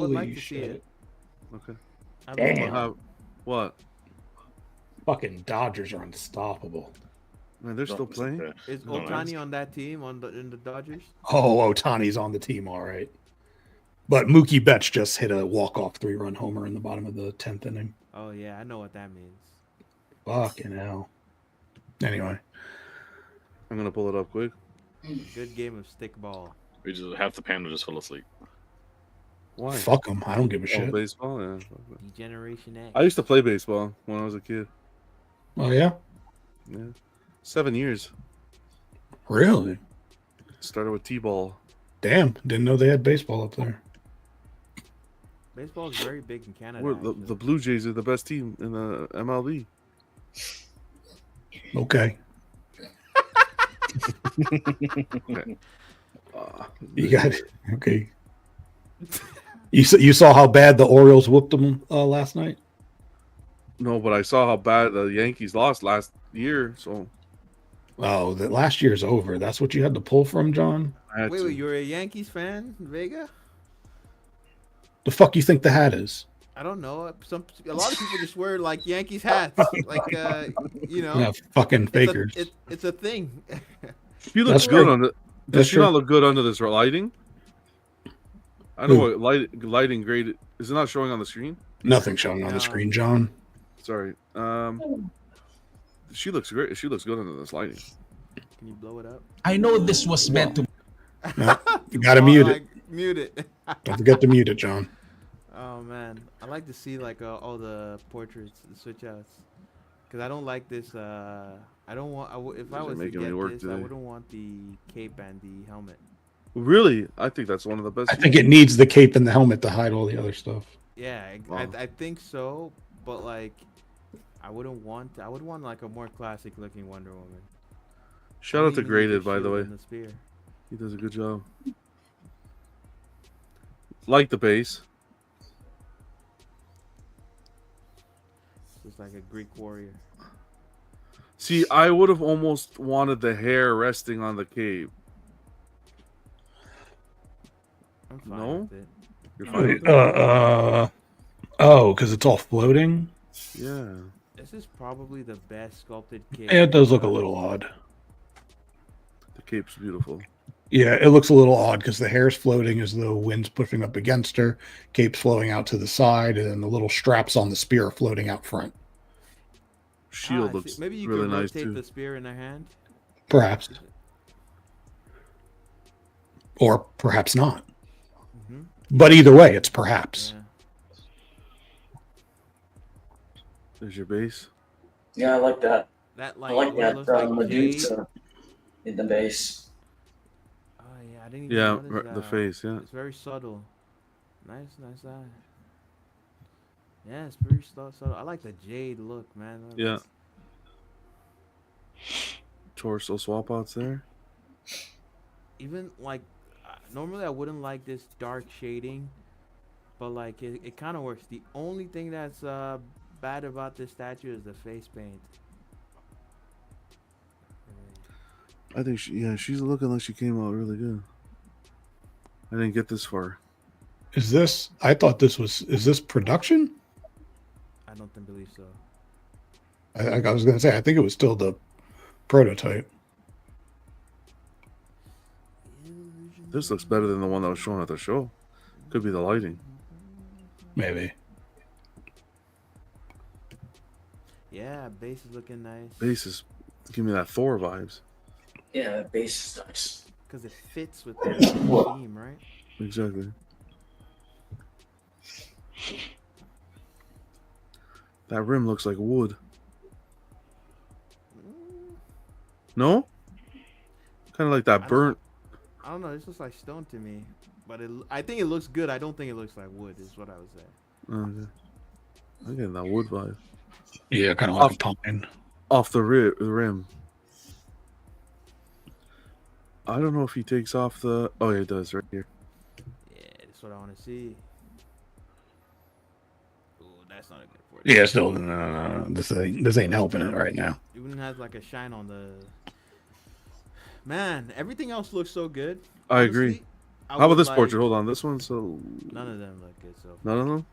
would like to see it. Okay. Damn. What? Fucking Dodgers are unstoppable. Man, they're still playing. Is Ohtani on that team in the Dodgers? Oh, Ohtani's on the team, all right. But Mookie Betts just hit a walk-off 3-run homer in the bottom of the 10th inning. Oh yeah, I know what that means. Fucking hell. Anyway, I'm gonna pull it up quick. Good game of stickball. We just half the panel just fell asleep. Why? Fuck them. I don't give a shit. Baseball, yeah. Generation X. I used to play baseball when I was a kid. Oh yeah. Yeah, 7 years. Really? Started with T-ball. Damn, didn't know they had baseball up there. Baseball is very big in Canada. The Blue Jays are the best team in the MLB. Okay. Okay. You got it. Okay. You saw how bad the Orioles whooped them last night? No, but I saw how bad the Yankees lost last year. So, oh, the last year's over. That's what you had to pull from, John? Wait, you're a Yankees fan, Vega? The fuck you think the hat is? I don't know. A lot of people just wear like Yankees hats, like you know. Yeah, fucking fakers. It's a thing. She looks good on the. Does she not look good under this lighting? I know what lighting grade is it not showing on the screen? Nothing showing on the screen, John. Sorry. She looks great. She looks good under this lighting. Can you blow it up? I know this was meant to. No, you gotta mute it. Mute it. Don't forget to mute it, John. Oh man, I like to see like all the portraits, the switch outs, because I don't like this. I don't want. If I was to get this, I wouldn't want the cape and the helmet. Really, I think that's one of the best. I think it needs the cape and the helmet to hide all the other stuff. Yeah, I think so, but like, I would want like a more classic looking Wonder Woman. Shout out to Even Graded, the by the shield way. and the spear. He does a good job. Like the base. Just like a Greek warrior. See, I would have almost wanted the hair resting on the cape. I'm fine No? with it. You're fine with it? Oh, because it's all floating? Yeah. This is probably the best sculpted cape. Yeah, it does look a little odd. The cape's beautiful. Yeah, it looks a little odd because the hair's floating as though wind's pushing up against her, cape's flowing out to the side, and then the little straps on the spear are floating out front. Shield looks maybe you really could nice rotate too. the spear in their hand. Perhaps. Or perhaps not. Mm-hmm. But either way, it's perhaps. Yeah. There's your base. Yeah, I like that. That I like that like Medusa in the base. Oh yeah, I didn't even Yeah, notice that. the face, yeah. It's very subtle. Nice eye. Yeah, it's very subtle. I like the jade look, man. Yeah. Torso swap outs there. Even like, normally I wouldn't like this dark shading, but like it kind of works. The only thing that's bad about this statue is the face paint. I think she's looking like she came out really good. I didn't get this far. Is this production? I don't believe so. I was going to say, I think it was still the prototype. This looks better than the one that was shown at the show. Could be the lighting. Maybe. Yeah, base is looking nice. Base is give me that Thor vibes. Yeah, the base is nice. Because it fits with the theme, right? Exactly. That rim looks like wood. No? Kind of like that burnt. I don't know. This looks like stone to me, but I think it looks good. I don't think it looks like wood. Is what I would say. Okay. I'm getting that wood vibe. Yeah, kind of like a pumpkin. Off the rim. I don't know if he takes off the. Oh, yeah, he does right here. Yeah, that's what I want to see. Ooh, that's not a good port. Yeah, still, no. This ain't helping it right now. Even has like a shine on the. Man, everything else looks so good. I agree. How about this portrait? Hold on, this one. So none of them look good. So none of them.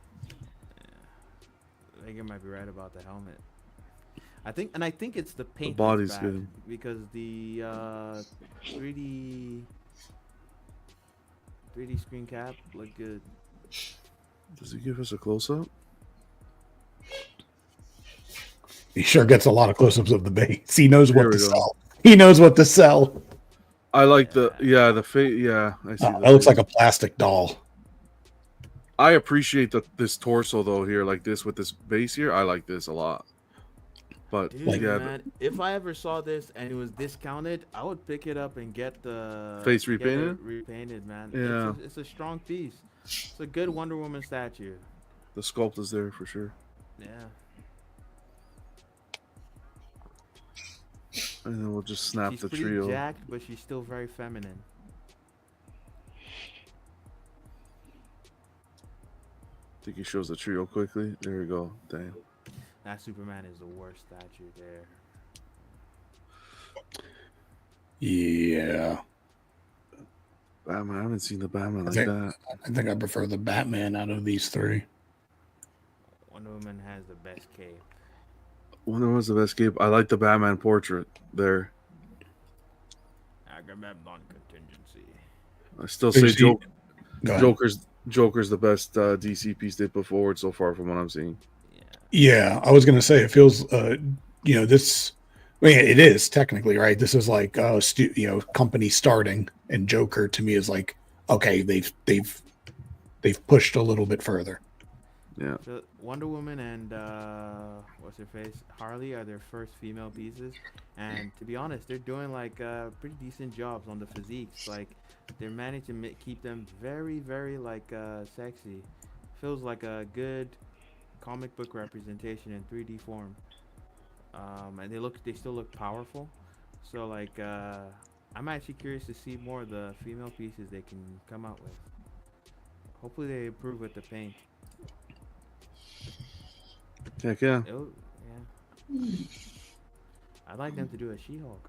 Yeah. I think you might be right about the helmet. I think it's the paint. The body's good because the 3D screen cap look good. Does he give us a close up? He sure gets a lot of close-ups of the base. He knows what to sell. He knows what to sell. I like the face. Yeah, I see. That looks like a plastic doll. I appreciate this torso though here, like this with this base here. I like this a lot. But dude, man, if I ever saw this and it was discounted, I would pick it up and get the face repainted. Repainted, man. Yeah, it's a strong piece. It's a good Wonder Woman statue. The sculpt is there for sure. Yeah. And then we'll just snap the trio. She's jacked, but she's still very feminine. I think he shows the trio quickly. There we go. Damn. That Superman is the worst statue there. Yeah. Batman. I haven't seen the Batman like that. I think I prefer the Batman out of these three. Wonder Woman has the best cape. Wonder Woman's the best cape. I like the Batman portrait there. Agamemnon contingency. I still say Joker's the best DC piece they put forward so far from what I'm seeing. Yeah, I was gonna say it feels, this. I mean, it is technically right. This is like, company starting, and Joker to me is like, okay, they've pushed a little bit further. Yeah. So Wonder Woman and what's her face, Harley are their first female pieces, and to be honest, they're doing like pretty decent jobs on the physiques. Like they're managing to keep them very, very like sexy. Feels like a good comic book representation in 3D form. And they still look powerful. So like, I'm actually curious to see more of the female pieces they can come out with. Hopefully they improve with the paint. Heck yeah. Yeah. I'd like them to do a She-Hulk.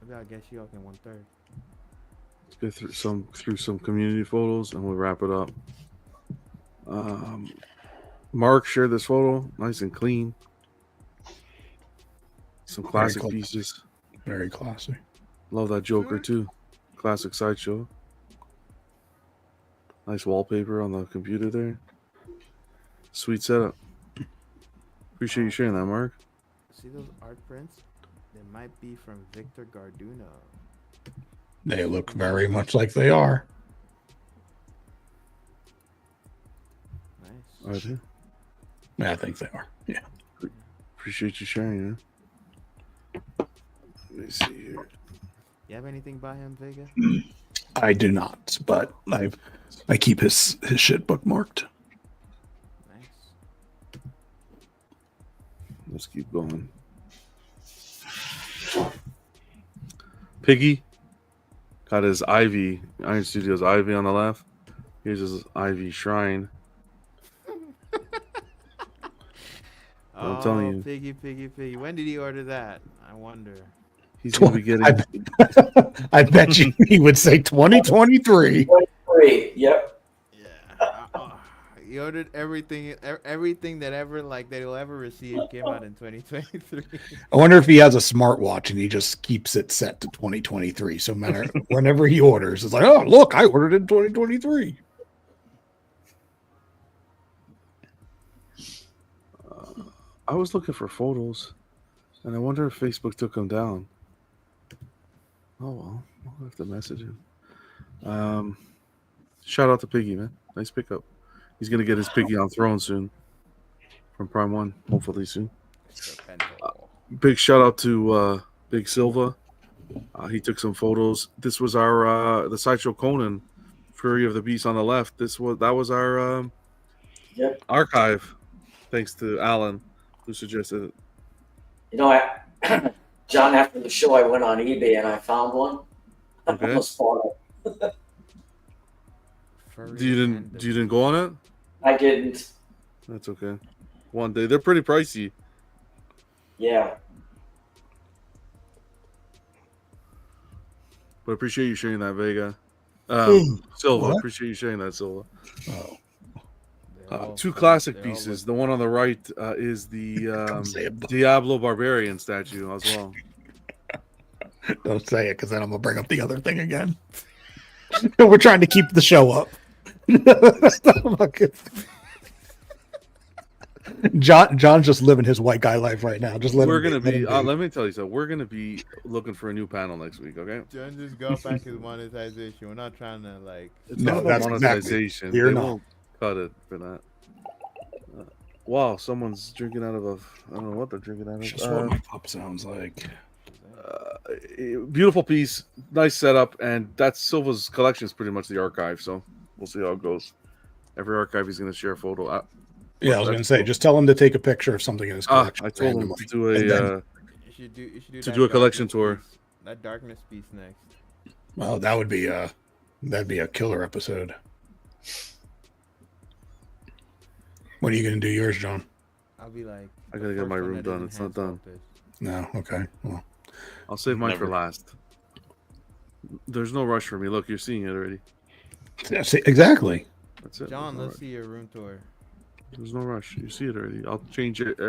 Maybe I'll get She-Hulk in 1/3. Let's go through some community photos and we'll wrap it up. Mark shared this photo, nice and clean. Some classic pieces. Very classic. Love that Joker too. Classic Sideshow. Nice wallpaper on the computer there. Sweet setup. Appreciate you sharing that, Mark. See those art prints? They might be from Victor Garduno. They look very much like they are. Nice. Are they? Yeah, I think they are. Yeah. Appreciate you sharing it. Let me see here. You have anything by him, Vega? I do not, but I keep his shit bookmarked. Nice. Let's keep going. Piggy got his Ivy, Iron Studios Ivy on the left. Here's his Ivy shrine. I'm telling you. Piggy. When did he order that? I wonder. He's going to be getting... I bet you he would say 2023. 2023, yep. Yeah. He ordered everything that ever that he'll ever receive came out in 2023. I wonder if he has a smartwatch and he just keeps it set to 2023. So matter whenever he orders, it's like, oh look, I ordered it in 2023. I was looking for photos, and I wonder if Facebook took them down. Oh well, I'll have to message him. Shout out to Piggy, man. Nice pickup. He's gonna get his Piggy on Throne soon from Prime 1, hopefully soon. Big shout out to Big Silva. He took some photos. This was our the Sideshow Conan Fury of the Beast on the left. That was our archive. Thanks to Alan, who suggested it. You know, John, after the show, I went on eBay and I found one. Okay. Almost bought it. You didn't go on it? I didn't. That's okay. One day. They're pretty pricey. Yeah. But appreciate you sharing that, Vega. Silva, appreciate you sharing that, Silva. Two classic pieces. The one on the right is the Diablo Barbarian statue as well. Don't say it, because then I'm gonna bring up the other thing again. We're trying to keep the show up. John's just living his white guy life right now. Just let gonna be. Let me tell you something. We're gonna be looking for a new panel next week. Okay. John just got back his monetization. We're not trying to It's not monetization. Exactly. They won't cut it for that. Wow, someone's drinking out of I don't know what they're drinking out of. Just what my pup sounds like. Beautiful piece, nice setup, and that's Silva's collection is pretty much the archive. So we'll see how it goes. Every archive he's going to share a photo. I was going to say, just tell him to take a picture of something in his collection. I told him to do a collection tour. That darkness piece next. Well, that'd be a killer episode. When are you going to do yours, John? I'll be like, I got to get my room done. It's not done. No, okay. Well, I'll save mine for last. There's no rush for me. Look, you're seeing it already. Exactly. That's it. John, let's see your room tour. There's no rush. You see it already. I'll change it.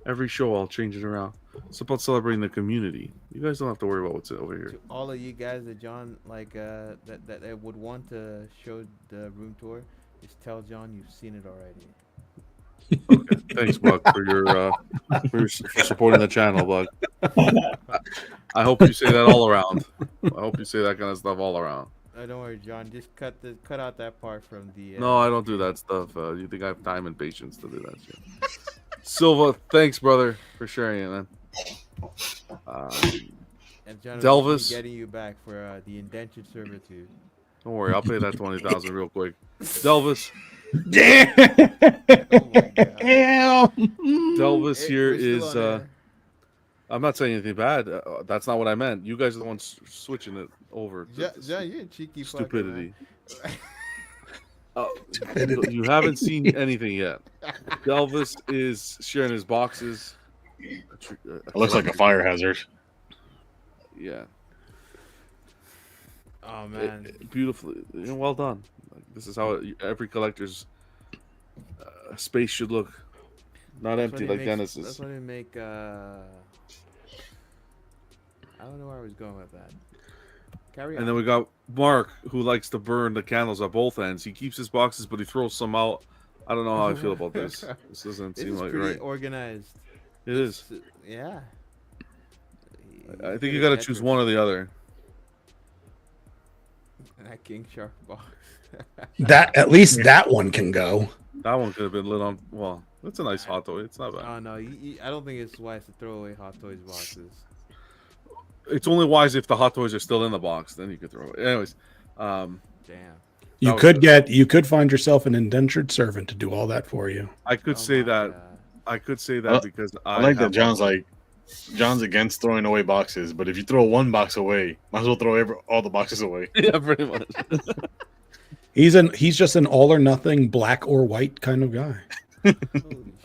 Every show, I'll change it around. It's about celebrating the community. You guys don't have to worry about what's over here. To all of you guys that John that would want to show the room tour, just tell John you've seen it already. Okay. Thanks, Buck, for supporting the channel, Buck. I hope you say that all around. I hope you say that kind of stuff all around. Don't worry, John. Just cut out that part from the. No, I don't do that stuff. You think I have time and patience to do that shit? Silva, thanks, brother, for sharing it, man. And John, Delvis, getting you back for the indentured servitude. Don't worry, I'll pay that 20,000 real quick. Delvis. Damn. Delvis here is I'm not saying anything bad. That's not what I meant. You guys are the ones switching it over. John, you're a cheeky stupidity. Fucker, You haven't seen anything yet. Elvis is sharing his boxes. It looks like a fire hazard. Yeah. Oh man, beautifully, well done. Like, this is how every collector's space should look, not empty like Dennis's. That's what they make. I don't know where I was going with that. Carry on. And then we got Mark, who likes to burn the candles at both ends. He keeps his boxes, but he throws some out. I don't know how I feel about this. This doesn't seem like right. Organized. It is. Yeah. I think you got to choose one or the other. That King Shark box. That at least that one can go. That one could have been lit on. Well, it's a nice hot toy. It's not bad. Oh no, I don't think it's wise to throw away Hot Toys boxes. It's only wise if the Hot Toys are still in the box. Then you could throw it. Anyways, damn. You could find yourself an indentured servant to do all that for you. I could say that. God. I could say that because I like that John's against throwing away boxes, but if you throw one box away, might as well throw all the boxes away. Yeah, pretty much. He's just an all or nothing, black or white kind of guy.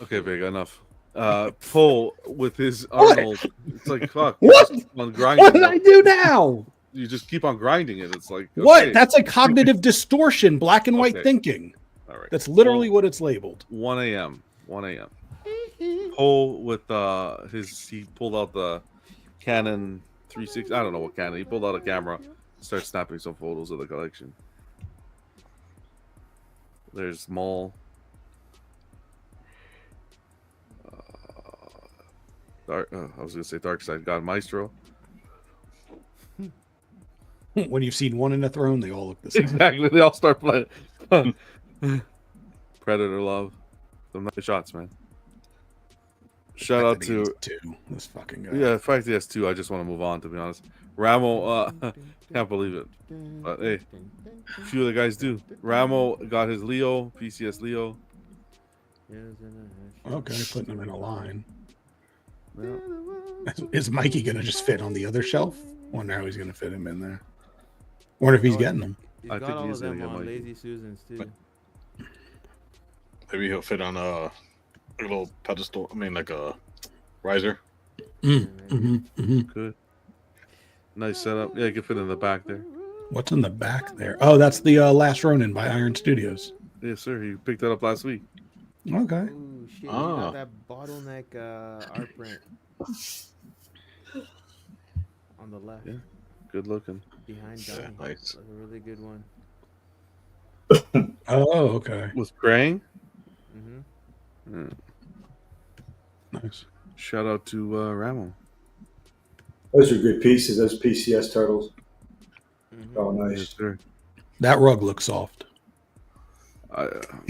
Okay, big enough. Poe with his Arnold. It's like fuck. What? On grinding What did I do now? You just keep on grinding it. It's like okay. What? That's a cognitive distortion, black and white thinking. All right. That's literally what it's labeled. 1 a.m. 1 a.m. Poe with he pulled out the Canon 360. I don't know what Canon. He pulled out a camera, started snapping some photos of the collection. There's Maul. I was gonna say Dark Side God Maestro. When you've seen one in a throne, they all look the same. Exactly, they all start playing. Predator Love. Some nice shots, man. Shout out to this fucking guy. Yeah, in fact, he has 2. I just want to move on, to be honest. Ramo, can't believe it, but hey, a few of the guys do. Ramo got his Leo, PCS Leo. Okay, putting them in a line. Yeah. Is Mikey gonna just fit on the other shelf? Wonder how he's gonna fit him in there. Wonder if he's getting them. I think he's gonna get Lazy Susans too. Maybe he'll fit on a little pedestal. I mean, like a riser. Good. Nice setup. Yeah, you can fit in the back there. What's in the back there? Oh, that's the Last Ronin by Iron Studios. Yes, sir. He picked that up last week. Okay. Ooh, shit, you got that bottleneck art print on the left. Yeah, good looking. Behind Johnny. Yeah, nice. That's a really good one. Oh, okay. With Krang? Mm-hmm. Nice. Shout out to Ramo. Those are good pieces. Those PCS turtles. Mm-hmm. Oh, nice. Yes, sir. That rug looks soft.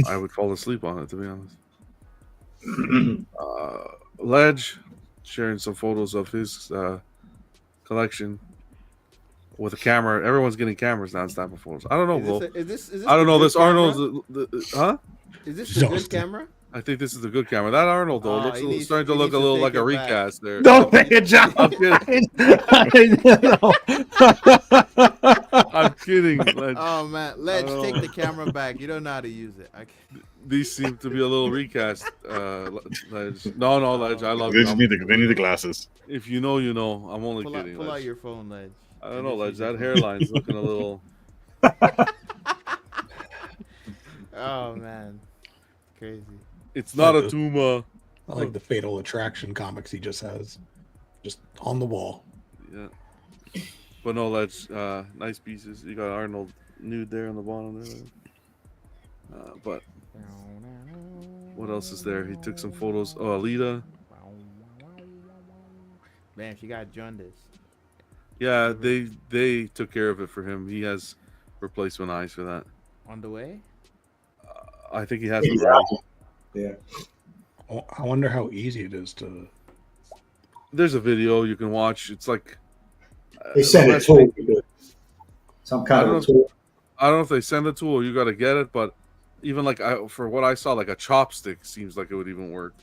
I would fall asleep on it, to be honest. Ledge sharing some photos of his collection with a camera. Everyone's getting cameras now and snapping photos. I don't know, Will. Is this I don't know. This Arnold's huh? Is this the good camera? I think this is the good camera. That Arnold though looks starting to look a little like a recast there. Don't make a job. I'm kidding. Ledge. Oh man, Ledge, take the camera back. You don't know how to use it. These seem to be a little recast. Ledge. No, Ledge. I love. They need the glasses. If you know, you know. I'm only kidding. Pull out your phone, Ledge. I don't know, Ledge. That hairline's looking a little. Oh man, crazy. It's not a tumor. I like the Fatal Attraction comics he just has, just on the wall. Yeah, but no, Ledge. Nice pieces. You got Arnold nude there on the bottom there. But what else is there? He took some photos. Oh, Alita. Man, she got jaundice. Yeah, they took care of it for him. He has replacement eyes for that. On the way? I think he has them already. Yeah. I wonder how easy it is to. There's a video you can watch. It's like they send a tool. Some kind of tool. I don't know if they send a tool or you got to get it, but even like for what I saw, like a chopstick seems like it would even work.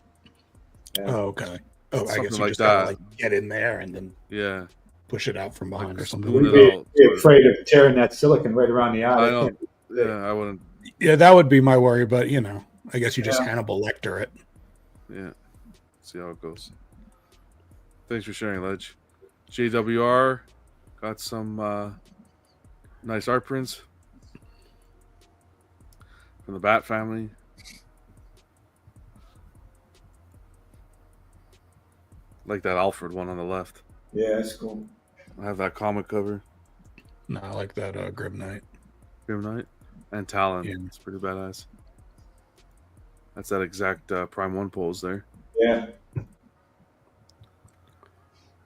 Yeah. Oh, okay. Oh, I guess something you like just gotta that. like get in there and then Yeah, push it out from behind like or something. spoon We'd it out. be afraid of tearing that silicon right around the eye. I know. Yeah, I wouldn't. Yeah, that would be my worry, but you know, I guess you just Hannibal Lecter it. Yeah, see how it goes. Thanks for sharing, Ledge. JWR got some nice art prints from the Bat family. Like that Alfred one on the left. Yeah, that's cool. I have that comic cover. No, I like that Grim Knight. Grim Knight and Talon. Yeah. It's pretty badass. That's that exact Prime 1 pose there. Yeah.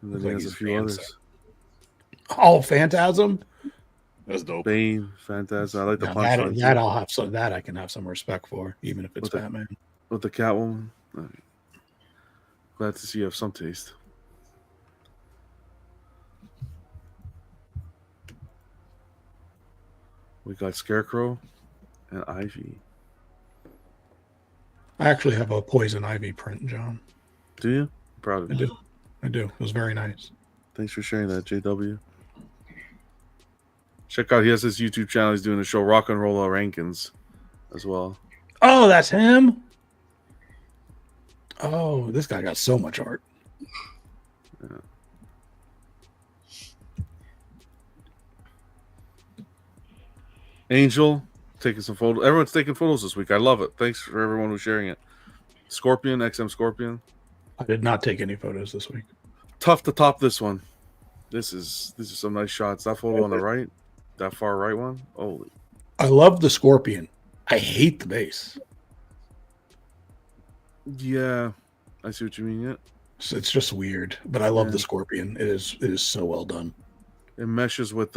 And then he has a few others. Oh, Phantasm. That's dope. Bane, Phantasm. I like the Now punchline. that I'll have some. That I can have some respect for, even if it's Batman. With the Catwoman. Glad to see you have some taste. We got Scarecrow and Ivy. I actually have a Poison Ivy print, John. Do you? I'm proud of you. I do. It was very nice. Thanks for sharing that, JW. Check out, he has his YouTube channel. He's doing a show, Rock and Roll Rankins, as well. Oh, that's him. Oh, this guy got so much art. Yeah. Angel taking some photos. Everyone's taking photos this week. I love it. Thanks for everyone who's sharing it. Scorpion, XM Scorpion. I did not take any photos this week. Tough to top this one. This is some nice shots. That photo on the right, that far right one. Holy. I love the Scorpion. I hate the base. Yeah, I see what you mean. Yeah, It's just weird, but I love the Scorpion. It is so well done. It meshes with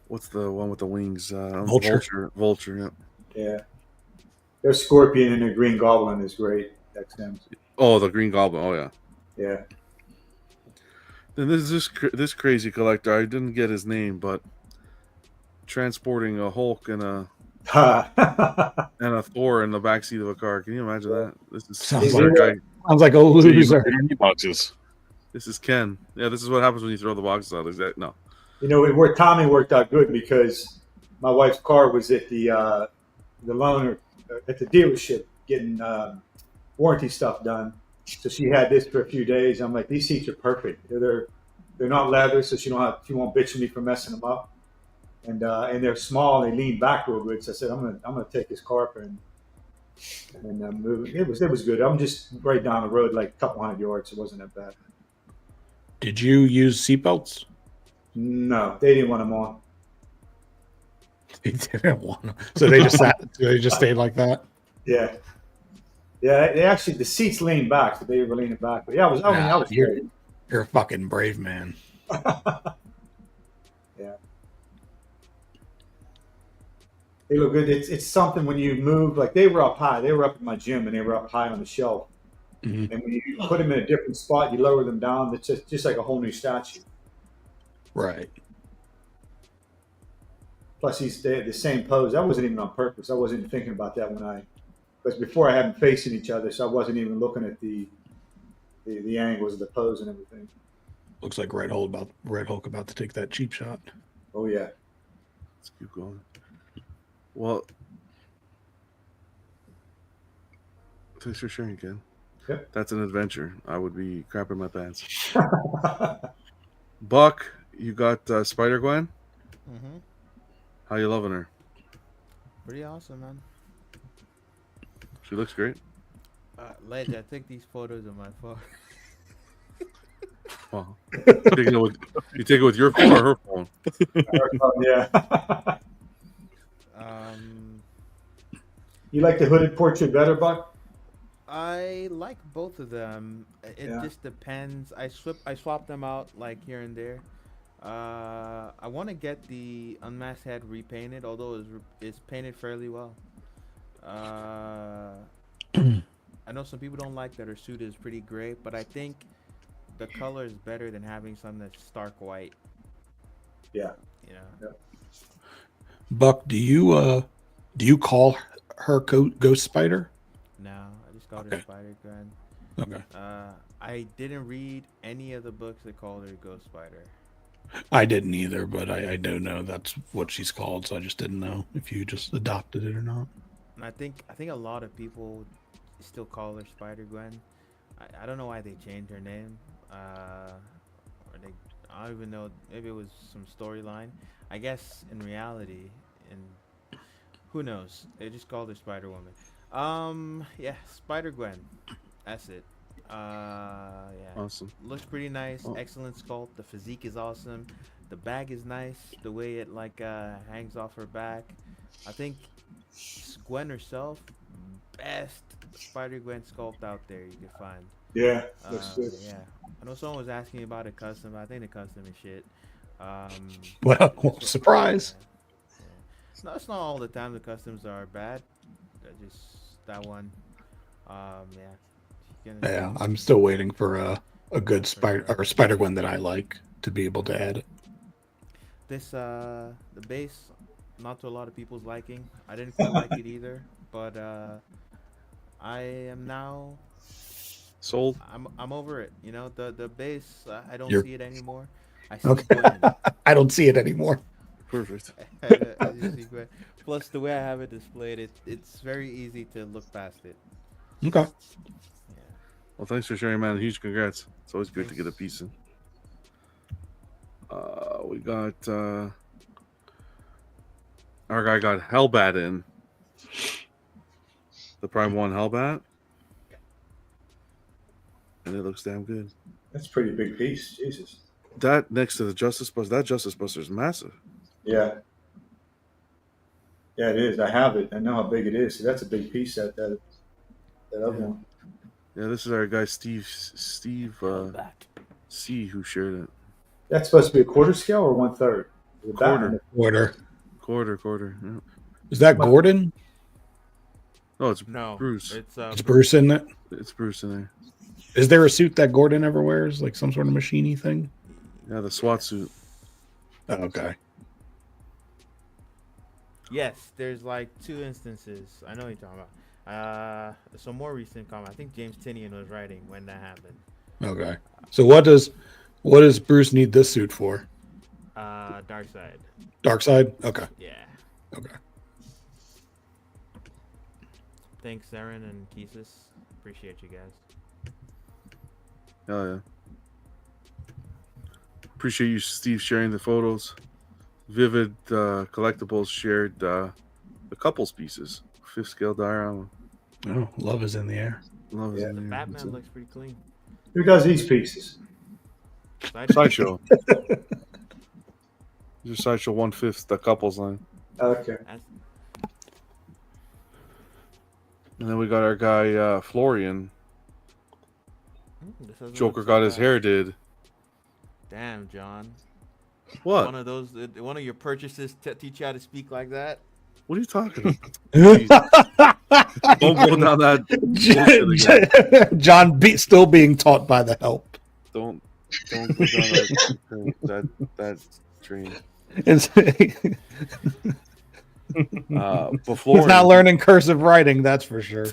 what's the one with the wings? Vulture. Vulture. Yeah. Yeah. Their Scorpion and their Green Goblin is great. XM. Oh, the Green Goblin. Oh yeah. Yeah. Then there's this crazy collector. I didn't get his name, but transporting a Hulk and a Thor in the backseat of a car. Can you imagine that? This is Sounds like a loser. Boxes. This is Ken. Yeah, this is what happens when you throw the boxes out. No. You know, where Tommy worked out good because my wife's car was at the loaner at the dealership getting warranty stuff done. So she had this for a few days. I'm like, these seats are perfect. They're not leather, so she won't bitch at me for messing them up. And they're small. They lean back real good. So I said, I'm gonna take this car and move it. It was good. I'm just right down the road, like a couple hundred yards. It wasn't that bad. Did you use seatbelts? No, they didn't want them on. They didn't want them, so they just sat. They just stayed like that. Yeah. Yeah, they actually the seats leaned back, so they were leaning back. But yeah, I was you're a fucking brave man. Yeah. They look good. It's something when you move, like they were up high. They were up in my gym and they were up high on the shelf. Mm-hmm. And when you put them in a different spot, you lower them down. It's just like a whole new statue. Right. Plus, he's the same pose. That wasn't even on purpose. I wasn't even thinking about that because before I had them facing each other, so I wasn't even looking at the angles of the pose and everything. Looks like Red Hulk about to take that cheap shot. Oh yeah. Let's keep going. Well, thanks for sharing, Ken. Yep. That's an adventure. I would be crapping my pants. Buck, you got Spider-Gwen? Mm-hmm. How you loving her? Pretty awesome, man. She looks great. Ledge, I take these photos on my phone. Wow. You take it with your phone or her phone? Yeah. You like the hooded portrait better, Buck? I like both of them. It just depends. I swap them out like here and there. I want to get the unmasked head repainted, although it's painted fairly well. I know some people don't like that her suit is pretty gray, but I think the color is better than having something that's stark white. Yeah. Yeah. Buck, do you call her Ghost Spider? No, I just called her Spider-Gwen. Okay. I didn't read any of the books that called her Ghost Spider. I didn't either, but I do know that's what she's called, so I just didn't know if you just adopted it or not. And I think a lot of people still call her Spider Gwen. I don't know why they changed her name. Or they, I don't even know. Maybe it was some storyline. I guess in reality, and who knows? They just called her Spider Woman. Yeah, Spider Gwen. That's it. Yeah. Awesome. Looks pretty nice. Oh. Excellent sculpt. The physique is awesome. The bag is nice. The way it hangs off her back. I think Gwen herself, best Spider Gwen sculpt out there you can find. Yeah, looks good. Yeah. I know someone was asking me about a custom. I think the custom is shit. Well, surprise. Yeah. No, it's not all the time the customs are bad. Just that one. Yeah, I'm still waiting for a good Spider Gwen that I like to be able to add it. This the base, not to a lot of people's liking. I didn't quite like it either, but I am now sold. I'm over it. You know, the base, I don't see it anymore. I see Okay. Gwen. I don't see it anymore. Perfect. I just see Gwen. Plus, the way I have it displayed, it's very easy to look past it. Okay. Well, thanks for sharing, man. Huge congrats. It's always good to get a piece in. We got our guy got Hellbat in. The Prime 1 Hellbat. And it looks damn good. That's a pretty big piece. Jesus. That next to the Justice Buster, that Justice Buster is massive. Yeah. Yeah, it is. I have it. I know how big it is. See, that's a big piece. That other one. Yeah, this is our guy Steve C, who shared it. That's supposed to be a quarter scale or 1/3? Quarter. Yeah. Is that Gordon? No, it's No, Bruce. It's Bruce in it. It's Bruce in there. Is there a suit that Gordon ever wears, like some sort of machiney thing? Yeah, the SWAT suit. Oh, okay. Yes, there's like 2 instances. I know what you're talking about. Some more recent comment. I think James Tinian was writing when that happened. Okay. So what does Bruce need this suit for? Dark Side. Dark Side? Okay. Yeah. Okay. Thanks, Aaron and Keesis. Appreciate you guys. Oh yeah. Appreciate you, Steve, sharing the photos. Vivid Collectibles shared the couples pieces. 5th scale diorama. Oh, love is in the air. Love is in The there. Batman looks pretty clean. Who does these pieces? Sideshow. Your Sideshow 1/5, the couples line. Okay. And then we got our guy Florian. Joker got his hair did. Damn, John. What? One of your purchases teach you how to speak like that? What are you talking about? Don't go down that. John still being taught by the help. Don't go down that train. Before He's not learning cursive writing, that's for sure.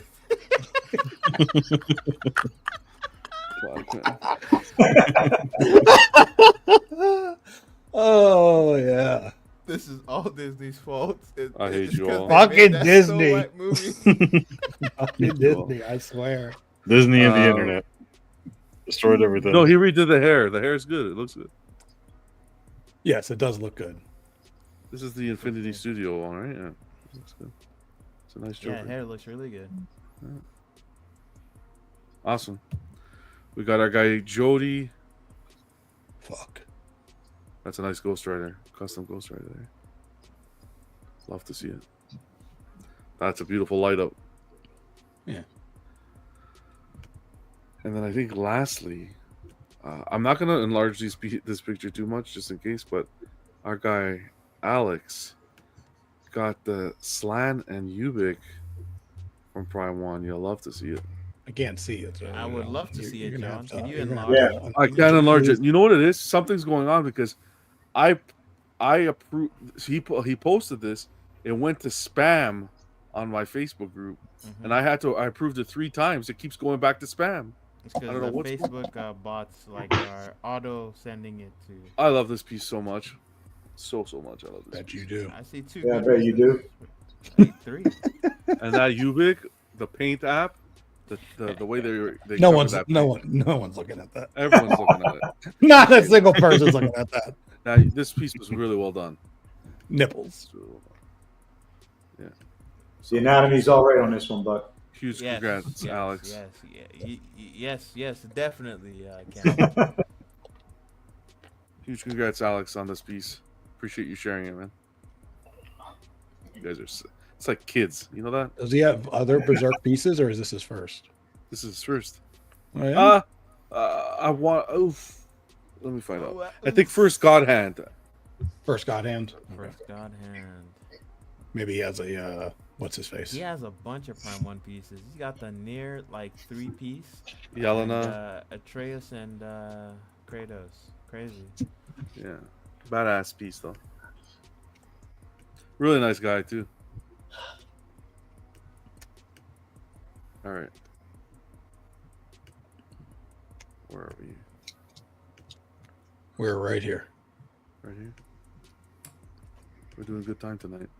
Oh yeah. This is all Disney's fault. I hate you all. Fucking Disney. Fucking Disney, I swear. Disney and the internet destroyed everything. No, he redid the hair. The hair is good. It looks good. Yes, it does look good. This is the Infinity Studio one, right? Yeah, it looks good. It's a nice Joker. Yeah, hair looks really good. Yeah. Awesome. We got our guy Jody. Fuck. That's a nice Ghost Rider. Custom Ghost Rider there. Love to see it. That's a beautiful light up. Yeah. And then I think lastly, I'm not going to enlarge this picture too much just in case, but our guy Alex got the Slan and Ubik from Prime 1. You'll love to see it. I can't see it. So, I would love to see it, John. Can you enlarge enlarge it? it? I can't enlarge it. You know what it is? Something's going on because I approve. He posted this. It went to spam on my Facebook group, and I approved it 3 times. It keeps going back to spam. It's because the Facebook bots are auto sending it to. I love this piece so much, so much. I love this. Bet you do. I see 2. Yeah, I bet you do. I see 3. And that Ubik, the Paint app, the way they no one's looking at that. Everyone's looking at it. Not a single person's looking at that. Now, this piece was really well done. Nipples. Really well done. Yeah. The anatomy's all right on this one, Buck. Huge congrats, Alex. Yes, definitely, Ken. Huge congrats, Alex, on this piece. Appreciate you sharing it, man. You guys are, it's like kids. You know that? Does he have other Berserk pieces, or is this his first? This is his first. Oh, yeah? I want. Oof. Let me find out. I think first God Hand. First God Hand. First God Hand. Maybe he has a what's his face? He has a bunch of Prime 1 pieces. He's got the near 3-piece. Yelena, Atreus, and Kratos. Crazy. Yeah, badass piece though. Really nice guy too. All right, where are we? We're right here. Right here. We're doing a good time tonight.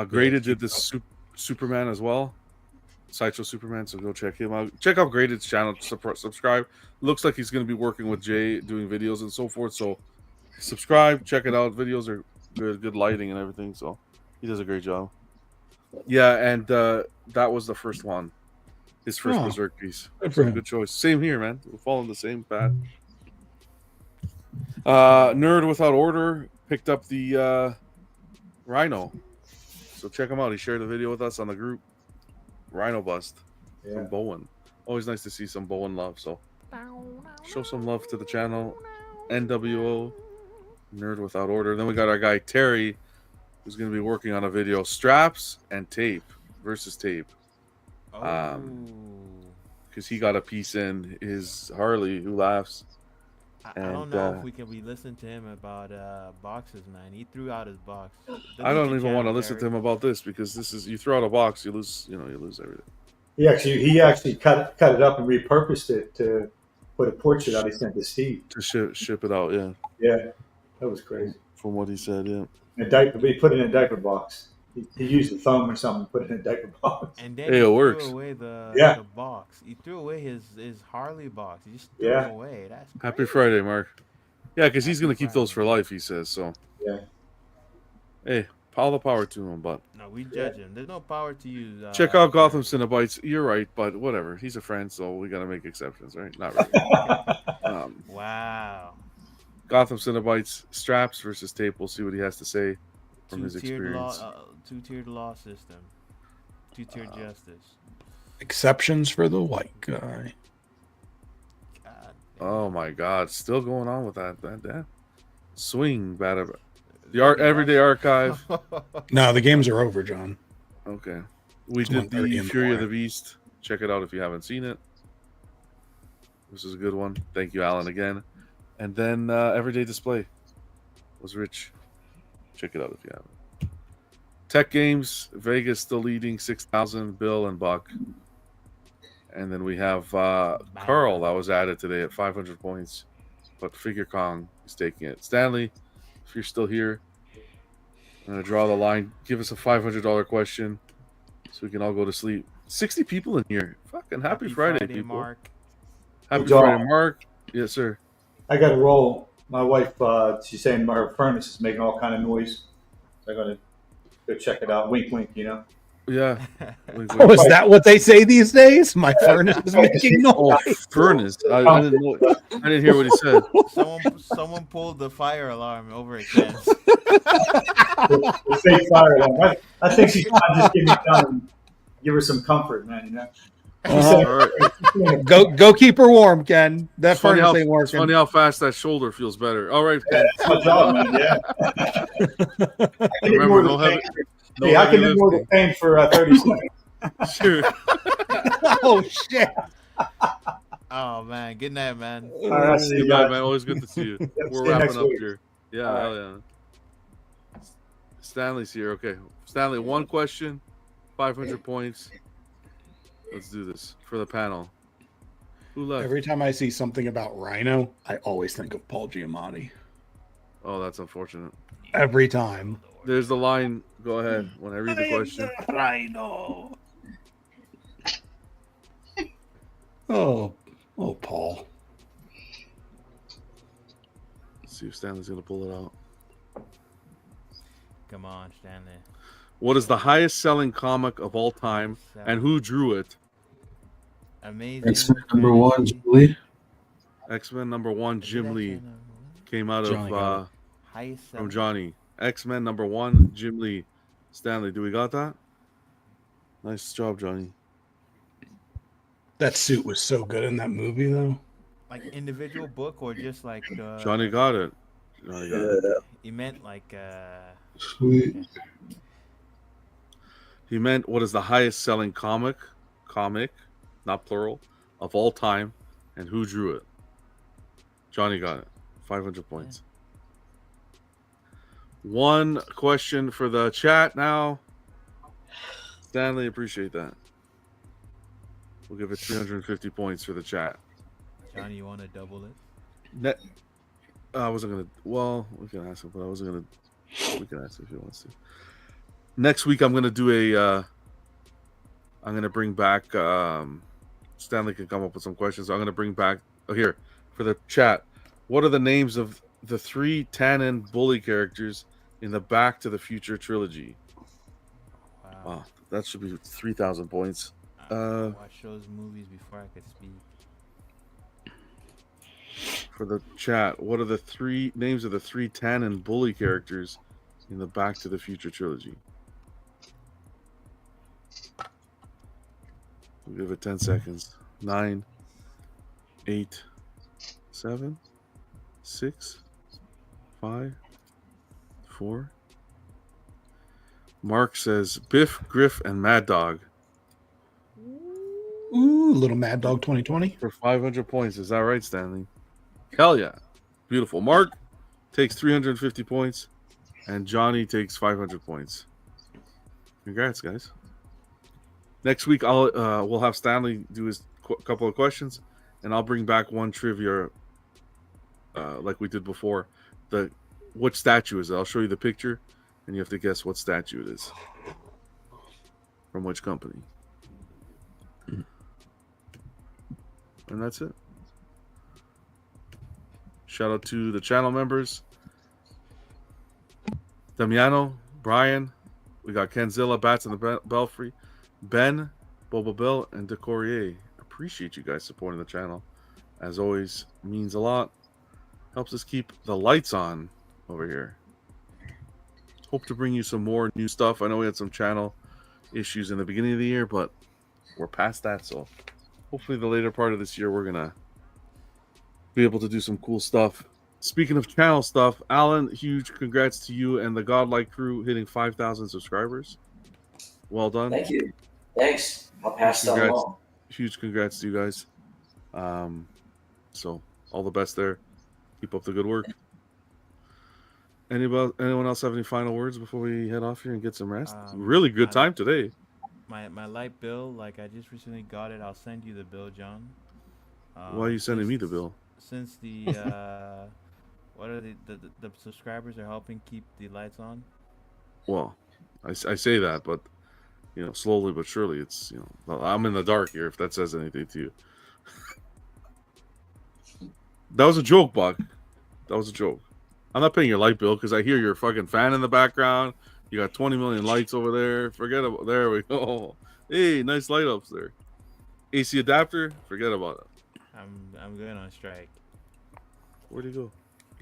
Graded did this Superman as well. Sideshow Superman, so go check him out. Check out Graded's channel. Subscribe. Looks like he's going to be working with Jay doing videos and so forth. So subscribe, check it out. Videos are good lighting and everything. So he does a great job. Yeah, and that was the first one. His first Berserk piece. Good choice. Same here, man. We're following the same path. Nerd Without Order picked up the Rhino. So check him out. He shared a video with us on the group. Rhino bust from Bowen. Always nice to see some Bowen love. So show some love to the channel. NWO Nerd Without Order. Then we got our guy Terry, who's going to be working on a video, straps and tape versus tape. Because he got a piece in his Harley Who Laughs. I don't know if we can listen to him about boxes, man. He threw out his box. I don't even want to listen to him about this because this is, you throw out a box, you lose everything. He actually cut it up and repurposed it to put a portrait out. He sent to Steve to ship it out. Yeah. Yeah, that was crazy. From what he said, yeah. He put it in a diaper box. He used the foam or something, put it in a diaper box. And then he threw away the box. He threw away his Harley box. He just threw it away. That's crazy. Happy Friday, Mark. Yeah, because he's going to keep those for life, he says. So, yeah. Hey, all the power to him, but. No, we judge him. There's no power to use. Check out Gotham Cinnabites. You're right, but whatever. He's a friend, so we got to make exceptions, right? Not really. Wow. Gotham Cinnabites, straps versus tape. We'll see what he has to say from his experience. Two-tiered law system. Two-tiered justice. Exceptions for the white guy. Oh my God! Still going on with that swing bad. The Everyday Archive. No, the games are over, John. Okay, we did the Fury of the Beast. Check it out if you haven't seen it. This is a good one. Thank you, Alan, again. And then Everyday Display was Rich. Check it out if you haven't. Tech Games, Vegas still leading 6,000, Bill and Buck. And then we have Carl that was added today at 500 points. But Figure Kong is taking it. Stanley, if you're still here, I'm going to draw the line. Give us a $500 question so we can all go to sleep. 60 people in here. Fucking happy Friday, people. Mark. Happy Friday, Mark. Yes, sir. I got to roll. My wife, she's saying her furnace is making all kind of noise. So I'm going to go check it out. Wink, wink, Yeah. Oh, is that what they say these days? My furnace is making noise. Furnace. I didn't know. I didn't hear what he said. Someone pulled the fire alarm over at Ken's. The fake fire alarm. I think she's trying to just give me time, give her some comfort, man. Right. Go keep her warm, Ken. That furnace ain't working. It's funny how fast that shoulder feels better. All right, Ken. That's my job, man. Yeah. I can ignore the pain for 30 seconds. Sure. Oh shit. Oh man, good night, man. All right, see you good guys. night, man. Always good to see you. We're wrapping up here. Yeah, hell yeah. Stanley's here. Okay, Stanley, one question, 500 points. Let's do this for the panel. Every time I see something about Rhino, I always think of Paul Giamatti. Oh, that's unfortunate. Every time. There's the line. Go ahead. When I read the question. Rhino. Oh, Paul. Let's see if Stanley's gonna pull it out. Come on, Stanley. What is the highest selling comic of all time, and who drew it? Amazing. X-Men number 1, Jim Lee. X-Men number 1, Jim Lee. Came out of from Johnny. X-Men number 1, Jim Lee. Stanley, do we got that? Nice job, Johnny. That suit was so good in that movie, though. Like individual book or just like Johnny got it. Johnny got it. He meant like Sweet. He meant what is the highest selling comic, not plural, of all time, and who drew it? Johnny got it. 500 points. One question for the chat now. Stanley, appreciate that. We'll give it 350 points for the chat. Johnny, you want to double it? I wasn't gonna. Well, we can ask him, but I wasn't gonna. We can ask him if he wants to. Next week, I'm gonna do a. I'm gonna bring back. Stanley can come up with some questions. So I'm gonna bring back here for the chat. What are the names of the 3 Tannen bully characters in the Back to the Future trilogy? Wow, that should be 3,000 points. I watch those movies before I could speak. For the chat, what are the 3 names of the 3 Tannen bully characters in the Back to the Future trilogy? We'll give it 10 seconds. 9, 8, 7, 6, 5, 4. Mark says Biff, Griff, and Mad Dog. Ooh, little Mad Dog 2020. For 500 points. Is that right, Stanley? Hell yeah. Beautiful. Mark takes 350 points, and Johnny takes 500 points. Congrats, guys. Next week, we'll have Stanley do his couple of questions, and I'll bring back one trivia like we did before. What statue is it? I'll show you the picture, and you have to guess what statue it is. From which company. And that's it. Shout out to the channel members. Damiano, Brian, we got Kenzilla, Bats in the Belfry, Ben, Boba Bill, and DeCorier. Appreciate you guys supporting the channel. As always, means a lot. Helps us keep the lights on over here. Hope to bring you some more new stuff. I know we had some channel issues in the beginning of the year, but we're past that, so hopefully the later part of this year we're gonna be able to do some cool stuff. Speaking of channel stuff, Alan, huge congrats to you and the Godlike crew hitting 5,000 subscribers. Well done. Thank you. Thanks. I'll pass that along. Huge congrats to you guys. So all the best there. Keep up the good work. Anyone else have any final words before we head off here and get some rest? Really good time today. My light bill, like I just recently got it. I'll send you the bill, John. Why are you sending me the bill? Since the what are the subscribers are helping keep the lights on. Well, I say that, but slowly but surely, it's I'm in the dark here. If that says anything to you, that was a joke, Buck. That was a joke. I'm not paying your light bill because I hear your fucking fan in the background. You got 20 million lights over there. Forget about. There we go. Hey, nice light ups there. AC adapter. Forget about it. I'm going on strike. Where'd he go?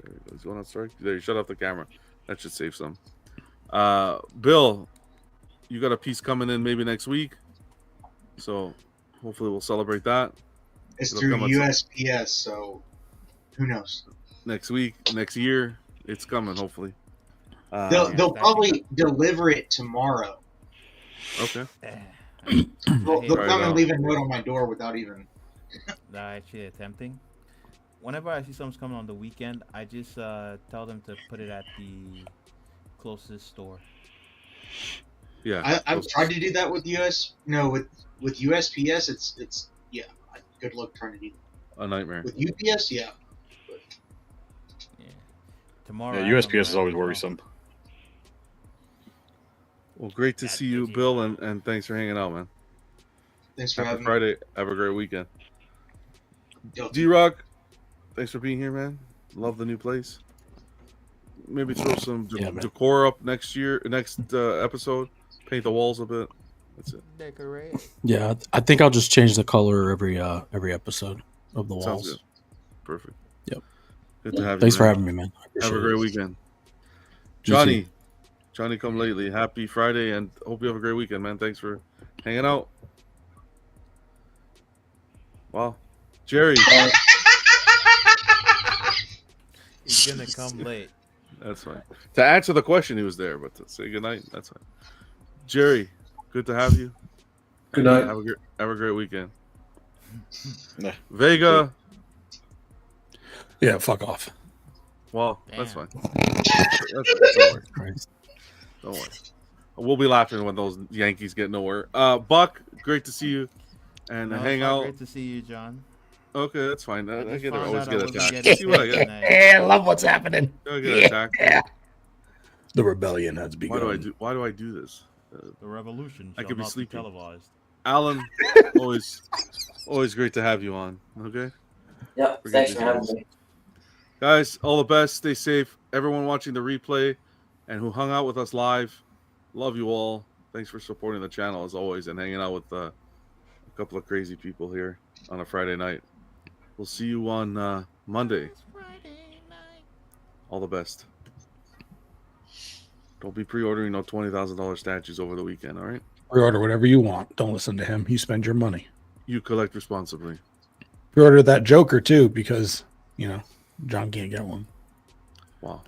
There he goes. He's going on strike. There, you shut off the camera. That should save some. Bill, you got a piece coming in maybe next week, so hopefully we'll celebrate that. It's through USPS, so who knows? Next week, next year, it's coming. Hopefully, they'll probably deliver it tomorrow. Okay. They'll come and leave a note on my door without even. That's actually tempting. Whenever I see something's coming on the weekend, I just tell them to put it at the closest store. Yeah, I've tried to do that with with USPS. It's I go good luck trying to do A nightmare. with UPS. Yeah. Tomorrow. Yeah, USPS is always worrisome. Well, great to see you, Bill, and thanks for hanging out, man. Thanks for having Friday. Have a great weekend. D-Rock, thanks for being here, man. Love the new place. Maybe throw some decor up next episode. Paint the walls a bit. That's it. Decorate. Yeah, I think I'll just change the color every episode of the walls. Sounds good. Perfect. Yep. Good to have you. Thanks for having me, man. Have a great weekend. Johnny, come lately. Happy Friday, and hope you have a great weekend, man. Thanks for hanging out. Wow. Jerry. He's going to come late. That's fine. To answer the question, he was there, but to say goodnight, that's fine. Jerry, good to have you. Good night. Have a great weekend. Vega. Yeah, fuck off. Well, that's fine. Don't worry. Don't worry. We'll be laughing when those Yankees get nowhere. Buck, great to see you and hang out. Great to see you, John. Okay, that's fine. I always get attacked. See what I get? I love what's happening. I get attacked. The rebellion has begun. Why do I do this? The revolution. I could be sleeping. Televised. Alan, always great to have you on. Okay. Yep. Thanks for having me. Guys, all the best. Stay safe. Everyone watching the replay and who hung out with us live, love you all. Thanks for supporting the channel as always and hanging out with a couple of crazy people here on a Friday night. We'll see you on Monday. All the best. Don't be pre-ordering no $20,000 statues over the weekend, all right? Pre-order whatever you want. Don't listen to him. You spend your money. You collect responsibly. Pre-order that Joker, too, because, John can't get one. Wow.